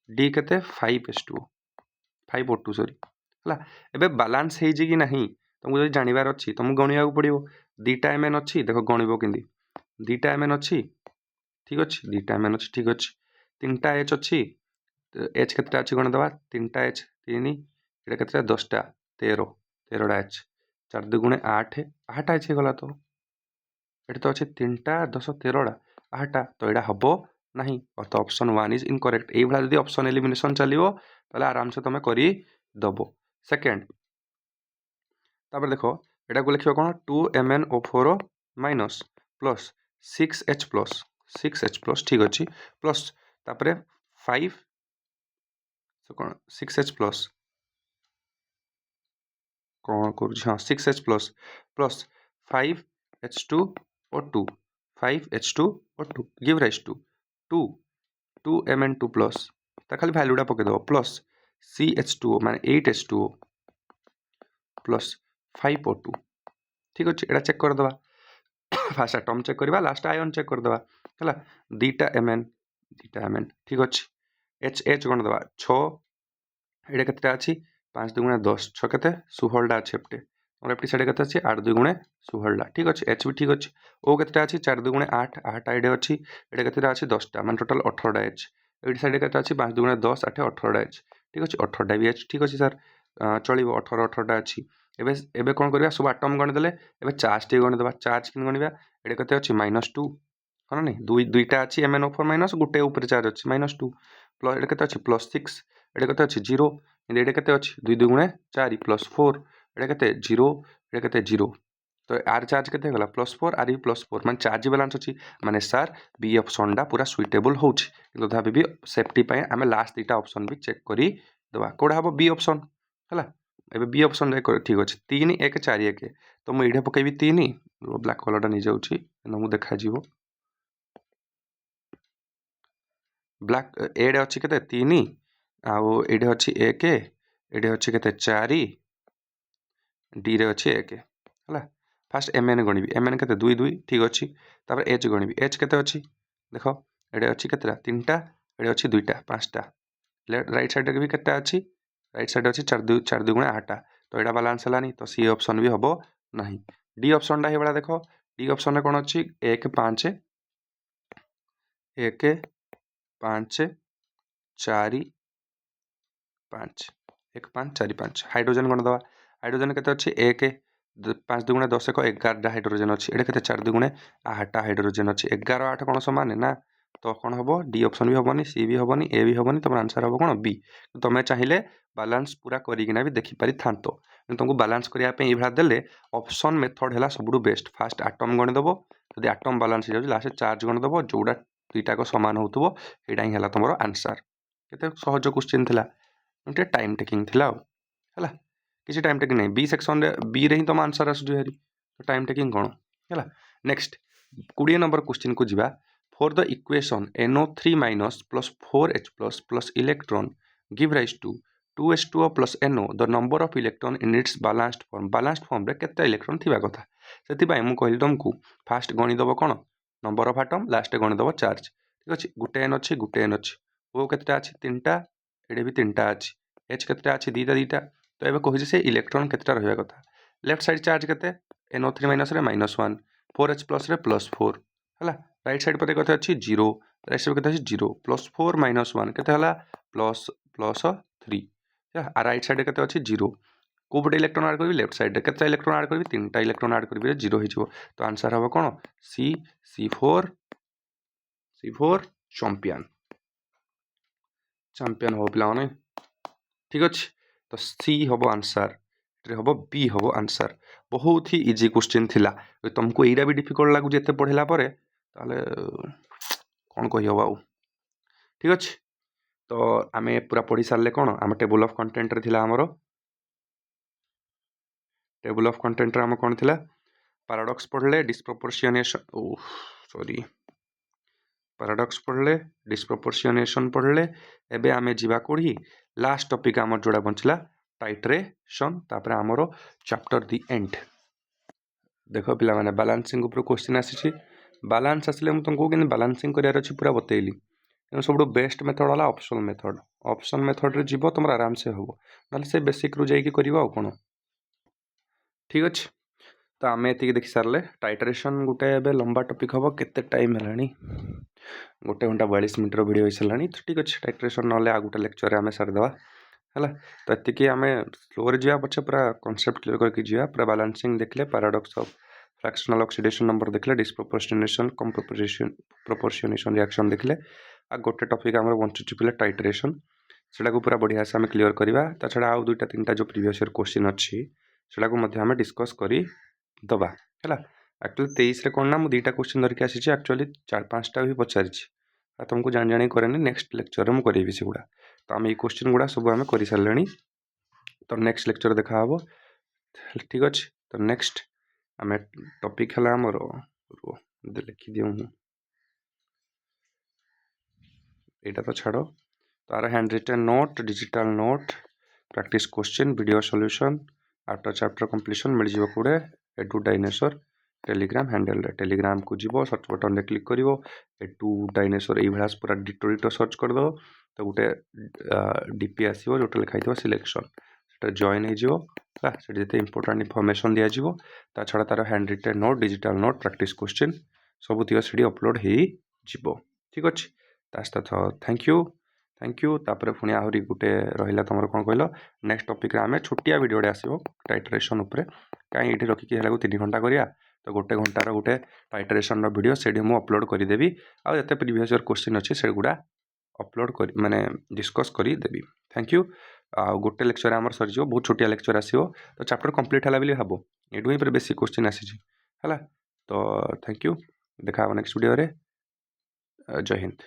D के 5H2O 5O2 सॉरी है एबे बालांस हो कि नहीं तुमको जो जानवर अच्छी तुमको गणिया पड़ो 2टा Mn अच्छी देख गणव कि 2टा Mn अच्छी ठीक अच्छे 2टा Mn अच्छी ठीक अच्छे 3टा H अच्छी H के अच्छी गणदेवा 3टा H 3 ये के 10टा 13टा H 4 2 8 8टा H गला तो ये तो अच्छे 3टा 10 13टा 8टा तो यहाँ हम ना तो ऑप्शन 1 इज इनकरेक्ट ये जब ऑप्शन एलिमिनेशन चलो तो आराम से तुम करदब सेकेंड तापर देखो यहाँ को लिखो कौन 2MnO4 माइनस प्लस 6H ठीक अच्छे प्लस तापर 5 कौन 6H प्लस कौन कर हाँ 6H plus plus 5H2O2 5H2O2 give rise to 2Mn2 plus खाली भैल्यूटा पकईदेव प्लस CH2O माने 8H2O प्लस 5O2 ठीक अच्छे यहाँ चेक करदे फास्ट एटम चेक करवा लास्ट आयन चेक करदे है 2टा Mn ठीक अच्छे H गण देवा 6 ये के अच्छी 5 2 10 6 के 16टा अच्छे एप्टे और एप्टी साइड के अच्छे 8 2 16टा ठीक अच्छे H भी ठीक अच्छे O के अच्छी 4 2 8 8 ये अच्छी ये के अच्छी 10टा मान टोटाल 18टा H ये साइड के अच्छी 5 2 10 8 18टा H ठीक अच्छे 18टा भी H ठीक अच्छे सर चलो 18टा अच्छी एबे कौन करवा सब आटम गणिदेले एबे चार्ज टी गणिदेवा चार्ज कि गणवा ये के अच्छी -2 हाँ नहीं 2टा अच्छी MnO4 माइनस गोटे ऊपर चार्ज अच्छी -2 प्लस ये के अच्छी +6 ये के अच्छी 0 ये के अच्छी 2 2 4 +4 ये के 0 ये के 0 तो आर चार्ज के +4 आर भी +4 मान चार्ज बैलेंस अच्छी माने सार बी ऑप्शन टा पूरा सुइटेबल होउछि किंतु तथापि भी सेफ्टी पे आम लास्ट 2टा ऑप्शन भी चेक करी देबा कोडा हम बी ऑप्शन है एबे बी ऑप्शन ठीक अच्छे 3 1 4 1 तो मुझे पकेबी 3 ब्लैक कलरटा नहीं जाऊँगी मुझे देखा ब्लैक एडे अच्छी के 3 आउ ये अच्छी 1 ये अच्छी के 4 डी रे अच्छी 1 है फास्ट एम एन गणिबी एम एन के 2 2 ठीक अच्छी तापर एच गणिबी एच के अच्छी देख ये अच्छी के 3टा ये अच्छी 2टा 5टा राइट साइड भी केटा अच्छी राइट साइड अच्छी 4 2 गुणे 8टा तो यहाँ बालांस है तो सी ऑप्शन भी हम ना डी ऑप्शन टा ये देख डी ऑप्शन में कौन अच्छी 1 5 1 5 4 5 1 5 4 5 हाइड्रोजन कौन दवा हाइड्रोजन के अच्छी 1 5 2 गुणे 10 11 हाइड्रोजन अच्छी ये के 4 2 गुणे 8टा हाइड्रोजन अच्छी 11 8 कौन समान ना तो कौन हम डी ऑप्शन भी हेनी सी भी हेनी ए भी हेनी तुम आंसर हम कौन बी तुम्हें चाहिए बालांस पूरा करना भी देखिपारि था तुमको बालांस करने ये देले ऑप्शन मेथड है सब बेस्ट फास्ट आटम गणिदेव जब आटम बालांस हो लास्ट चार्ज गणिदेव जोड़ा दुईटाक सामान होता ही है तुम आंसर केते सहज क्वेश्चन थिला टे टाइम टेकिंग थिला है किसी टाइम टेकिंग नहीं बी सेक्शन रे बी रे ही तुम आंसर आसुची हेरी तो टाइम टेकिंग कौन है नेक्स्ट 20 नंबर क्वेश्चन को जीवा for the equation NO3 minus plus 4H plus electron give rise to 2H2O plus NO the number of electron in its balanced form रे केते इलेक्ट्रॉन थिबा कथा सेति पय मु कहली तुमको फास्ट गणि दबो कोन नंबर ऑफ एटम लास्ट गणि दबो चार्ज ठीक अछि गुटे n अछि O केतेटा अछि तीनटा एडे भी तीनटा अछि H केतेटा अछि दीटा तो एबे कहि जे से इलेक्ट्रॉन केतेटा रहबा कथा लेफ्ट साइड चार्ज केते NO3 minus रे -1 4H plus रे +4 हला राइट साइड पर कते अछि 0 राइट साइड कते अछि 0 +4 -1 केते हला +3 आ राइट साइड केते अछि 0 को बडे इलेक्ट्रॉन ऐड करबी लेफ्ट साइड केते इलेक्ट्रॉन ऐड करबी तीनटा इलेक्ट्रॉन ऐड करबी 0 हो जिवो तो आंसर हबो कोन C4 चैंपियन हो पिला माने ठीक अछि तो सी हबो आंसर हम बी हम आंसर बहुत ही इजी क्वेश्चन थिला तुमको एटा भी डिफिकल्ट लागु जेते पढ़ेला परे ताले कौन कही हम ठीक अच्छे तो आम पूरा पढ़ी सारे कौन आम टेबल ऑफ कंटेंट रे थिला हमरो टेबल ऑफ कंटेंट रे हम कौन थिला पैराडॉक्स पढ़ले डिस्प्रोपोर्शनेशन सॉरी पैराडॉक्स पढ़ले डिस्प्रोपोर्शनेशन पढ़ले एबे आमे जीवा कोड़ी लास्ट टॉपिक हमर जोड़ा बंचला टाइट्रेशन तापर हमरो चैप्टर दी एंड देखो पिला माने बैलेंसिंग ऊपर क्वेश्चन आसी बैलेंस आसले मु तुमको कि बैलेंसिंग करियार अछि पूरा बतेइली सब बेस्ट मेथड वाला ऑप्शन मेथड रे जीवो तुम आराम से हो ना से बेसिक रु जाई कि करबा आ कोन ठीक अछि तो आम ये देखी सारे टाइट्रेशन गोटे एबे लंबा टॉपिक हम केते टाइम है 1 घंटा 42 मिनट वीडियो हो सारा तो ठीक अच्छे टाइट्रेशन ना आ गोटे लेक्चर आम सारीदे है तो ये आम स्लो जा पचे पूरा कॉन्सेप्ट क्लियर करके जा पूरा बैलेंसिंग देखले paradox of fractional oxidation number देखले डिस्प्रोपोर्शनेशन कम प्रोपोर्शनेशन रिएक्शन देखले आ गोटे टॉपिक आम बंचुची पे टाइट्रेशन सेटा को पूरा बढ़िया से आम क्लियर करवा ता छड़ा आउ 2टा 3टा जो प्रीवियस ईयर क्वेश्चन अच्छी सेटा को आम डिस्कस करी दबा है एक्चुअली 23 रे कौन ना मुझे 2टा क्वेश्चन धरिक आसी एक्चुअली 4-5टा भी पचारि तुमको जान जानी करेनि नेक्स्ट लेक्चर में करेबी से गुड़ा तो आम ये क्वेश्चन गुड़ा सब आम कर सारे तो नेक्स्ट लेक्चर देखा हम ठीक अच्छे तो नेक्स्ट आम टॉपिक है आमर लिखी दियो यहाँ तो छाड़ तार hand written note digital note practice question video solution after chapter completion मिल जाए कूड़े Edu Dinosaur Telegram handle Telegram को जीव सर्च बटन रे क्लिक करिवो एडू डायनासोर ये भास पूरा डिटो सर्च कर दो तो गोटे डीपी आसीबो जोटा लिखा हितो सिलेक्शन सेटा जॉइन हे जिवो से जेते इंपोर्टेंट इनफॉरमेशन दिया जिवो ता छड़ा तार hand written note digital note practice question सब तिक सीडी अपलोड हे जिवो ठीक अच्छे तास्ता थैंक यू तापर पुणी आहरी गोटे रहा तुम कौन कहल नेक्स्ट टॉपिक रे आमे छोटिया वीडियोटे आसो टाइट्रेशन उपरे कहीं ये रखिकी 3 घंटा करिया तो 1 घंटार गोटे टाइट्रेशन वीडियो से मुझे अपलोड करदेवी आउ जिते प्रीवियस ईयर क्वेश्चन अच्छे से गुड़ा अपलोड कर माने डिस्कस करदेवी थैंक यू आ गोटे लेक्चर आम सर बहुत छोटिया लेक्चर आसो तो चैप्टर कंप्लीट है भाव ये ही बेसिक क्वेश्चन आसी है तो थैंक यू देखा नेक्स्ट वीडियो रे जय हिंद।